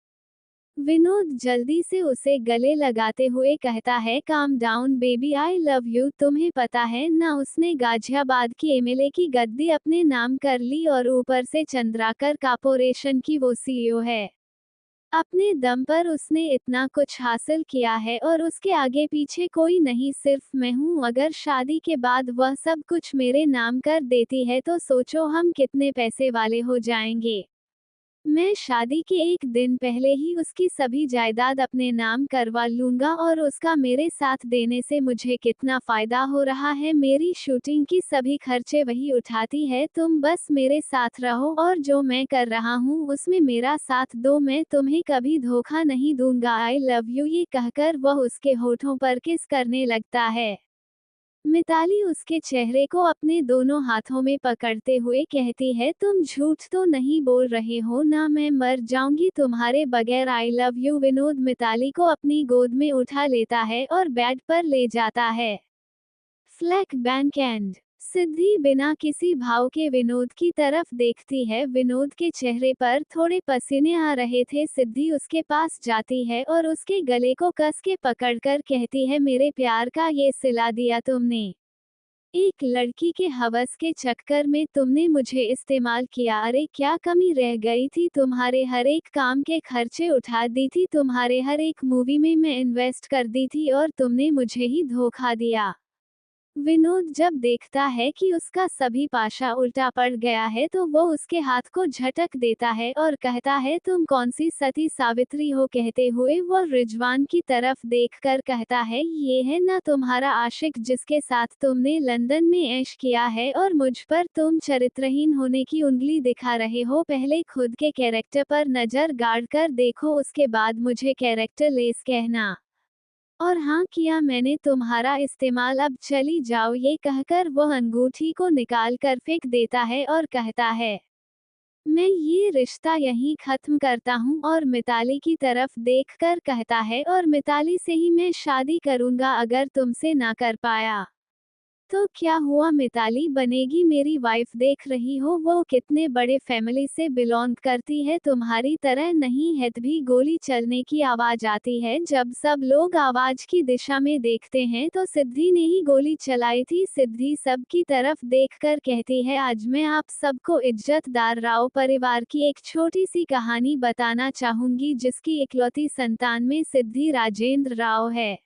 विनोद जल्दी से उसे गले लगाते हुए कहता है, calm down baby, I love you. तुम्हें पता है ना, उसने गाजियाबाद की एमएलए की गद्दी अपने नाम कर ली और ऊपर से चंद्राकर कॉर्पोरेशन की वो सीईओ है। अपने दम पर उसने इतना कुछ हासिल किया है और उसके आगे पीछे कोई नहीं, सिर्फ मैं हूँ। अगर शादी के बाद वह सब कुछ मेरे नाम कर देती है तो सोचो हम कितने पैसे वाले हो जाएंगे। मैं शादी के एक दिन पहले ही उसकी सभी जायदाद अपने नाम करवा लूंगा और उसका मेरे साथ देने से मुझे कितना फायदा हो रहा है। मेरी शूटिंग की सभी खर्चे वही उठाती है, तुम बस मेरे साथ रहो और जो मैं कर रहा हूँ उसमें मेरा साथ दो, मैं तुम्हें कभी धोखा नहीं दूंगा। आई लव यू, ये कहकर वह उसके होठों पर किस करने लगता है। मिताली उसके चेहरे को अपने दोनों हाथों में पकड़ते हुए कहती है, तुम झूठ तो नहीं बोल रहे हो ना? मैं मर जाऊंगी तुम्हारे बगैर। I love you. Vinod Mitali को अपनी गोद में उठा लेता है और बेड पर ले जाता है। फ्लैक बैंक एंड। सिद्धि बिना किसी भाव के विनोद की तरफ देखती है। विनोद के चेहरे पर थोड़े पसीने आ रहे थे। सिद्धि उसके पास जाती है और उसके गले को कस के पकड़कर कहती है, मेरे प्यार का ये सिला दिया तुमने। एक लड़की के हवस के चक्कर में तुमने मुझे इस्तेमाल किया। अरे क्या कमी रह गई थी, तुम्हारे हर एक काम के खर्चे उठा दी थी, तुम्हारे हर एक मूवी में मैं इन्वेस्ट कर दी थी और तुमने मुझे ही धोखा दिया। विनोद जब देखता है कि उसका सभी पाशा उल्टा पड़ गया है तो वो उसके हाथ को झटक देता है और कहता है, तुम कौन सी सती सावित्री हो। कहते हुए वो रिजवान की तरफ देखकर कहता है, ये है ना तुम्हारा आशिक जिसके साथ तुमने लंदन में ऐश किया है और मुझ पर तुम चरित्रहीन होने की उंगली दिखा रहे हो। पहले खुद के कैरेक्टर पर नजर गाड़ कर देखो, उसके बाद मुझे कैरेक्टर लेस कहना। और हाँ, किया मैंने तुम्हारा इस्तेमाल, अब चली जाओ। ये कहकर वो अंगूठी को निकाल कर फेंक देता है और कहता है, मैं ये रिश्ता यहीं खत्म करता हूँ। और मिताली की तरफ देखकर कहता है, और मिताली से ही मैं शादी करूँगा अगर तुमसे ना कर पाया तो क्या हुआ, मिताली बनेगी मेरी वाइफ। देख रही हो वो कितने बड़े फैमिली से बिलोंग करती है, तुम्हारी तरह नहीं है। तभी गोली चलने की आवाज आती है। जब सब लोग आवाज की दिशा में देखते हैं तो सिद्धि ने ही गोली चलाई थी। सिद्धि सब की तरफ देखकर कहती है, आज मैं आप सबको इज्जतदार राव परिवार की एक छोटी सी कहानी बताना चाहूंगी जिसकी इकलौती संतान में सिद्धि राजेंद्र राव है।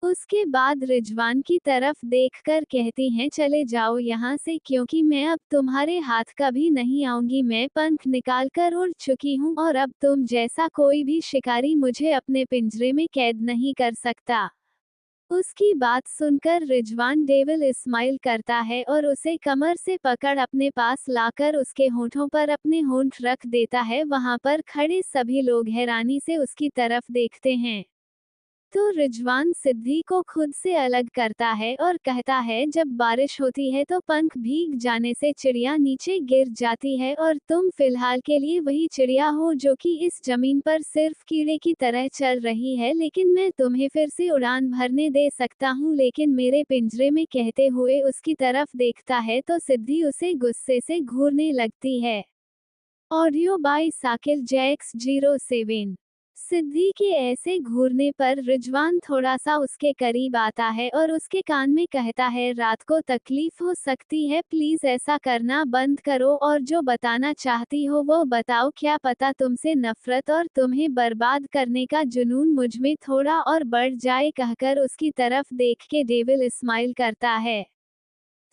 उसके बाद रिजवान की तरफ देखकर कहती हैं, चले जाओ यहाँ से क्योंकि मैं अब तुम्हारे हाथ कभी नहीं आऊंगी। मैं पंख निकालकर उड़ चुकी हूँ और अब तुम जैसा कोई भी शिकारी मुझे अपने पिंजरे में कैद नहीं कर सकता। उसकी बात सुनकर रिजवान डेविल स्माइल करता है और उसे कमर से पकड़ अपने पास लाकर उसके होठों पर अपने होंठ रख देता है। वहां पर खड़े सभी लोग हैरानी से उसकी तरफ देखते हैं। तो रिजवान सिद्धि को खुद से अलग करता है और कहता है, जब बारिश होती है तो पंख भीग जाने से चिड़िया नीचे गिर जाती है और तुम फिलहाल के लिए वही चिड़िया हो जो कि इस जमीन पर सिर्फ कीड़े की तरह चल रही है, लेकिन मैं तुम्हें फिर से उड़ान भरने दे सकता हूँ, लेकिन मेरे पिंजरे में। कहते हुए उसकी तरफ देखता है तो सिद्धि उसे गुस्से से घूरने लगती है। Audio by Sakil Jax 07। Siddhi के ऐसे घूरने पर रिजवान थोड़ा सा उसके करीब आता है और उसके कान में कहता है, रात को तकलीफ हो सकती है, प्लीज ऐसा करना बंद करो और जो बताना चाहती हो वो बताओ। क्या पता तुमसे नफरत और तुम्हें बर्बाद करने का जुनून मुझ में थोड़ा और बढ़ जाए। कहकर उसकी तरफ देख के डेविल स्माइल करता है।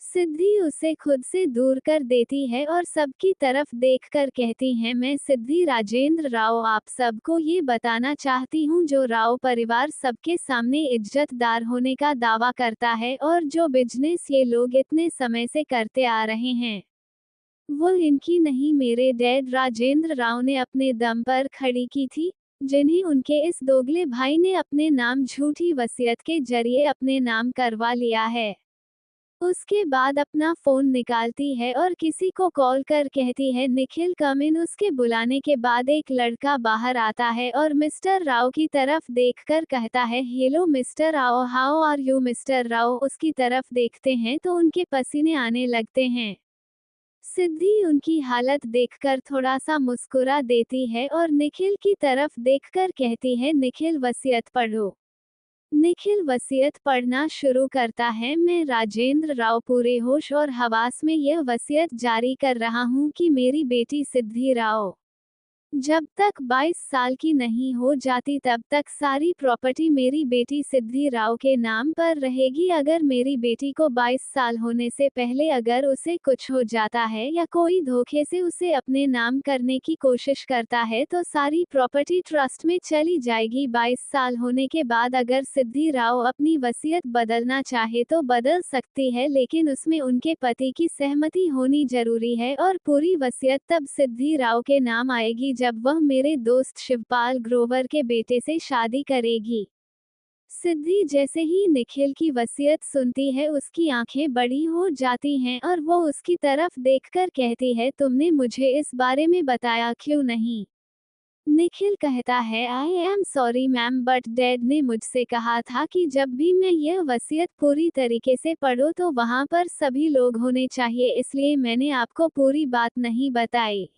सिद्धि उसे खुद से दूर कर देती है और सबकी तरफ देखकर कहती हैं, मैं सिद्धि राजेंद्र राव आप सबको ये बताना चाहती हूँ जो राव परिवार सबके सामने इज्जतदार होने का दावा करता है और जो बिजनेस ये लोग इतने समय से करते आ रहे हैं वो इनकी नहीं, मेरे डैड राजेंद्र राव ने अपने दम पर खड़ी की थी, जिन्हें उनके इस दोगले भाई ने अपने नाम झूठी वसीयत के जरिए अपने नाम करवा लिया है। उसके बाद अपना फोन निकालती है और किसी को कॉल कर कहती है, निखिल कम इन। उसके बुलाने के बाद एक लड़का बाहर आता है और मिस्टर राव की तरफ देखकर कहता है, hello mister Rao, how are you mister Rao. उसकी तरफ देखते हैं तो उनके पसीने आने लगते हैं। सिद्धि उनकी हालत देखकर थोड़ा सा मुस्कुरा देती है और निखिल की तरफ देखकर कहती है, निखिल वसीयत पढ़ो। निखिल वसीयत पढ़ना शुरू करता है, मैं राजेंद्र राव पूरे होश और हवास में यह वसीयत जारी कर रहा हूँ कि मेरी बेटी सिद्धि राव जब तक 22 साल की नहीं हो जाती तब तक सारी प्रॉपर्टी मेरी बेटी सिद्धि राव के नाम पर रहेगी। अगर मेरी बेटी को 22 साल होने से पहले अगर उसे कुछ हो जाता है या कोई धोखे से उसे अपने नाम करने की कोशिश करता है तो सारी प्रॉपर्टी ट्रस्ट में चली जाएगी। 22 साल होने के बाद अगर सिद्धि राव अपनी वसीयत बदलना चाहे तो बदल सकती है, लेकिन उसमें उनके पति की सहमति होनी जरूरी है और पूरी वसीयत तब सिद्धि राव के नाम आएगी जब वह मेरे दोस्त शिवपाल ग्रोवर के बेटे से शादी करेगी। सिद्धि जैसे ही निखिल की वसीयत सुनती है उसकी आंखें बड़ी हो जाती हैं और वो उसकी तरफ देखकर कहती है, तुमने मुझे इस बारे में बताया क्यों नहीं। निखिल कहता है, I am sorry ma'am, but dad ने मुझसे कहा था कि जब भी मैं यह वसीयत पूरी तरीके से पढ़ूं तो वहां पर सभी लोग होने चाहिए, इसलिए मैंने आपको पूरी बात नहीं बताई।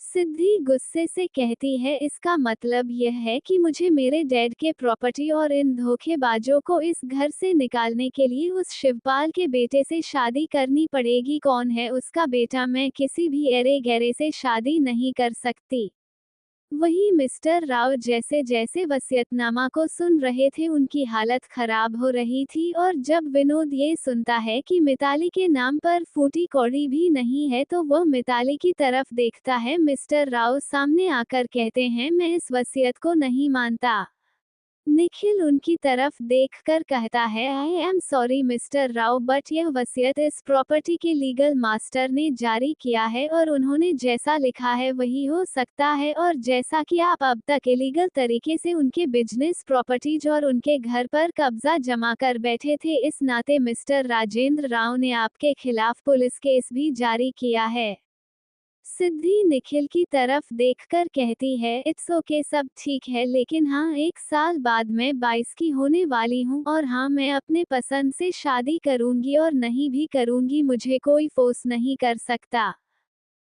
सिद्धि गुस्से से कहती है, इसका मतलब यह है कि मुझे मेरे डैड के प्रॉपर्टी और इन धोखेबाजों को इस घर से निकालने के लिए उस शिवपाल के बेटे से शादी करनी पड़ेगी। कौन है उसका बेटा? मैं किसी भी एरे गैरे से शादी नहीं कर सकती। वही मिस्टर राव जैसे जैसे वसीयतनामा को सुन रहे थे उनकी हालत खराब हो रही थी, और जब विनोद ये सुनता है कि मिताली के नाम पर फूटी कौड़ी भी नहीं है तो वह मिताली की तरफ देखता है। मिस्टर राव सामने आकर कहते हैं, मैं इस वसीयत को नहीं मानता। निखिल उनकी तरफ देखकर कहता है, I am sorry mister Rao, but यह वसीयत इस प्रॉपर्टी के लीगल मास्टर ने जारी किया है और उन्होंने जैसा लिखा है वही हो सकता है, और जैसा कि आप अब तक इलीगल तरीके से उनके बिजनेस प्रॉपर्टीज और उनके घर पर कब्जा जमा कर बैठे थे, इस नाते मिस्टर राजेंद्र राव ने आपके खिलाफ पुलिस केस भी जारी किया है। सिद्धि निखिल की तरफ देखकर कहती है, इट्स ओके, सब ठीक है, लेकिन हाँ, 1 साल बाद मैं 22 की होने वाली हूँ, और हाँ, मैं अपने पसंद से शादी करूंगी और नहीं भी करूंगी, मुझे कोई फोर्स नहीं कर सकता।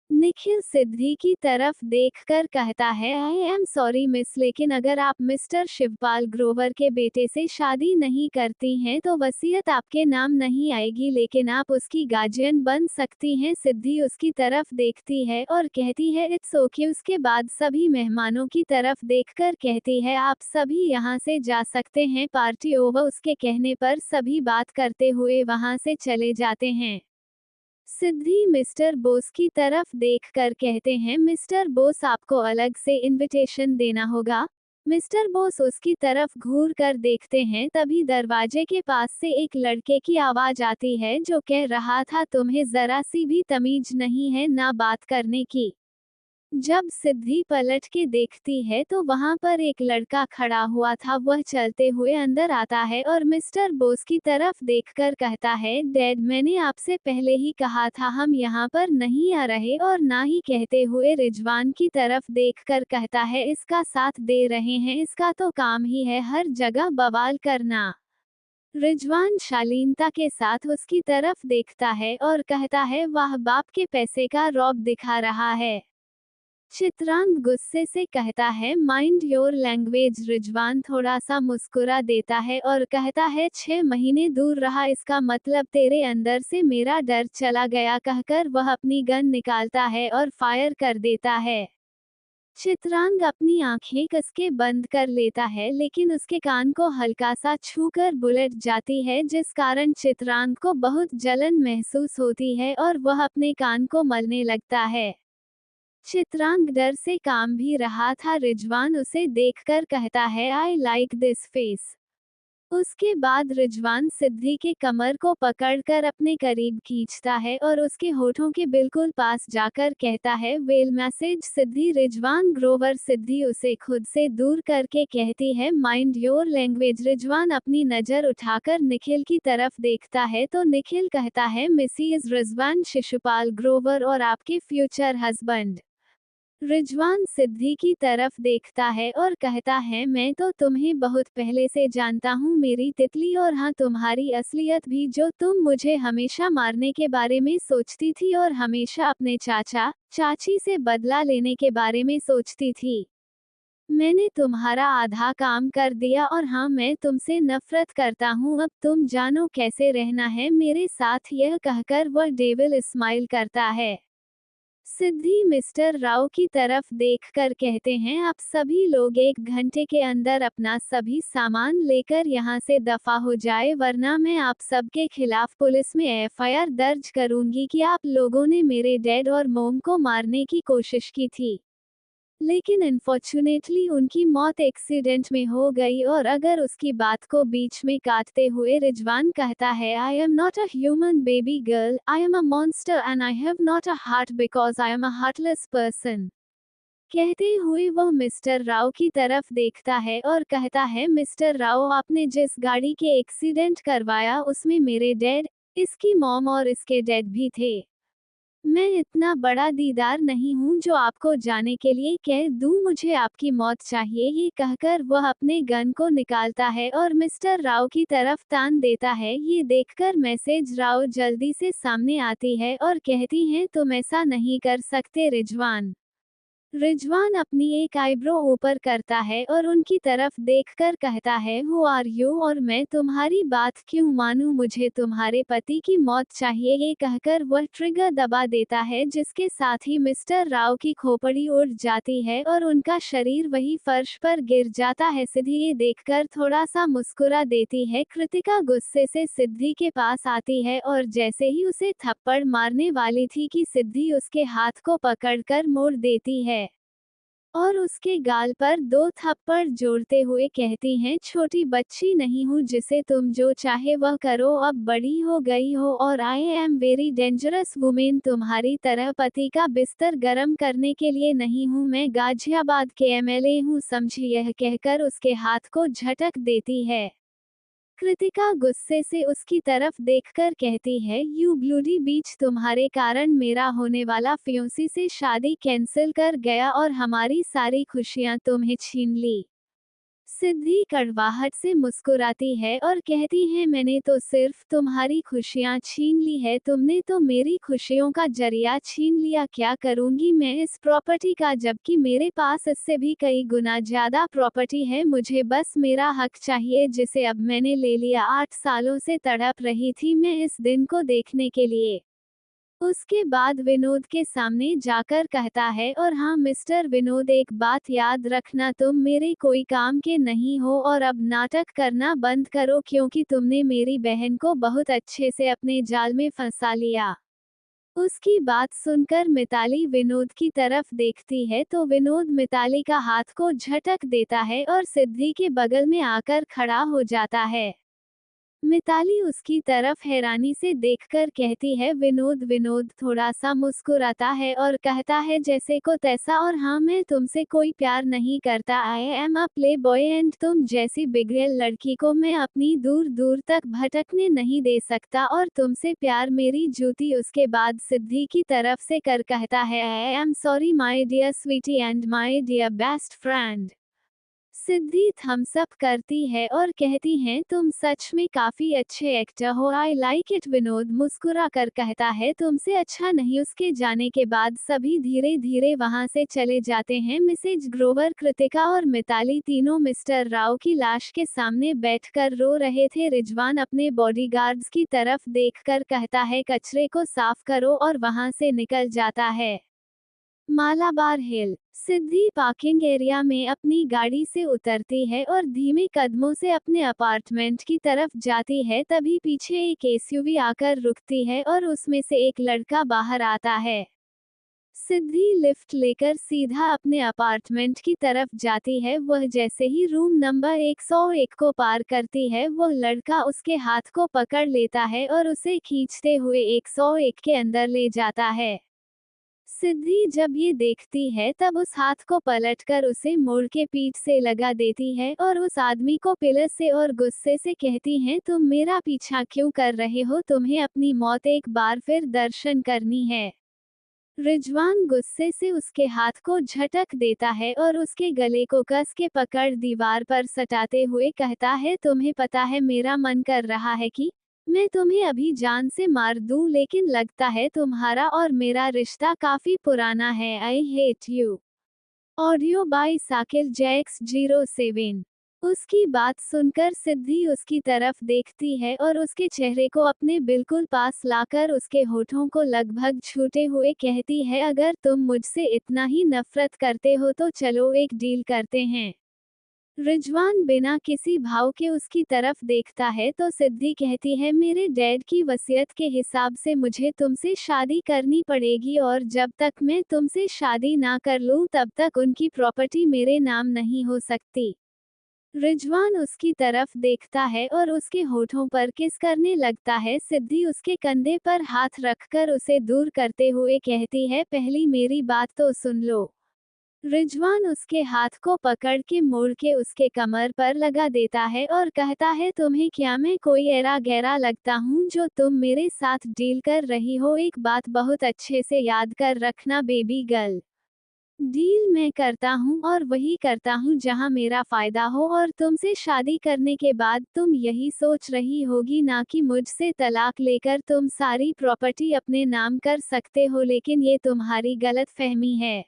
निखिल सिद्धि की तरफ देखकर कहता है, आई एम सॉरी मिस, लेकिन अगर आप मिस्टर शिवपाल ग्रोवर के बेटे से शादी नहीं करती हैं तो वसीयत आपके नाम नहीं आएगी, लेकिन आप उसकी गार्जियन बन सकती हैं। सिद्धि उसकी तरफ देखती है और कहती है, इट्स ओके। उसके बाद सभी मेहमानों की तरफ देखकर कहती है, आप सभी यहाँ से जा सकते हैं, पार्टी ओवर। उसके कहने पर सभी बात करते हुए वहाँ से चले जाते हैं। सिद्धि मिस्टर बोस की तरफ देखकर कहते हैं, मिस्टर बोस, आपको अलग से इनविटेशन देना होगा। मिस्टर बोस उसकी तरफ घूर कर देखते हैं, तभी दरवाजे के पास से एक लड़के की आवाज आती है जो कह रहा था, तुम्हें जरा सी भी तमीज नहीं है ना बात करने की। जब सिद्धि पलट के देखती है तो वहां पर एक लड़का खड़ा हुआ था। वह चलते हुए अंदर आता है और मिस्टर बोस की तरफ देखकर कहता है, डैड, मैंने आपसे पहले ही कहा था हम यहाँ पर नहीं आ रहे, और ना ही। कहते हुए रिजवान की तरफ देखकर कहता है, इसका साथ दे रहे हैं, इसका तो काम ही है हर जगह बवाल करना। रिजवान शालीनता के साथ उसकी तरफ देखता है और कहता है, वाह, बाप के पैसे का रौब दिखा रहा है। चित्रांग गुस्से से कहता है, माइंड योर लैंग्वेज। रिजवान थोड़ा सा मुस्कुरा देता है और कहता है, 6 महीने दूर रहा, इसका मतलब तेरे अंदर से मेरा डर चला गया। कहकर वह अपनी गन निकालता है और फायर कर देता है। चित्रांग अपनी आंखें कस के बंद कर लेता है, लेकिन उसके कान को हल्का सा छूकर बुलेट जाती है, जिस कारण चित्रांग को बहुत जलन महसूस होती है और वह अपने कान को मलने लगता है। चित्रांग डर से काम भी रहा था। रिजवान उसे देखकर कहता है, आई लाइक दिस फेस। उसके बाद रिजवान सिद्धि के कमर को पकड़कर अपने करीब खींचता है और उसके होठों के बिल्कुल पास जाकर कहता है, वेल मैसेज सिद्धि। रिजवान ग्रोवर। सिद्धि उसे खुद से दूर करके कहती है, माइंड योर लैंग्वेज। रिजवान अपनी नजर उठाकर निखिल की तरफ देखता है तो निखिल कहता है, मिसेस रिजवान शिशुपाल ग्रोवर और आपके फ्यूचर हस्बैंड। रिजवान सिद्धि की तरफ देखता है और कहता है, मैं तो तुम्हें बहुत पहले से जानता हूँ मेरी तितली, और हाँ, तुम्हारी असलियत भी, जो तुम मुझे हमेशा मारने के बारे में सोचती थी और हमेशा अपने चाचा चाची से बदला लेने के बारे में सोचती थी। मैंने तुम्हारा आधा काम कर दिया, और हाँ, मैं तुमसे नफरत करता हूँ, अब तुम जानो कैसे रहना है मेरे साथ। यह कहकर वह डेविल स्माइल करता है। सिद्धि मिस्टर राव की तरफ देखकर कहते हैं, आप सभी लोग 1 घंटे के अंदर अपना सभी सामान लेकर यहाँ से दफा हो जाए, वरना मैं आप सबके खिलाफ पुलिस में एफआईआर दर्ज करूंगी कि आप लोगों ने मेरे डैड और मोम को मारने की कोशिश की थी। लेकिन अनफॉर्चुनेटली उनकी मौत एक्सीडेंट में हो गई। और अगर उसकी बात को बीच में काटते हुए रिजवान कहता है, I am not a human baby girl, I am a monster and I have not a heart because I am a heartless person. कहते हुए वह मिस्टर राव की तरफ देखता है और कहता है, मिस्टर राव, आपने जिस गाड़ी के एक्सीडेंट करवाया उसमें मेरे डैड, इसकी मॉम और इसके डैड भी थे। मैं इतना बड़ा दीदार नहीं हूँ जो आपको जाने के लिए कह दूँ, मुझे आपकी मौत चाहिए। ये कहकर वह अपने गन को निकालता है और मिस्टर राव की तरफ तान देता है। ये देखकर मैसेज राव जल्दी से सामने आती है और कहती हैं, तुम ऐसा नहीं कर सकते रिजवान। रिजवान अपनी एक आईब्रो ऊपर करता है और उनकी तरफ देखकर कहता है, हु आर यू, और मैं तुम्हारी बात क्यों मानूं, मुझे तुम्हारे पति की मौत चाहिए। ये कहकर वह ट्रिगर दबा देता है, जिसके साथ ही मिस्टर राव की खोपड़ी उड़ जाती है और उनका शरीर वही फर्श पर गिर जाता है। सिद्धि ये देखकर थोड़ा सा मुस्कुरा देती है। कृतिका गुस्से से सिद्धि के पास आती है और जैसे ही उसे थप्पड़ मारने वाली थी कि सिद्धि उसके हाथ को पकड़कर मोड़ देती है और उसके गाल पर 2 थप्पड़ जोड़ते हुए कहती हैं, छोटी बच्ची नहीं हूँ जिसे तुम जो चाहे वह करो, अब बड़ी हो गई हो और आई एम वेरी डेंजरस वुमेन, तुम्हारी तरह पति का बिस्तर गर्म करने के लिए नहीं हूँ, मैं गाजियाबाद के एमएलए हूँ, समझी। यह कहकर उसके हाथ को झटक देती है। कृतिका गुस्से से उसकी तरफ देखकर कहती है, यू ब्लूडी बीच, तुम्हारे कारण मेरा होने वाला फियोंसी से शादी कैंसिल कर गया और हमारी सारी खुशियां तुम्हें छीन ली। सिद्धि कड़वाहट से मुस्कुराती है और कहती है, मैंने तो सिर्फ तुम्हारी खुशियां छीन ली है, तुमने तो मेरी खुशियों का जरिया छीन लिया। क्या करूंगी मैं इस प्रॉपर्टी का, जबकि मेरे पास इससे भी कई गुना ज्यादा प्रॉपर्टी है। मुझे बस मेरा हक चाहिए, जिसे अब मैंने ले लिया। 8 सालों से तड़प रही थी मैं इस दिन को देखने के लिए। उसके बाद विनोद के सामने जाकर कहता है, और हाँ मिस्टर विनोद, एक बात याद रखना, तुम मेरे कोई काम के नहीं हो और अब नाटक करना बंद करो, क्योंकि तुमने मेरी बहन को बहुत अच्छे से अपने जाल में फंसा लिया। उसकी बात सुनकर मिताली विनोद की तरफ देखती है तो विनोद मिताली का हाथ को झटक देता है और सिद्धि के बगल में आकर खड़ा हो जाता है। मिताली उसकी तरफ हैरानी से देखकर कहती है, विनोद। विनोद थोड़ा सा मुस्कुराता है और कहता है, जैसे को तैसा, और हाँ मैं तुमसे कोई प्यार नहीं करता, I am a play boy and तुम जैसी बिगड़ेल लड़की को मैं अपनी दूर दूर तक भटकने नहीं दे सकता, और तुमसे प्यार मेरी जूती। उसके बाद सिद्धि की तरफ से कर कहता है, I am sorry my dear sweetie and my dear best friend. Siddhi thumbs up करती है और कहती हैं, तुम सच में काफी अच्छे एक्टर हो, आई लाइक इट। विनोद मुस्कुरा कर कहता है, तुमसे अच्छा नहीं। उसके जाने के बाद सभी धीरे धीरे वहां से चले जाते हैं। मिसेज ग्रोवर, कृतिका और मिताली तीनों मिस्टर राव की लाश के सामने बैठकर रो रहे थे। रिजवान अपने बॉडीगार्ड्स की तरफ देखकर कहता है, कचरे को साफ करो, और वहां से निकल जाता है। मालाबार हिल। सिद्धि पार्किंग एरिया में अपनी गाड़ी से उतरती है और धीमे कदमों से अपने अपार्टमेंट की तरफ जाती है। तभी पीछे एक एसयूवी आकर रुकती है और उसमें से एक लड़का बाहर आता है। सिद्धि लिफ्ट लेकर सीधा अपने अपार्टमेंट की तरफ जाती है। वह जैसे ही रूम नंबर 101 को पार करती है, वह लड़का उसके हाथ को पकड़ लेता है और उसे खींचते हुए 101 के अंदर ले जाता है। सिद्धि जब ये देखती है तब उस हाथ को पलटकर उसे मोड़ के पीठ से लगा देती है और उस आदमी को पिलर से और गुस्से से कहती हैं, तुम मेरा पीछा क्यों कर रहे हो, तुम्हें अपनी मौत एक बार फिर दर्शन करनी है। रिजवान गुस्से से उसके हाथ को झटक देता है और उसके गले को कस के पकड़ दीवार पर सटाते हुए कहता है, तुम्हें पता है मेरा मन कर रहा है कि मैं तुम्हें अभी जान से मार दूं, लेकिन लगता है तुम्हारा और मेरा रिश्ता काफी पुराना है। I hate you. Audio by Sakil Jax 07। उसकी बात सुनकर सिद्धि उसकी तरफ देखती है और उसके चेहरे को अपने बिल्कुल पास लाकर उसके होठों को लगभग छूते हुए कहती है, अगर तुम मुझसे इतना ही नफरत करते हो तो चलो एक डील करते हैं। रिजवान बिना किसी भाव के उसकी तरफ देखता है तो सिद्धि कहती है, मेरे डैड की वसीयत के हिसाब से मुझे तुमसे शादी करनी पड़ेगी, और जब तक मैं तुमसे शादी ना कर लूं तब तक उनकी प्रॉपर्टी मेरे नाम नहीं हो सकती। रिजवान उसकी तरफ देखता है और उसके होठों पर किस करने लगता है। सिद्धि उसके कंधे पर हाथ रखकर उसे दूर करते हुए कहती है, पहली मेरी बात तो सुन लो। रिजवान उसके हाथ को पकड़ के मोड़ के उसके कमर पर लगा देता है और कहता है, तुम्हें क्या मैं कोई एरा गैरा लगता हूँ जो तुम मेरे साथ डील कर रही हो। एक बात बहुत अच्छे से याद कर रखना बेबी गर्ल, डील मैं करता हूँ और वही करता हूँ जहाँ मेरा फायदा हो, और तुमसे शादी करने के बाद तुम यही सोच रही होगी ना कि मुझसे तलाक लेकर तुम सारी प्रॉपर्टी अपने नाम कर सकते हो, लेकिन ये तुम्हारी गलत फहमी है।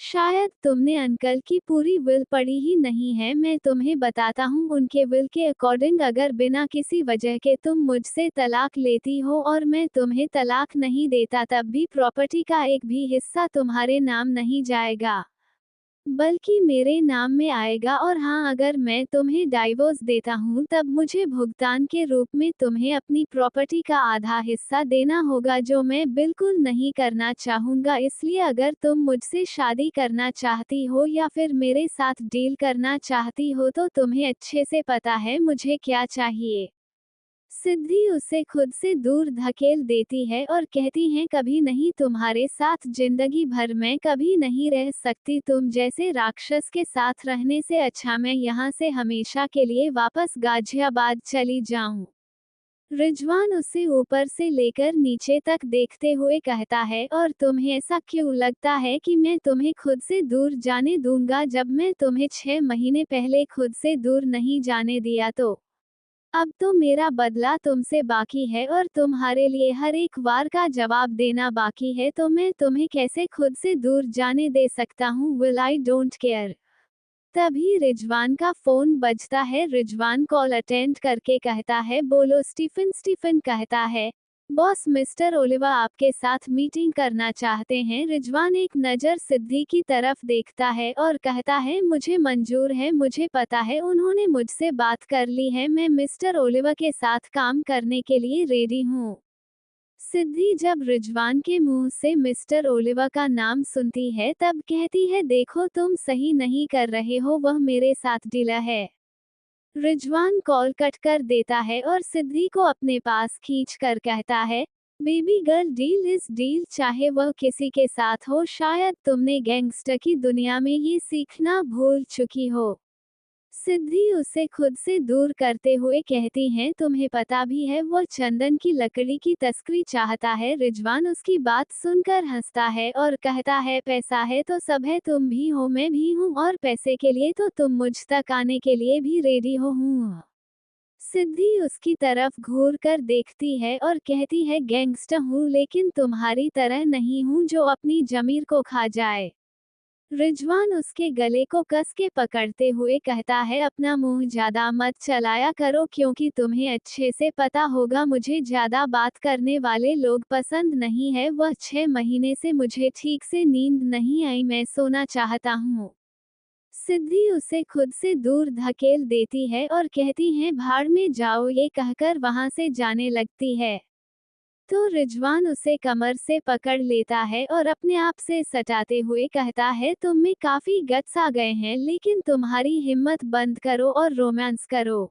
शायद तुमने अंकल की पूरी विल पढ़ी ही नहीं है। मैं तुम्हें बताता हूँ, उनके विल के अकॉर्डिंग अगर बिना किसी वजह के तुम मुझसे तलाक लेती हो और मैं तुम्हें तलाक नहीं देता, तब भी प्रॉपर्टी का एक भी हिस्सा तुम्हारे नाम नहीं जाएगा, बल्कि मेरे नाम में आएगा। और हाँ, अगर मैं तुम्हें डाइवोर्स देता हूँ तब मुझे भुगतान के रूप में तुम्हें अपनी प्रॉपर्टी का आधा हिस्सा देना होगा, जो मैं बिल्कुल नहीं करना चाहूँगा। इसलिए अगर तुम मुझसे शादी करना चाहती हो या फिर मेरे साथ डील करना चाहती हो तो तुम्हें अच्छे से पता है मुझे क्या चाहिए। सिद्धि उसे खुद से दूर धकेल देती है और कहती हैं, कभी नहीं, तुम्हारे साथ जिंदगी भर मैं कभी नहीं रह सकती। तुम जैसे राक्षस के साथ रहने से अच्छा मैं यहाँ से हमेशा के लिए वापस गाजियाबाद चली जाऊं। रिजवान उसे ऊपर से लेकर नीचे तक देखते हुए कहता है, और तुम्हें ऐसा क्यों लगता है कि मैं तुम्हें खुद से दूर जाने दूंगा, जब मैं तुम्हें 6 महीने पहले खुद से दूर नहीं जाने दिया? तो अब तो मेरा बदला तुमसे बाकी है और तुम्हारे लिए हर एक वार का जवाब देना बाकी है, तो मैं तुम्हें कैसे खुद से दूर जाने दे सकता हूँ? Will I don't care. तभी रिजवान का फोन बजता है। रिजवान कॉल अटेंड करके कहता है, बोलो स्टीफन। स्टीफन कहता है, बॉस मिस्टर ओलिवा आपके साथ मीटिंग करना चाहते हैं। रिजवान एक नज़र सिद्धि की तरफ देखता है और कहता है, मुझे मंजूर है, मुझे पता है, उन्होंने मुझसे बात कर ली है, मैं मिस्टर ओलिवा के साथ काम करने के लिए रेडी हूँ। सिद्धि जब रिजवान के मुंह से मिस्टर ओलिवा का नाम सुनती है तब कहती है, देखो तुम सही नहीं कर रहे हो, वह मेरे साथ डीला है। रिजवान कॉल कट कर देता है और सिद्धि को अपने पास खींच कर कहता है, baby girl, deal is deal, चाहे वह किसी के साथ हो। शायद तुमने गैंगस्टर की दुनिया में ये सीखना भूल चुकी हो। सिद्धि उसे खुद से दूर करते हुए कहती हैं, तुम्हें पता भी है वो चंदन की लकड़ी की तस्करी चाहता है। रिजवान उसकी बात सुनकर हंसता है और कहता है, पैसा है तो सब है, तुम भी हो, मैं भी हूँ, और पैसे के लिए तो तुम मुझ तक आने के लिए भी रेडी हो। हूँ। सिद्धि उसकी तरफ घूर कर देखती है और कहती है, गैंगस्टर हूँ लेकिन तुम्हारी तरह नहीं हूँ जो अपनी जमीर को खा जाए। रिजवान उसके गले को कस के पकड़ते हुए कहता है, अपना मुंह ज्यादा मत चलाया करो, क्योंकि तुम्हें अच्छे से पता होगा मुझे ज्यादा बात करने वाले लोग पसंद नहीं है। वह 6 महीने से मुझे ठीक से नींद नहीं आई, मैं सोना चाहता हूँ। सिद्धि उसे खुद से दूर धकेल देती है और कहती है, भाड़ में जाओ, ये कहकर वहां से जाने लगती है। तो रिजवान उसे कमर से पकड़ लेता है और अपने आप से सटाते हुए कहता है, तुम में काफी गट्स आ गए हैं, लेकिन तुम्हारी हिम्मत बंद करो और रोमांस करो।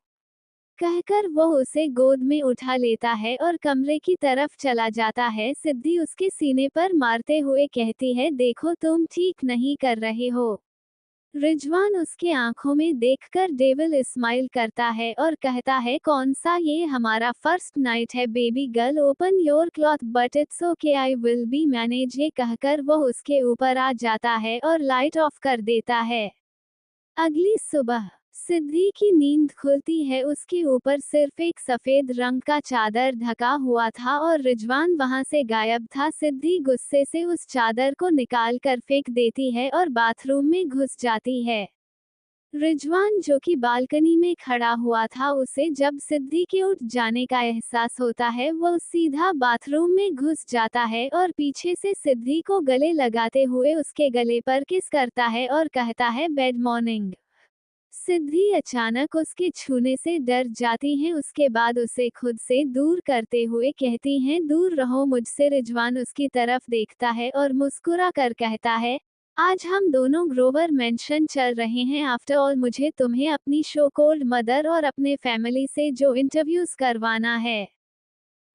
कहकर वो उसे गोद में उठा लेता है और कमरे की तरफ चला जाता है। सिद्धि उसके सीने पर मारते हुए कहती है, देखो तुम ठीक नहीं कर रहे हो। रिजवान उसके आंखों में देखकर डेविल स्माइल करता है और कहता है, कौन सा? ये हमारा फर्स्ट नाइट है baby girl, open your cloth, but it's okay, I will be manage. ये कहकर वो उसके ऊपर आ जाता है और लाइट ऑफ कर देता है। अगली सुबह सिद्धि की नींद खुलती है। उसके ऊपर सिर्फ एक सफेद रंग का चादर ढका हुआ था और रिजवान वहां से गायब था। सिद्धि गुस्से से उस चादर को निकाल कर फेंक देती है और बाथरूम में घुस जाती है। रिजवान, जो कि बालकनी में खड़ा हुआ था, उसे जब सिद्धि के उठ जाने का एहसास होता है, वो सीधा बाथरूम में घुस जाता है और पीछे से सिद्धि को गले लगाते हुए उसके गले पर किस करता है और कहता है, बेड मॉर्निंग। सिद्धि अचानक उसके छूने से डर जाती हैं, उसके बाद उसे खुद से दूर करते हुए कहती हैं, दूर रहो मुझसे। रिजवान उसकी तरफ देखता है और मुस्कुरा कर कहता है, आज हम दोनों ग्रोवर मेंशन चल रहे हैं। आफ्टर ऑल मुझे तुम्हें अपनी शो कोल्ड मदर और अपने फैमिली से जो इंटरव्यूज करवाना है,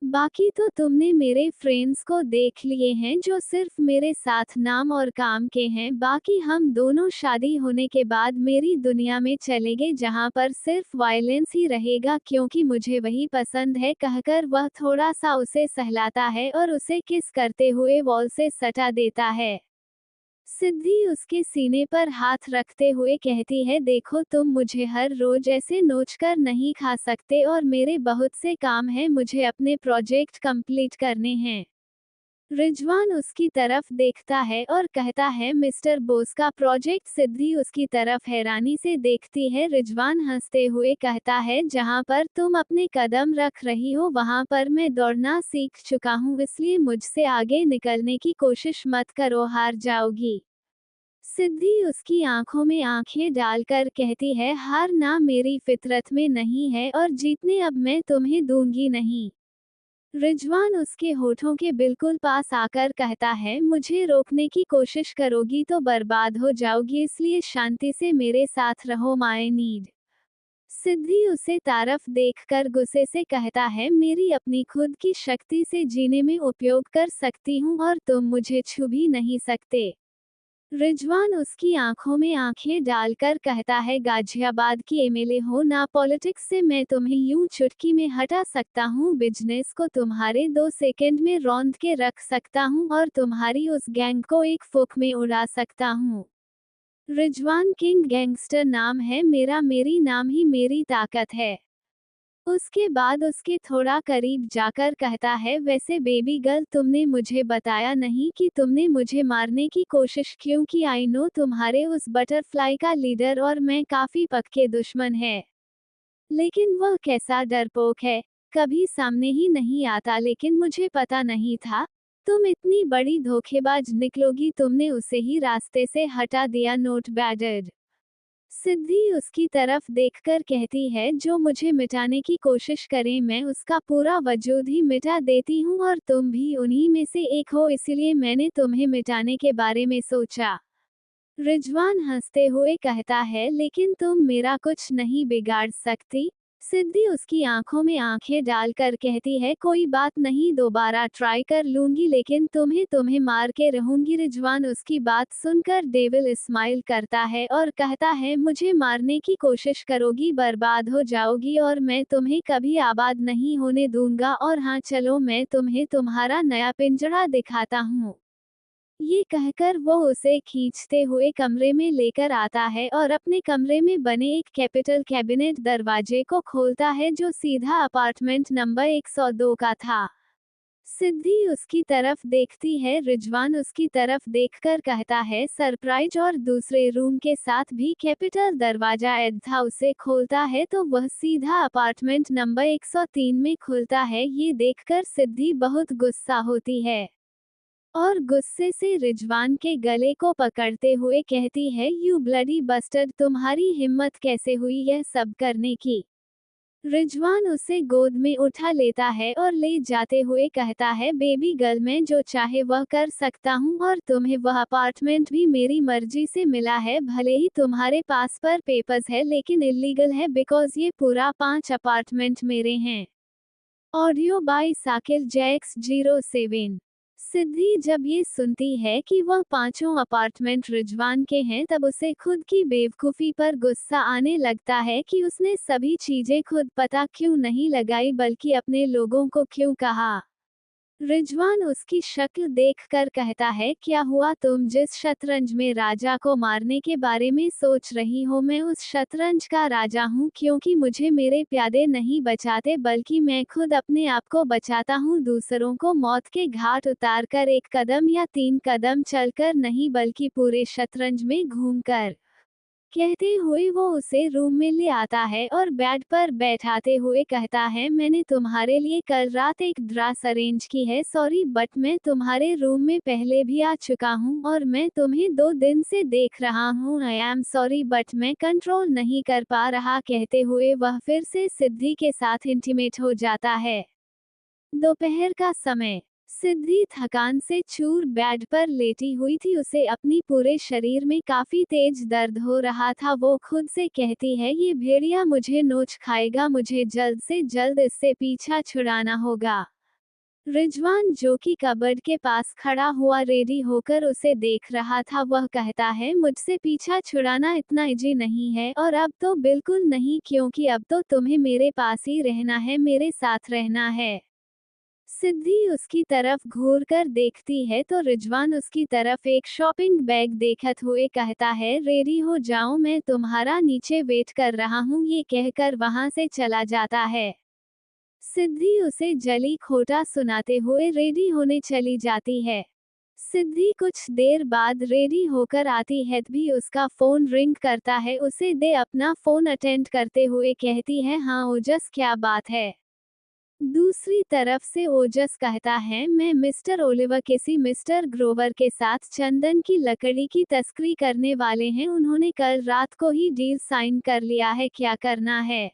बाकी तो तुमने मेरे फ्रेंड्स को देख लिए हैं जो सिर्फ मेरे साथ नाम और काम के हैं। बाकी हम दोनों शादी होने के बाद मेरी दुनिया में चलेंगे जहां पर सिर्फ वायलेंस ही रहेगा, क्योंकि मुझे वही पसंद है। कहकर वह थोड़ा सा उसे सहलाता है और उसे किस करते हुए वॉल से सटा देता है। सिद्धि उसके सीने पर हाथ रखते हुए कहती है, देखो तुम मुझे हर रोज ऐसे नोचकर नहीं खा सकते और मेरे बहुत से काम हैं, मुझे अपने प्रोजेक्ट कंप्लीट करने हैं। रिजवान उसकी तरफ देखता है और कहता है मिस्टर बोस का प्रोजेक्ट। सिद्धि उसकी तरफ हैरानी से देखती है। रिजवान हंसते हुए कहता है जहां पर तुम अपने कदम रख रही हो वहां पर मैं दौड़ना सीख चुका हूं, इसलिए मुझसे आगे निकलने की कोशिश मत करो, हार जाओगी। सिद्धि उसकी आंखों में आंखें डालकर कहती है हार ना मेरी फितरत में नहीं है और जीतने अब मैं तुम्हें दूंगी नहीं। रिजवान उसके होठों के बिल्कुल पास आकर कहता है मुझे रोकने की कोशिश करोगी तो बर्बाद हो जाओगी, इसलिए शांति से मेरे साथ रहो, माय नीड। सिद्धि उसे तारफ देखकर गुस्से से कहता है मेरी अपनी खुद की शक्ति से जीने में उपयोग कर सकती हूँ और तुम मुझे छू भी नहीं सकते। रिजवान उसकी आंखों में आंखें डालकर कहता है गाजियाबाद की एमएलए हो ना पॉलिटिक्स से मैं तुम्हें यूं चुटकी में हटा सकता हूं, बिजनेस को तुम्हारे 2 सेकंड में रौंद के रख सकता हूं और तुम्हारी उस गैंग को एक फूंक में उड़ा सकता हूं। रिजवान किंग गैंगस्टर नाम है मेरा, मेरी नाम ही मेरी ताकत है। उसके बाद उसके थोड़ा करीब जाकर कहता है वैसे बेबी गर्ल तुमने मुझे बताया नहीं कि तुमने मुझे मारने की कोशिश क्यों की। आई नो तुम्हारे उस बटरफ्लाई का लीडर और मैं काफी पक्के दुश्मन है, लेकिन वह कैसा डरपोक है, कभी सामने ही नहीं आता, लेकिन मुझे पता नहीं था तुम इतनी बड़ी धोखेबाज निकलोगी, तुमने उसे ही रास्ते से हटा दिया, नोट बैडेड। सिद्धि उसकी तरफ देखकर कहती है जो मुझे मिटाने की कोशिश करे मैं उसका पूरा वजूद ही मिटा देती हूँ और तुम भी उन्हीं में से एक हो, इसलिए मैंने तुम्हें मिटाने के बारे में सोचा। रिजवान हंसते हुए कहता है लेकिन तुम मेरा कुछ नहीं बिगाड़ सकती। सिद्धि उसकी आंखों में आंखें डालकर कहती है कोई बात नहीं, दोबारा ट्राई कर लूंगी, लेकिन तुम्हें मार के रहूंगी। रिजवान उसकी बात सुनकर डेविल स्माइल करता है और कहता है मुझे मारने की कोशिश करोगी बर्बाद हो जाओगी और मैं तुम्हें कभी आबाद नहीं होने दूंगा, और हाँ चलो मैं तुम्हें तुम्हारा नया पिंजरा दिखाता हूँ। ये कहकर वो उसे खींचते हुए कमरे में लेकर आता है और अपने कमरे में बने एक कैपिटल कैबिनेट दरवाजे को खोलता है जो सीधा अपार्टमेंट नंबर 102 का था। सिद्धि उसकी तरफ देखती है। रिजवान उसकी तरफ देखकर कहता है सरप्राइज, और दूसरे रूम के साथ भी कैपिटल दरवाजा ऐड था, उसे खोलता है तो वह सीधा अपार्टमेंट नंबर 103 में खुलता है। ये देखकर सिद्धि बहुत गुस्सा होती है और गुस्से से रिजवान के गले को पकड़ते हुए कहती है यू ब्लडी बस्टर्ड, तुम्हारी हिम्मत कैसे हुई यह सब करने की। रिजवान उसे गोद में उठा लेता है और ले जाते हुए कहता है बेबी गर्ल मैं जो चाहे वह कर सकता हूँ और तुम्हें वह अपार्टमेंट भी मेरी मर्जी से मिला है, भले ही तुम्हारे पास पर पेपर्स है लेकिन इलीगल है बिकॉज ये पूरा 5 अपार्टमेंट मेरे हैं। Audio by Sakil Jax 07। Siddhi जब ये सुनती है कि वह 5 अपार्टमेंट रिजवान के हैं तब उसे खुद की बेवकूफ़ी पर गुस्सा आने लगता है कि उसने सभी चीजें खुद पता क्यों नहीं लगाई बल्कि अपने लोगों को क्यों कहा। रिजवान उसकी शक्ल देखकर कहता है क्या हुआ, तुम जिस शतरंज में राजा को मारने के बारे में सोच रही हो मैं उस शतरंज का राजा हूँ, क्योंकि मुझे मेरे प्यादे नहीं बचाते बल्कि मैं खुद अपने आप को बचाता हूँ, दूसरों को मौत के घाट उतार कर 1 कदम या 3 कदम चलकर नहीं बल्कि पूरे शतरंज में घूमकर। कहते हुए वो उसे रूम में ले आता है और बेड पर बैठाते हुए कहता है मैंने तुम्हारे लिए कल रात एक ड्रेस अरेंज की है, सॉरी बट मैं तुम्हारे रूम में पहले भी आ चुका हूँ और मैं तुम्हें 2 दिन से देख रहा हूँ, आई एम सॉरी बट मैं कंट्रोल नहीं कर पा रहा। कहते हुए वह फिर से सिद्धि के साथ इंटीमेट हो जाता है। दोपहर का समय। सिद्धि थकान से चूर बेड पर लेटी हुई थी, उसे अपनी पूरे शरीर में काफी तेज दर्द हो रहा था। वो खुद से कहती है ये भेड़िया मुझे नोच खाएगा, मुझे जल्द से जल्द इससे पीछा छुड़ाना होगा। रिजवान जो कि कबर्ड के पास खड़ा हुआ रेडी होकर उसे देख रहा था वह कहता है मुझसे पीछा छुड़ाना इतना इजी नहीं है, और अब तो बिल्कुल नहीं क्योंकि अब तो तुम्हें मेरे पास ही रहना है, मेरे साथ रहना है। सिद्धि उसकी तरफ घूर कर देखती है तो रिजवान उसकी तरफ एक शॉपिंग बैग देखत हुए कहता है रेडी हो जाओ, मैं तुम्हारा नीचे वेट कर रहा हूँ, ये कहकर वहां से चला जाता है। सिद्धि उसे जली खोटा सुनाते हुए रेडी होने चली जाती है। सिद्धि कुछ देर बाद रेडी होकर आती है तभी उसका फोन रिंग करता है। उसे दे अपना फोन अटेंड करते हुए कहती है, हाँ ओजस, क्या बात है। दूसरी तरफ से ओजस कहता है, मैं मिस्टर ओलिवर किसी मिस्टर ग्रोवर के साथ चंदन की लकड़ी की तस्करी करने वाले हैं। उन्होंने कल रात को ही डील साइन कर लिया है, क्या करना है।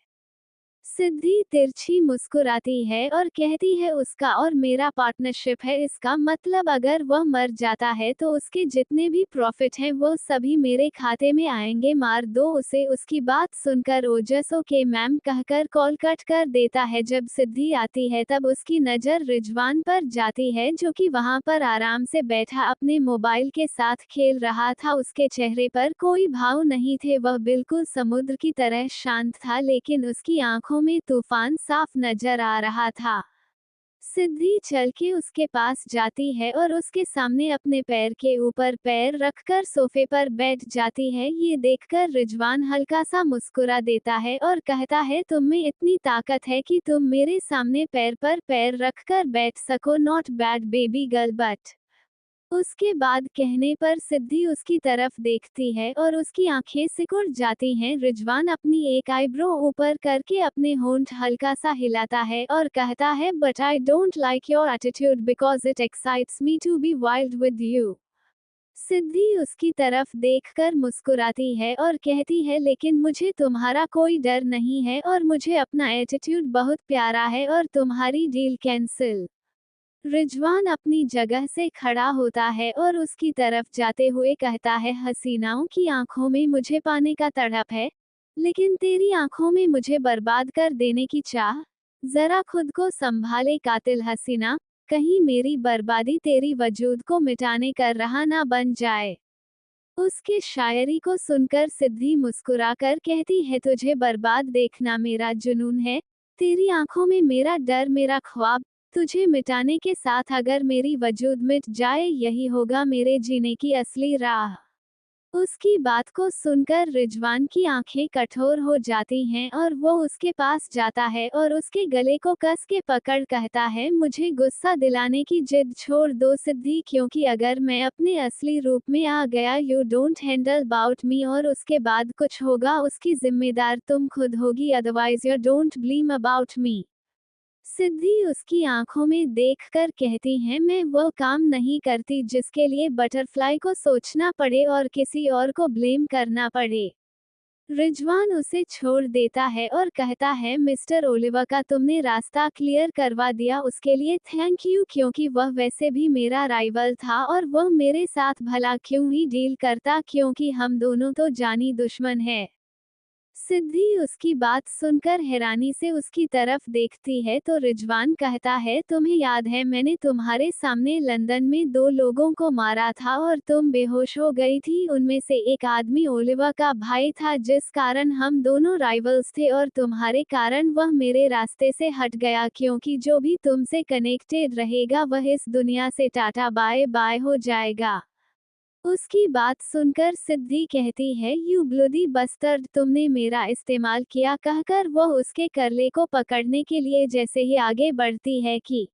सिद्धि तिरछी मुस्कुराती है और कहती है, उसका और मेरा पार्टनरशिप है, इसका मतलब अगर वह मर जाता है तो उसके जितने भी प्रॉफिट हैं वो सभी मेरे खाते में आएंगे, मार दो उसे। उसकी बात सुनकर ओजस ओके मैम कहकर कॉल कट कर देता है। जब सिद्धि आती है तब उसकी नज़र रिजवान पर जाती है जो कि वहां पर आराम से बैठा अपने मोबाइल के साथ खेल रहा था। उसके चेहरे पर कोई भाव नहीं थे, वह बिल्कुल समुद्र की तरह शांत था, लेकिन उसकी आंखों में तूफान साफ नजर आ रहा था। सिद्धि चल के उसके पास जाती है और उसके सामने अपने पैर के ऊपर पैर रखकर सोफे पर बैठ जाती है। ये देखकर रिजवान हल्का सा मुस्कुरा देता है और कहता है, तुम में इतनी ताकत है कि तुम मेरे सामने पैर पर पैर रखकर बैठ सको, not bad baby girl but. उसके बाद कहने पर सिद्धि उसकी तरफ देखती है और उसकी आंखें सिकुड़ जाती हैं। रिजवान अपनी एक आईब्रो ऊपर करके अपने होंठ हल्का सा हिलाता है और कहता है, but I don't like your attitude because it excites me to be wild with you. Siddhi उसकी तरफ देखकर मुस्कुराती है और कहती है, लेकिन मुझे तुम्हारा कोई डर नहीं है और मुझे अपना एटीट्यूड बहुत प्यारा है और तुम्हारी डील कैंसिल। रिजवान अपनी जगह से खड़ा होता है और उसकी तरफ जाते हुए कहता है, हसीनाओं की आंखों में मुझे पाने का तड़प है, लेकिन तेरी आंखों में मुझे बर्बाद कर देने की चाह। जरा खुद को संभाले कातिल हसीना, कहीं मेरी बर्बादी तेरी वजूद को मिटाने कर रहा ना बन जाए। उसके शायरी को सुनकर सिद्धि मुस्कुराकर कहती है, तुझे बर्बाद देखना मेरा जुनून है, तेरी आंखों में मेरा डर मेरा ख्वाब, तुझे मिटाने के साथ अगर मेरी वजूद मिट जाए यही होगा मेरे जीने की असली राह। उसकी बात को सुनकर रिजवान की आंखें कठोर हो जाती हैं और वो उसके पास जाता है और उसके गले को कस के पकड़ कहता है, मुझे गुस्सा दिलाने की जिद छोड़ दो सिद्धि, क्योंकि अगर मैं अपने असली रूप में आ गया you don't handle about me और उसके बाद कुछ होगा उसकी जिम्मेदार तुम खुद होगी, otherwise you don't blame about me. Siddhi उसकी आंखों में देखकर कहती है, मैं वो काम नहीं करती जिसके लिए बटरफ्लाई को सोचना पड़े और किसी और को ब्लेम करना पड़े। रिजवान उसे छोड़ देता है और कहता है, मिस्टर ओलिवर का तुमने रास्ता क्लियर करवा दिया उसके लिए थैंक यू, क्योंकि वह वैसे भी मेरा राइवल था और वह मेरे साथ भला क्यों ही डील करता, क्योंकि हम दोनों तो जानी दुश्मन है। सिद्धि उसकी बात सुनकर हैरानी से उसकी तरफ देखती है तो रिजवान कहता है, तुम्हें याद है मैंने तुम्हारे सामने लंदन में दो लोगों को मारा था और तुम बेहोश हो गई थी। उनमें से एक आदमी ओलिवर का भाई था जिस कारण हम दोनों राइवल्स थे और तुम्हारे कारण वह मेरे रास्ते से हट गया, क्योंकि जो भी तुमसे कनेक्टेड रहेगा वह इस दुनिया से टाटा बाय बाय हो जाएगा। उसकी बात सुनकर सिद्धि कहती है, यू ब्लडी बस्टर्ड, तुमने मेरा इस्तेमाल किया, कहकर वह उसके करले को पकड़ने के लिए जैसे ही आगे बढ़ती है कि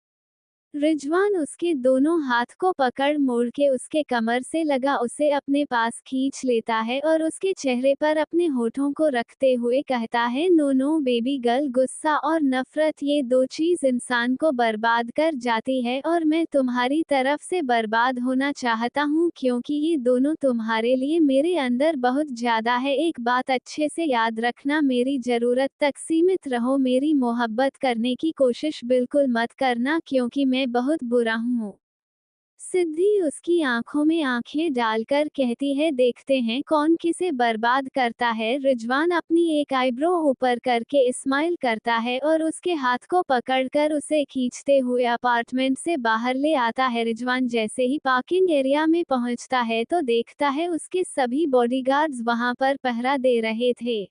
रिजवान उसके दोनों हाथ को पकड़ मोड़ के उसके कमर से लगा उसे अपने पास खींच लेता है और उसके चेहरे पर अपने होठों को रखते हुए कहता है, नो नो बेबी गर्ल, गुस्सा और नफरत ये दो चीज इंसान को बर्बाद कर जाती है और मैं तुम्हारी तरफ से बर्बाद होना चाहता हूँ, क्योंकि ये दोनों तुम्हारे लिए मेरे अंदर बहुत ज्यादा है। एक बात अच्छे से याद रखना, मेरी जरूरत तक सीमित रहो, मेरी मोहब्बत करने की कोशिश बिल्कुल मत करना, क्योंकि मैं बहुत बुरा हूँ। सिद्धि उसकी आंखों में आंखें डालकर कहती है, देखते हैं कौन किसे बर्बाद करता है। रिजवान अपनी एक आईब्रो ऊपर करके स्माइल करता है और उसके हाथ को पकड़कर उसे खींचते हुए अपार्टमेंट से बाहर ले आता है। रिजवान जैसे ही पार्किंग एरिया में पहुंचता है तो देखता है उसके सभी बॉडीगार्ड्स वहां पर पहरा दे रहे थे।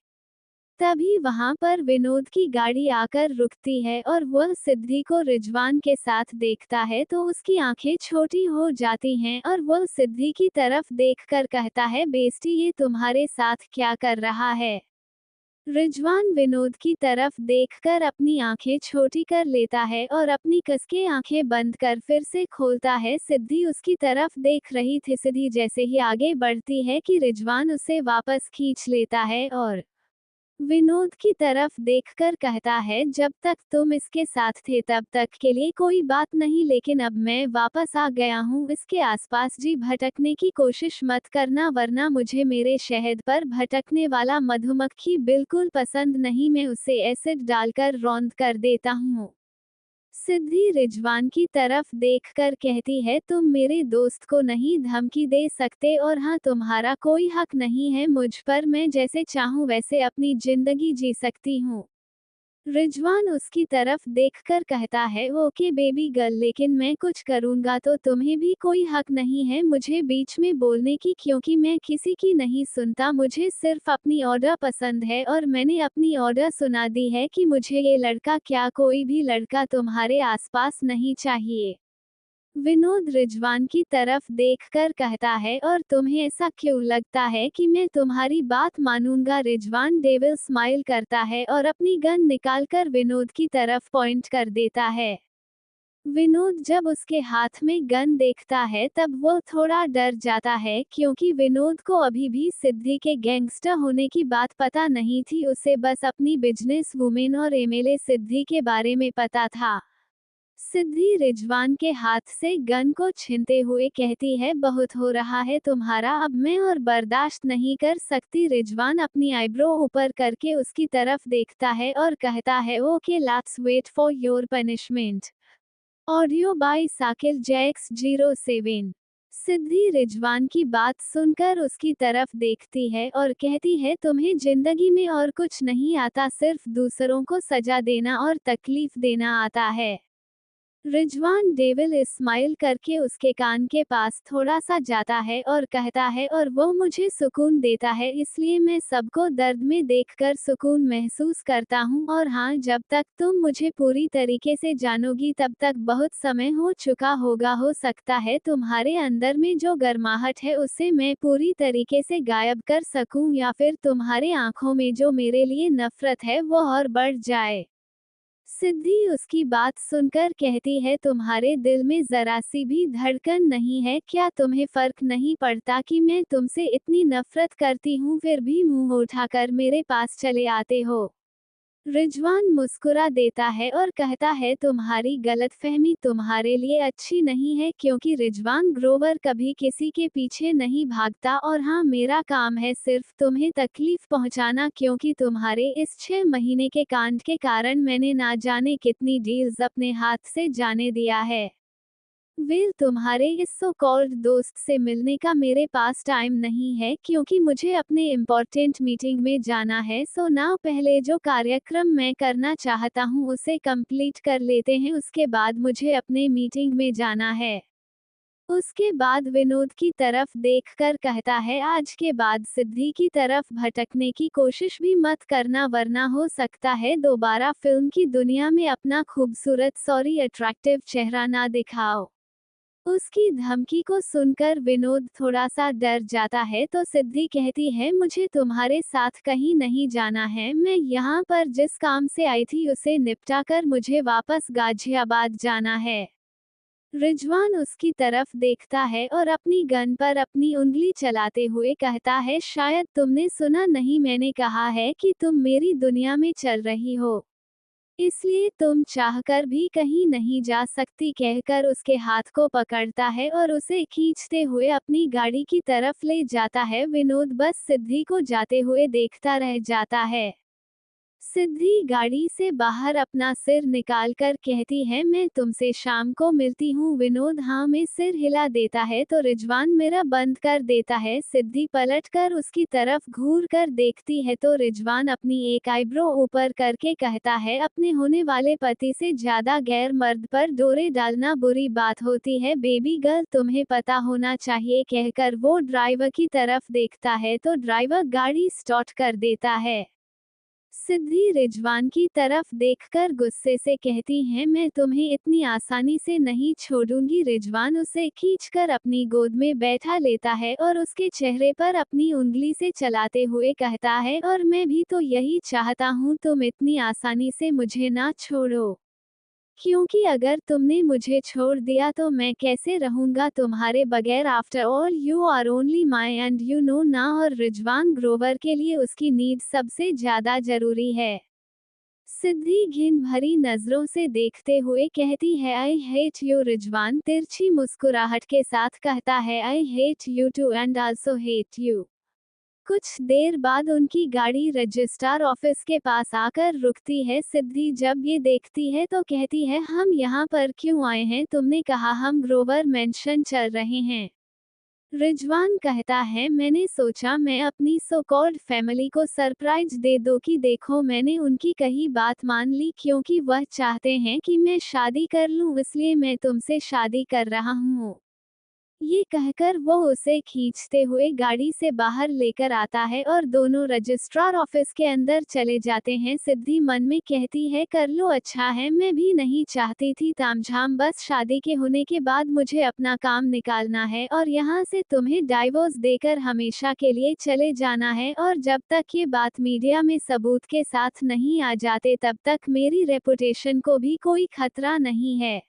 तभी वहां पर विनोद की गाड़ी आकर रुकती है और वह सिद्धि को रिजवान के साथ देखता है तो उसकी आंखें छोटी हो जाती हैं और वह सिद्धि की तरफ देखकर कहता है, बेस्टी ये तुम्हारे साथ क्या कर रहा है। रिजवान विनोद की तरफ देखकर अपनी आंखें छोटी कर लेता है और अपनी कसके आंखें बंद कर फिर से खोलता है। सिद्धि उसकी तरफ देख रही थी। सिद्धि जैसे ही आगे बढ़ती है कि रिजवान उसे वापस खींच लेता है और विनोद की तरफ देखकर कहता है, जब तक तुम इसके साथ थे तब तक के लिए कोई बात नहीं, लेकिन अब मैं वापस आ गया हूँ। इसके आसपास जी भटकने की कोशिश मत करना, वरना मुझे मेरे शहद पर भटकने वाला मधुमक्खी बिल्कुल पसंद नहीं। मैं उसे एसिड डालकर रौंद कर देता हूँ। सिद्धि रिजवान की तरफ देखकर कहती है, तुम मेरे दोस्त को नहीं धमकी दे सकते, और हाँ, तुम्हारा कोई हक नहीं है मुझ पर। मैं जैसे चाहूँ वैसे अपनी जिंदगी जी सकती हूँ। रिजवान उसकी तरफ देखकर कहता है, ओके बेबी गर्ल, लेकिन मैं कुछ करूंगा तो तुम्हें भी कोई हक नहीं है मुझे बीच में बोलने की, क्योंकि मैं किसी की नहीं सुनता। मुझे सिर्फ अपनी ऑर्डर पसंद है और मैंने अपनी ऑर्डर सुना दी है कि मुझे ये लड़का, क्या कोई भी लड़का तुम्हारे आसपास नहीं चाहिए। विनोद रिजवान की तरफ देखकर कहता है, और तुम्हें ऐसा क्यों लगता है कि मैं तुम्हारी बात मानूंगा? रिजवान डेविल स्माइल करता है और अपनी गन निकालकर विनोद की तरफ पॉइंट कर देता है। विनोद जब उसके हाथ में गन देखता है तब वो थोड़ा डर जाता है, क्योंकि विनोद को अभी भी सिद्धि के गैंगस्टर होने की बात पता नहीं थी। उसे बस अपनी बिजनेस वुमेन और एमएलए सिद्धि के बारे में पता था। सिद्धि रिजवान के हाथ से गन को छीनते हुए कहती है, बहुत हो रहा है तुम्हारा, अब मैं और बर्दाश्त नहीं कर सकती। रिजवान अपनी आईब्रो ऊपर करके उसकी तरफ देखता है और कहता है, okay let's wait for your punishment. Audio by Sakil Jax 07। Siddhi Rizwan की बात सुनकर उसकी तरफ देखती है और कहती है, तुम्हें जिंदगी में और कुछ नहीं आता, सिर्फ दूसरों को सजा देना और तकलीफ देना आता है। रिजवान डेविल स्माइल करके उसके कान के पास थोड़ा सा जाता है और कहता है, और वो मुझे सुकून देता है, इसलिए मैं सबको दर्द में देखकर सुकून महसूस करता हूँ। और हाँ, जब तक तुम मुझे पूरी तरीके से जानोगी तब तक बहुत समय हो चुका होगा। हो सकता है तुम्हारे अंदर में जो गर्माहट है उसे मैं पूरी तरीके से गायब कर सकूं, या फिर तुम्हारे आंखों में जो मेरे लिए नफरत है वो और बढ़ जाए। सिद्धि उसकी बात सुनकर कहती है, तुम्हारे दिल में जरा सी भी धड़कन नहीं है क्या? तुम्हें फर्क नहीं पड़ता कि मैं तुमसे इतनी नफरत करती हूँ, फिर भी मुंह उठाकर मेरे पास चले आते हो। रिजवान मुस्कुरा देता है और कहता है, तुम्हारी गलतफहमी तुम्हारे लिए अच्छी नहीं है, क्योंकि रिजवान ग्रोवर कभी किसी के पीछे नहीं भागता, और हाँ, मेरा काम है सिर्फ तुम्हें तकलीफ पहुंचाना, क्योंकि तुम्हारे इस 6 महीने के कांड के कारण मैंने ना जाने कितनी डील्स अपने हाथ से जाने दिया है। वेल, तुम्हारे इस सो कॉल्ड दोस्त से मिलने का मेरे पास टाइम नहीं है, क्योंकि मुझे अपने इम्पोर्टेंट मीटिंग में जाना है। सो नाउ पहले जो कार्यक्रम मैं करना चाहता हूँ उसे कंप्लीट कर लेते हैं, उसके बाद मुझे अपने मीटिंग में जाना है। उसके बाद विनोद की तरफ देखकर कहता है, आज के बाद सिद्धि की तरफ भटकने की कोशिश भी मत करना, वरना हो सकता है दोबारा फिल्म की दुनिया में अपना खूबसूरत सॉरी अट्रैक्टिव चेहरा ना दिखाओ। उसकी धमकी को सुनकर विनोद थोड़ा सा डर जाता है, तो सिद्धि कहती है, मुझे तुम्हारे साथ कहीं नहीं जाना है। मैं यहाँ पर जिस काम से आई थी उसे निपटाकर मुझे वापस गाजियाबाद जाना है। रिजवान उसकी तरफ देखता है और अपनी गन पर अपनी उंगली चलाते हुए कहता है, शायद तुमने सुना नहीं, मैंने कहा है कि तुम मेरी दुनिया में चल रही हो, इसलिए तुम चाहकर भी कहीं नहीं जा सकती, कहकर उसके हाथ को पकड़ता है और उसे खींचते हुए अपनी गाड़ी की तरफ ले जाता है। विनोद बस सिद्धि को जाते हुए देखता रह जाता है। सिद्धि गाड़ी से बाहर अपना सिर निकालकर कहती है, मैं तुमसे शाम को मिलती हूँ। विनोद हाँ में सिर हिला देता है तो रिजवान मेरा बंद कर देता है। सिद्धि पलटकर उसकी तरफ घूर कर देखती है तो रिजवान अपनी एक आईब्रो ऊपर करके कहता है, अपने होने वाले पति से ज्यादा गैर मर्द पर डोरे डालना बुरी बात होती है बेबी गर्ल, तुम्हें पता होना चाहिए। कहकर वो ड्राइवर की तरफ देखता है तो ड्राइवर गाड़ी स्टार्ट कर देता है। सिद्धि रिजवान की तरफ देखकर गुस्से से कहती है, मैं तुम्हें इतनी आसानी से नहीं छोड़ूंगी। रिजवान उसे खींचकर अपनी गोद में बैठा लेता है और उसके चेहरे पर अपनी उंगली से चलाते हुए कहता है, और मैं भी तो यही चाहता हूँ, तुम इतनी आसानी से मुझे ना छोड़ो। क्योंकि अगर तुमने मुझे छोड़ दिया तो मैं कैसे रहूंगा तुम्हारे बगैर। After all you are only my and you know ना। और रिजवान ग्रोवर के लिए उसकी नीड सबसे ज्यादा जरूरी है। सिद्धि घिन भरी नजरों से देखते हुए कहती है, आई हेट यू। रिजवान तिरछी मुस्कुराहट के साथ कहता है, I hate you too and also hate you. कुछ देर बाद उनकी गाड़ी रजिस्ट्रार ऑफिस के पास आकर रुकती है। सिद्धि जब ये देखती है तो कहती है, हम यहाँ पर क्यों आए हैं? तुमने कहा हम ग्रोवर मेंशन चल रहे हैं। रिजवान कहता है, मैंने सोचा मैं अपनी सो कॉल्ड फैमिली को सरप्राइज दे दो कि देखो मैंने उनकी कही बात मान ली, क्योंकि वह चाहते हैं कि मैं शादी कर लूं, इसलिए मैं तुमसे शादी कर रहा हूँ। ये कहकर वो उसे खींचते हुए गाड़ी से बाहर लेकर आता है और दोनों रजिस्ट्रार ऑफिस के अंदर चले जाते हैं। सिद्धि मन में कहती है, कर लो, अच्छा है, मैं भी नहीं चाहती थी तामझाम, बस शादी के होने के बाद मुझे अपना काम निकालना है और यहाँ से तुम्हें डाइवोर्स देकर हमेशा के लिए चले जाना है। और जब तक ये बात मीडिया में सबूत के साथ नहीं आ जाते तब तक मेरी रेपुटेशन को भी कोई खतरा नहीं है।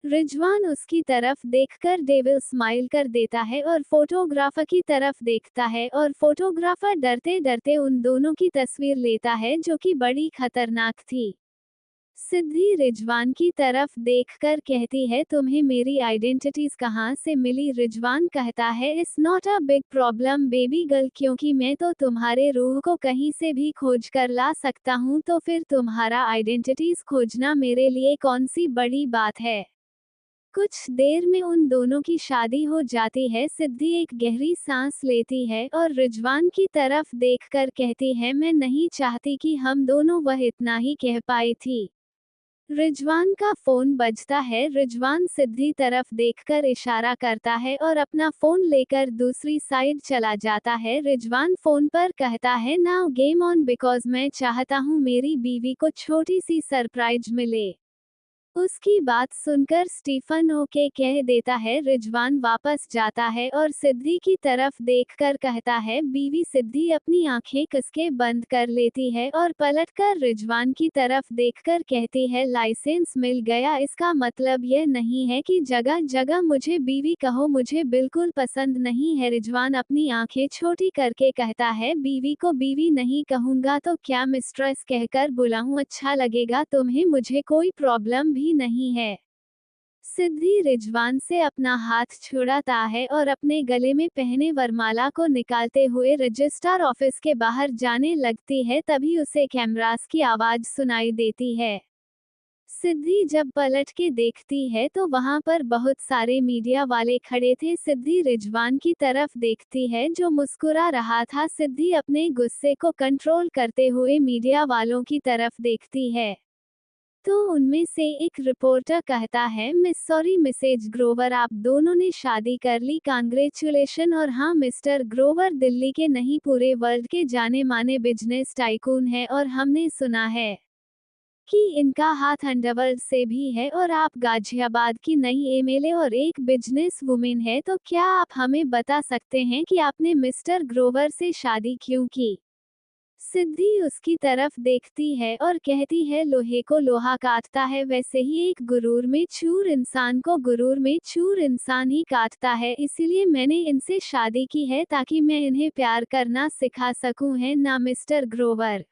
रिजवान उसकी तरफ देखकर डेविल स्माइल कर देता है और फोटोग्राफर की तरफ देखता है, और फोटोग्राफर डरते डरते उन दोनों की तस्वीर लेता है जो कि बड़ी खतरनाक थी। सिद्धि रिजवान की तरफ देखकर कहती है, तुम्हें मेरी आइडेंटिटीज कहाँ से मिली? रिजवान कहता है, it's not a big problem baby girl, क्योंकि मैं तो तुम्हारे रूह को कहीं से भी खोज कर ला सकता हूँ, तो फिर तुम्हारा आइडेंटिटीज खोजना मेरे लिए कौन सी बड़ी बात है। कुछ देर में उन दोनों की शादी हो जाती है। सिद्धि एक गहरी सांस लेती है और रिजवान की तरफ देखकर कहती है, मैं नहीं चाहती कि हम दोनों, वह इतना ही कह पाई थी। रिजवान का फोन बजता है। रिजवान सिद्धि तरफ देखकर इशारा करता है और अपना फोन लेकर दूसरी साइड चला जाता है। रिजवान फोन पर कहता है, नाउ गेम ऑन, बिकॉज मैं चाहता हूँ मेरी बीवी को छोटी सी सरप्राइज मिले। उसकी बात सुनकर स्टीफन ओके कह देता है। रिजवान वापस जाता है और सिद्धि की तरफ देखकर कहता है, बीवी। सिद्धि अपनी आंखें कसके बंद कर लेती है और पलटकर रिजवान की तरफ देखकर कहती है, लाइसेंस मिल गया, इसका मतलब यह नहीं है कि जगह जगह मुझे बीवी कहो, मुझे बिल्कुल पसंद नहीं है। रिजवान अपनी आंखें छोटी करके कहता है, बीवी को बीवी नहीं कहूंगा तो क्या मिस्ट्रेस कहकर बुलाऊं? अच्छा लगेगा तुम्हें, मुझे कोई प्रॉब्लम भी नहीं है। सिद्धि रिजवान से अपना हाथ छुड़ाता है और अपने गले में पहने वरमाला को निकालते हुए रजिस्ट्रार ऑफिस के बाहर जाने लगती है। तभी उसे कैमरास की आवाज सुनाई देती है। सिद्धि जब पलट के देखती है तो वहां पर बहुत सारे मीडिया वाले खड़े थे। सिद्धि रिजवान की तरफ देखती है जो मुस्कुरा रहा था। सिद्धि अपने गुस्से को कंट्रोल करते हुए मीडिया वालों की तरफ देखती है। तो उनमें से एक रिपोर्टर कहता है, मिस सॉरी मिसेज ग्रोवर, आप दोनों ने शादी कर ली, कांग्रेचुलेशन। और हाँ मिस्टर ग्रोवर दिल्ली के नहीं पूरे वर्ल्ड के जाने माने बिजनेस टाइकून है और हमने सुना है कि इनका हाथ अंडरवर्ल्ड से भी है, और आप गाजियाबाद की नई एमएलए और एक बिजनेस वुमेन है, तो क्या आप हमें बता सकते हैं कि आपने मिस्टर ग्रोवर से शादी क्यों की? सिद्धि उसकी तरफ देखती है और कहती है, लोहे को लोहा काटता है, वैसे ही एक गुरूर में चूर इंसान को गुरूर में चूर इंसान ही काटता है, इसीलिए मैंने इनसे शादी की है ताकि मैं इन्हें प्यार करना सिखा सकूं, है ना मिस्टर ग्रोवर?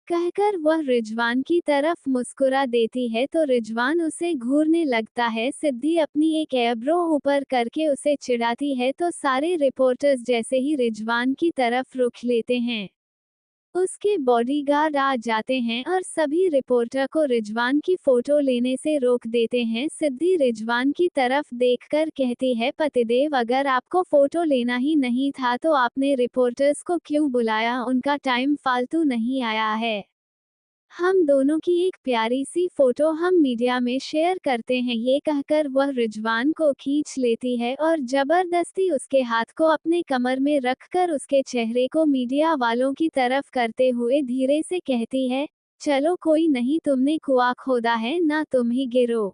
कहकर वह रिजवान की तरफ मुस्कुरा देती है तो रिजवान उसे घूरने लगता है। सिद्धि अपनी एक एब्रो ऊपर करके उसे चिढ़ाती है तो सारे रिपोर्टर्स जैसे ही रिजवान की तरफ रुख लेते हैं, उसके बॉडीगार्ड आ जाते हैं और सभी रिपोर्टर को रिजवान की फोटो लेने से रोक देते हैं। सिद्धि रिजवान की तरफ देखकर कहती है, पतिदेव, अगर आपको फोटो लेना ही नहीं था तो आपने रिपोर्टर्स को क्यों बुलाया? उनका टाइम फालतू नहीं आया है। हम दोनों की एक प्यारी सी फोटो हम मीडिया में शेयर करते हैं। ये कहकर वह रिजवान को खींच लेती है और जबरदस्ती उसके हाथ को अपने कमर में रखकर उसके चेहरे को मीडिया वालों की तरफ करते हुए धीरे से कहती है, चलो कोई नहीं, तुमने कुआं खोदा है ना, तुम ही गिरो।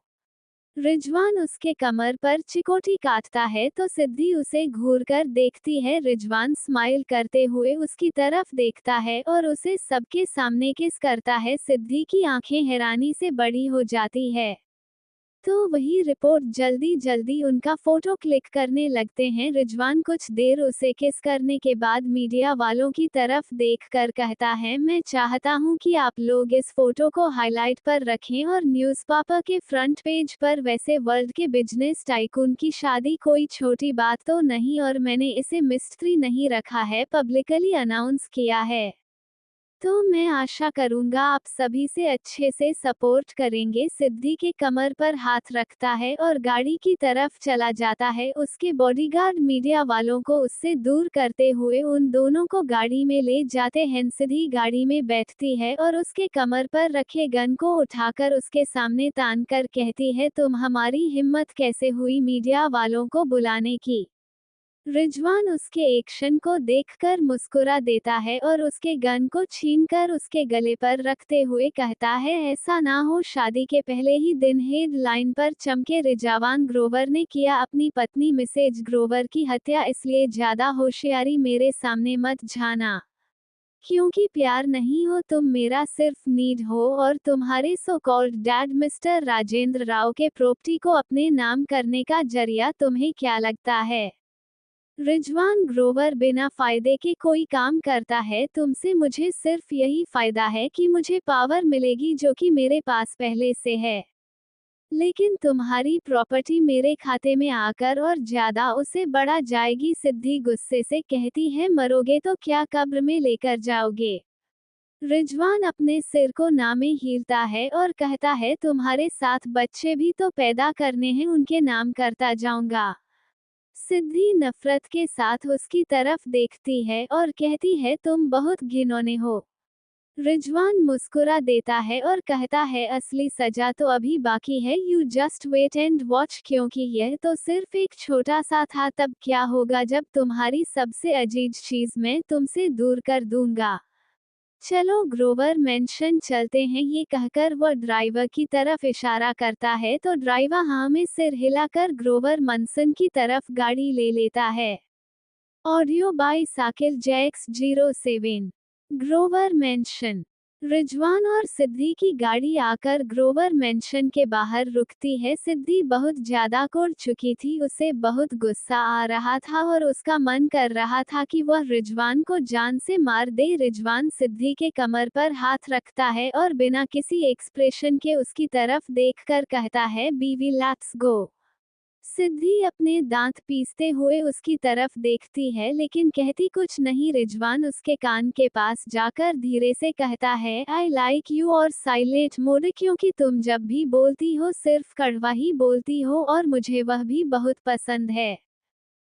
रिजवान उसके कमर पर चिकोटी काटता है तो सिद्धि उसे घूरकर देखती है। रिजवान स्माइल करते हुए उसकी तरफ देखता है और उसे सबके सामने किस करता है। सिद्धि की आंखें हैरानी से बड़ी हो जाती है। तो वही रिपोर्ट जल्दी जल्दी उनका फोटो क्लिक करने लगते हैं। रिजवान कुछ देर उसे किस करने के बाद मीडिया वालों की तरफ देखकर कहता है, मैं चाहता हूं कि आप लोग इस फोटो को हाईलाइट पर रखें और न्यूज़पेपर के फ्रंट पेज पर। वैसे वर्ल्ड के बिजनेस टाइकून की शादी कोई छोटी बात तो नहीं और मैंने इसे मिस्ट्री नहीं रखा है, पब्लिकली अनाउंस किया है। तो मैं आशा करूंगा आप सभी से अच्छे से सपोर्ट करेंगे। सिद्धि के कमर पर हाथ रखता है और गाड़ी की तरफ चला जाता है। उसके बॉडीगार्ड मीडिया वालों को उससे दूर करते हुए उन दोनों को गाड़ी में ले जाते हैं। सिद्धि गाड़ी में बैठती है और उसके कमर पर रखे गन को उठाकर उसके सामने तान कर कहती है, तुम हमारी हिम्मत कैसे हुई मीडिया वालों को बुलाने की। रिजवान उसके एक्शन को देखकर मुस्कुरा देता है और उसके गन को छीनकर उसके गले पर रखते हुए कहता है, ऐसा ना हो शादी के पहले ही दिन हेडलाइन पर चमके रिजवान ग्रोवर ने किया अपनी पत्नी मिसेज ग्रोवर की हत्या, इसलिए ज्यादा होशियारी मेरे सामने मत झाना। क्योंकि प्यार नहीं हो तुम, मेरा सिर्फ नीड हो और तुम्हारे so called dad mister Rajendra Rao के प्रॉपर्टी को अपने नाम करने का जरिया। तुम्हें क्या लगता है रिजवान ग्रोवर बिना फायदे के कोई काम करता है? तुमसे मुझे सिर्फ यही फायदा है कि मुझे पावर मिलेगी जो कि मेरे पास पहले से है। लेकिन तुम्हारी प्रॉपर्टी मेरे खाते में आकर और ज्यादा उसे बढ़ा जाएगी। सिद्धि गुस्से से कहती है, मरोगे तो क्या कब्र में लेकर जाओगे। रिजवान अपने सिर को नामे हीलता है और कहता है, तुम्हारे साथ बच्चे भी तो पैदा करने हैं, उनके नाम करता जाऊंगा। सिद्धि नफरत के साथ उसकी तरफ देखती है और कहती है, तुम बहुत घिनौने हो। रिजवान मुस्कुरा देता है और कहता है, असली सजा तो अभी बाकी है, you just wait and watch, क्योंकि यह तो सिर्फ एक छोटा सा था, तब क्या होगा जब तुम्हारी सबसे अजीज चीज मैं तुमसे दूर कर दूंगा। चलो ग्रोवर मेंशन चलते हैं। ये कहकर वह ड्राइवर की तरफ इशारा करता है तो ड्राइवर हाँ में सिर हिलाकर ग्रोवर मंसन की तरफ गाड़ी ले लेता है। Audio by Sakil Jax 07। Grover mansion. Rizwan और सिद्धि की गाड़ी आकर ग्रोवर मेंशन के बाहर रुकती है। सिद्धि बहुत ज्यादा कुड़ चुकी थी, उसे बहुत गुस्सा आ रहा था और उसका मन कर रहा था कि वह रिजवान को जान से मार दे। रिजवान सिद्धि के कमर पर हाथ रखता है और बिना किसी एक्सप्रेशन के उसकी तरफ देखकर कहता है, बीवी लेट्स गो। सिद्धि अपने दांत पीसते हुए उसकी तरफ देखती है लेकिन कहती कुछ नहीं। रिजवान उसके कान के पास जाकर धीरे से कहता है, आई लाइक यू और साइलेंट मोड, क्योंकि तुम जब भी बोलती हो सिर्फ कड़वा ही बोलती हो और मुझे वह भी बहुत पसंद है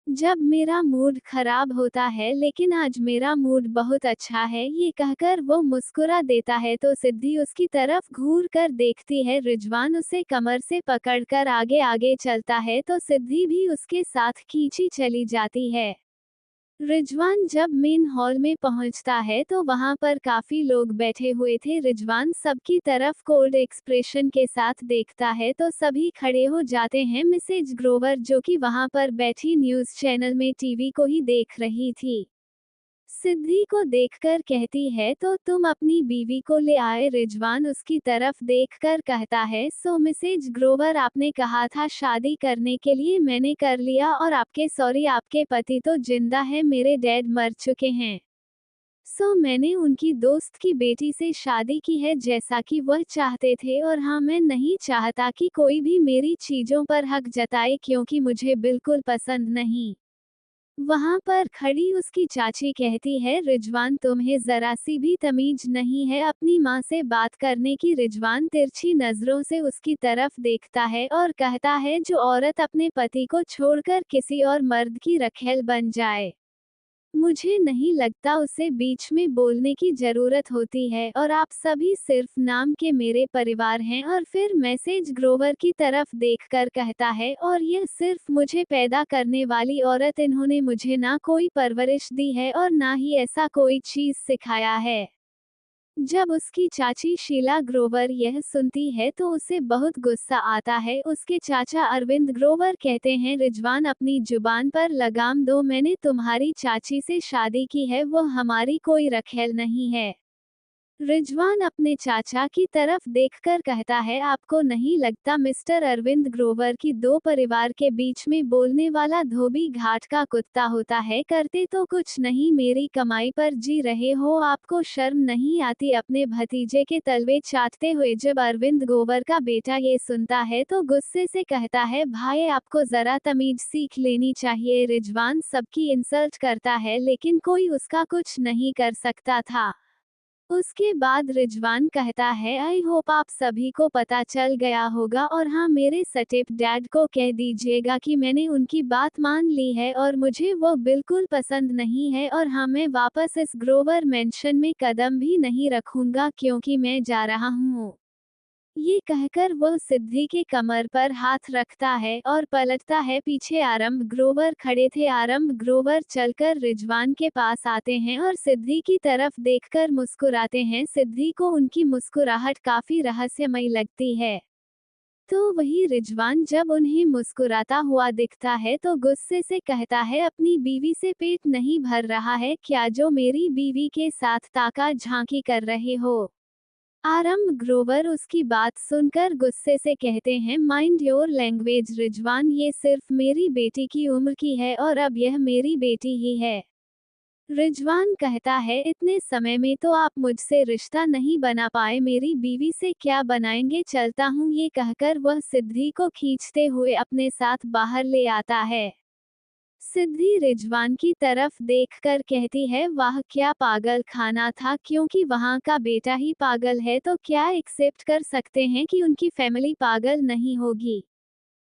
जब मेरा मूड खराब होता है, लेकिन आज मेरा मूड बहुत अच्छा है। ये कहकर वो मुस्कुरा देता है तो सिद्धि उसकी तरफ घूर कर देखती है। रिजवान उसे कमर से पकड़कर आगे आगे चलता है तो सिद्धि भी उसके साथ खींची चली जाती है। रिजवान जब मेन हॉल में पहुंचता है तो वहां पर काफी लोग बैठे हुए थे। रिजवान सबकी तरफ कोल्ड एक्सप्रेशन के साथ देखता है तो सभी खड़े हो जाते हैं। मिसेज ग्रोवर जो कि वहां पर बैठी न्यूज चैनल में टीवी को ही देख रही थी, सिद्धि को देखकर कहती है, तो तुम अपनी बीवी को ले आए। रिजवान उसकी तरफ देखकर कहता है, सो मिसेज ग्रोवर आपने कहा था शादी करने के लिए, मैंने कर लिया और आपके पति तो जिंदा है, मेरे डैड मर चुके हैं। सो मैंने उनकी दोस्त की बेटी से शादी की है जैसा कि वह चाहते थे, और हाँ मैं नहीं चाहता कि कोई भी मेरी चीजों पर हक जताए क्योंकि मुझे बिल्कुल पसंद नहीं। वहां पर खड़ी उसकी चाची कहती है, रिजवान तुम्हें जरा सी भी तमीज नहीं है अपनी माँ से बात करने की। रिजवान तिरछी नजरों से उसकी तरफ देखता है और कहता है, जो औरत अपने पति को छोड़कर किसी और मर्द की रखेल बन जाए मुझे नहीं लगता उसे बीच में बोलने की जरूरत होती है, और आप सभी सिर्फ नाम के मेरे परिवार हैं। और फिर मैसेज ग्रोवर की तरफ देखकर कहता है, और यह सिर्फ मुझे पैदा करने वाली औरत, इन्होंने मुझे ना कोई परवरिश दी है और ना ही ऐसा कोई चीज सिखाया है। जब उसकी चाची शीला ग्रोवर यह सुनती है तो उसे बहुत गुस्सा आता है। उसके चाचा अरविंद ग्रोवर कहते हैं, रिजवान अपनी जुबान पर लगाम दो, मैंने तुम्हारी चाची से शादी की है, वो हमारी कोई रखेल नहीं है। रिजवान अपने चाचा की तरफ देखकर कहता है, आपको नहीं लगता मिस्टर अरविंद ग्रोवर की दो परिवार के बीच में बोलने वाला धोबी घाट का कुत्ता होता है? करते तो कुछ नहीं, मेरी कमाई पर जी रहे हो, आपको शर्म नहीं आती अपने भतीजे के तलवे चाटते हुए? जब अरविंद ग्रोवर का बेटा ये सुनता है तो गुस्से से कहता है, भाई आपको जरा तमीज सीख लेनी चाहिए। रिजवान सबकी इंसल्ट करता है लेकिन कोई उसका कुछ नहीं कर सकता था। उसके बाद रिजवान कहता है, आई होप आप सभी को पता चल गया होगा, और हाँ, मेरे स्टेप डैड को कह दीजिएगा कि मैंने उनकी बात मान ली है और मुझे वो बिल्कुल पसंद नहीं है, और हाँ, मैं वापस इस ग्रोवर मेंशन में कदम भी नहीं रखूंगा क्योंकि मैं जा रहा हूँ। ये कहकर वो सिद्धि के कमर पर हाथ रखता है और पलटता है पीछे। आरंभ ग्रोवर खड़े थे। आरंभ ग्रोवर चलकर रिजवान के पास आते हैं और सिद्धि की तरफ देखकर मुस्कुराते हैं। सिद्धि को उनकी मुस्कुराहट काफी रहस्यमयी लगती है। तो वही रिजवान जब उन्हें मुस्कुराता हुआ दिखता है तो गुस्से से कहता है, अपनी बीवी से पेट नहीं भर रहा है क्या, जो मेरी बीवी के साथ ताका झांकी कर रहे हो? आरंभ ग्रोवर उसकी बात सुनकर गुस्से से कहते हैं, माइंड योर लैंग्वेज रिजवान, ये सिर्फ मेरी बेटी की उम्र की है और अब यह मेरी बेटी ही है। रिजवान कहता है, इतने समय में तो आप मुझसे रिश्ता नहीं बना पाए, मेरी बीवी से क्या बनाएंगे, चलता हूँ। ये कहकर वह सिद्धि को खींचते हुए अपने साथ बाहर ले आता है। सिद्धि रिजवान की तरफ देखकर कहती है, वाह क्या पागल खाना था, क्योंकि वहाँ का बेटा ही पागल है तो क्या एक्सेप्ट कर सकते हैं कि उनकी फैमिली पागल नहीं होगी?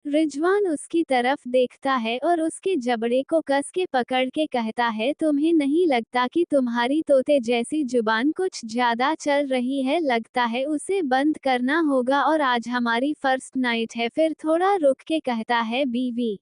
रिजवान उसकी तरफ देखता है और उसके जबड़े को कस के पकड़ के कहता है, तुम्हें नहीं लगता कि तुम्हारी तोते जैसी जुबान कुछ ज्यादा चल रही है? लगता है उसे बंद करना होगा, और आज हमारी फर्स्ट नाइट है। फिर थोड़ा रुक के कहता है, बीवी।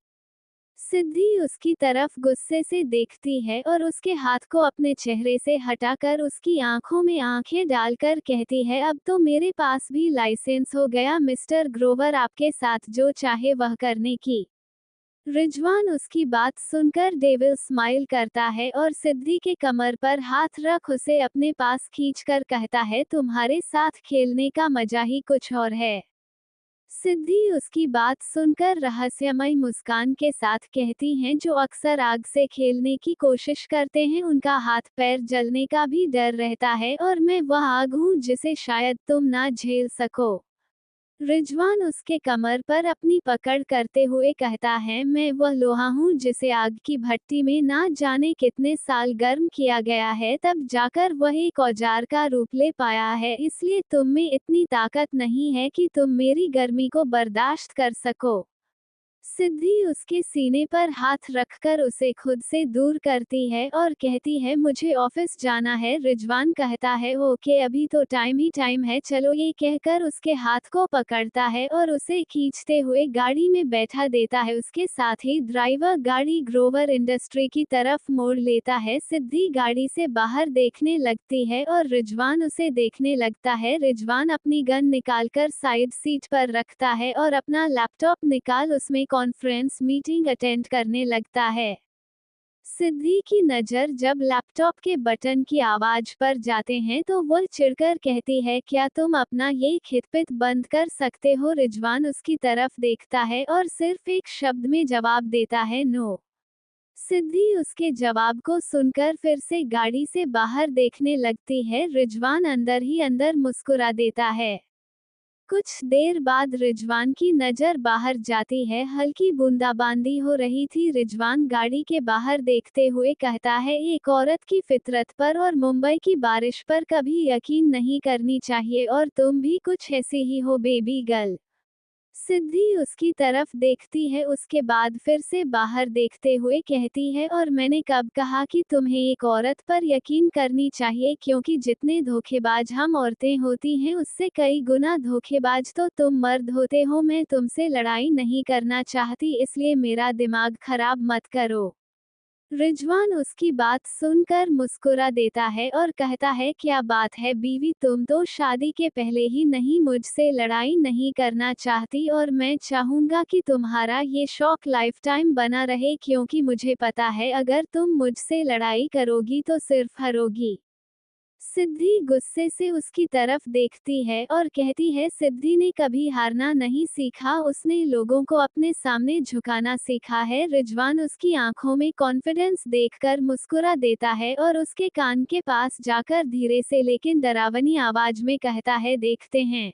सिद्धि उसकी तरफ गुस्से से देखती है और उसके हाथ को अपने चेहरे से हटाकर उसकी आंखों में आंखें डालकर कहती है, अब तो मेरे पास भी लाइसेंस हो गया मिस्टर ग्रोवर, आपके साथ जो चाहे वह करने की। रिजवान उसकी बात सुनकर डेविल स्माइल करता है और सिद्धि के कमर पर हाथ रख उसे अपने पास खींचकर कहता है, तुम्हारे साथ खेलने का मजा ही कुछ और है। सिद्धि उसकी बात सुनकर रहस्यमय मुस्कान के साथ कहती हैं, जो अक्सर आग से खेलने की कोशिश करते हैं उनका हाथ पैर जलने का भी डर रहता है, और मैं वह आग हूँ जिसे शायद तुम ना झेल सको। रिजवान उसके कमर पर अपनी पकड़ करते हुए कहता है, मैं वह लोहा हूँ जिसे आग की भट्टी में ना जाने कितने साल गर्म किया गया है, तब जाकर वह एक औजार का रूप ले पाया है, इसलिए तुम में इतनी ताकत नहीं है कि तुम मेरी गर्मी को बर्दाश्त कर सको। सिद्धि उसके सीने पर हाथ रखकर उसे खुद से दूर करती है और कहती है, मुझे ऑफिस जाना है। रिजवान कहता है, ओके, अभी तो टाइम ही टाइम है, चलो। ये कहकर उसके हाथ को पकड़ता है और उसे खींचते हुए गाड़ी में बैठा देता है। उसके साथ ही ड्राइवर गाड़ी ग्रोवर इंडस्ट्री की तरफ मोड़ लेता है। सिद्धि गाड़ी से बाहर देखने लगती है और रिजवान उसे देखने लगता है। रिजवान अपनी गन निकालकर साइड सीट पर रखता है और अपना लैपटॉप निकाल उसमें कॉन्फ्रेंस मीटिंग अटेंड करने लगता है। सिद्धि की नज़र जब लैपटॉप के बटन की आवाज पर जाते हैं तो वह चिढ़कर कहती है, क्या तुम अपना ये खितपित बंद कर सकते हो? रिजवान उसकी तरफ देखता है और सिर्फ एक शब्द में जवाब देता है, नो। सिद्धि उसके जवाब को सुनकर फिर से गाड़ी से बाहर देखने लगती है। रिजवान अंदर ही अंदर मुस्कुरा देता है। कुछ देर बाद रिजवान की नज़र बाहर जाती है। हल्की बूंदाबांदी हो रही थी। रिजवान गाड़ी के बाहर देखते हुए कहता है, एक औरत की फितरत पर और मुंबई की बारिश पर कभी यकीन नहीं करनी चाहिए, और तुम भी कुछ ऐसी ही हो बेबी गर्ल। सिद्धि उसकी तरफ देखती है, उसके बाद फिर से बाहर देखते हुए कहती है, और मैंने कब कहा कि तुम्हें एक औरत पर यकीन करनी चाहिए, क्योंकि जितने धोखेबाज हम औरतें होती हैं उससे कई गुना धोखेबाज तो तुम मर्द होते हो। मैं तुमसे लड़ाई नहीं करना चाहती, इसलिए मेरा दिमाग खराब मत करो। रिजवान उसकी बात सुनकर मुस्कुरा देता है और कहता है, क्या बात है बीवी, तुम तो शादी के पहले ही नहीं मुझसे लड़ाई नहीं करना चाहती, और मैं चाहूंगा कि तुम्हारा ये शौक लाइफ टाइम बना रहे, क्योंकि मुझे पता है अगर तुम मुझसे लड़ाई करोगी तो सिर्फ हारोगी। सिद्धि गुस्से से उसकी तरफ देखती है और कहती है, सिद्धि ने कभी हारना नहीं सीखा, उसने लोगों को अपने सामने झुकाना सीखा है। रिजवान उसकी आंखों में कॉन्फिडेंस देखकर मुस्कुरा देता है और उसके कान के पास जाकर धीरे से लेकिन डरावनी आवाज में कहता है, देखते हैं।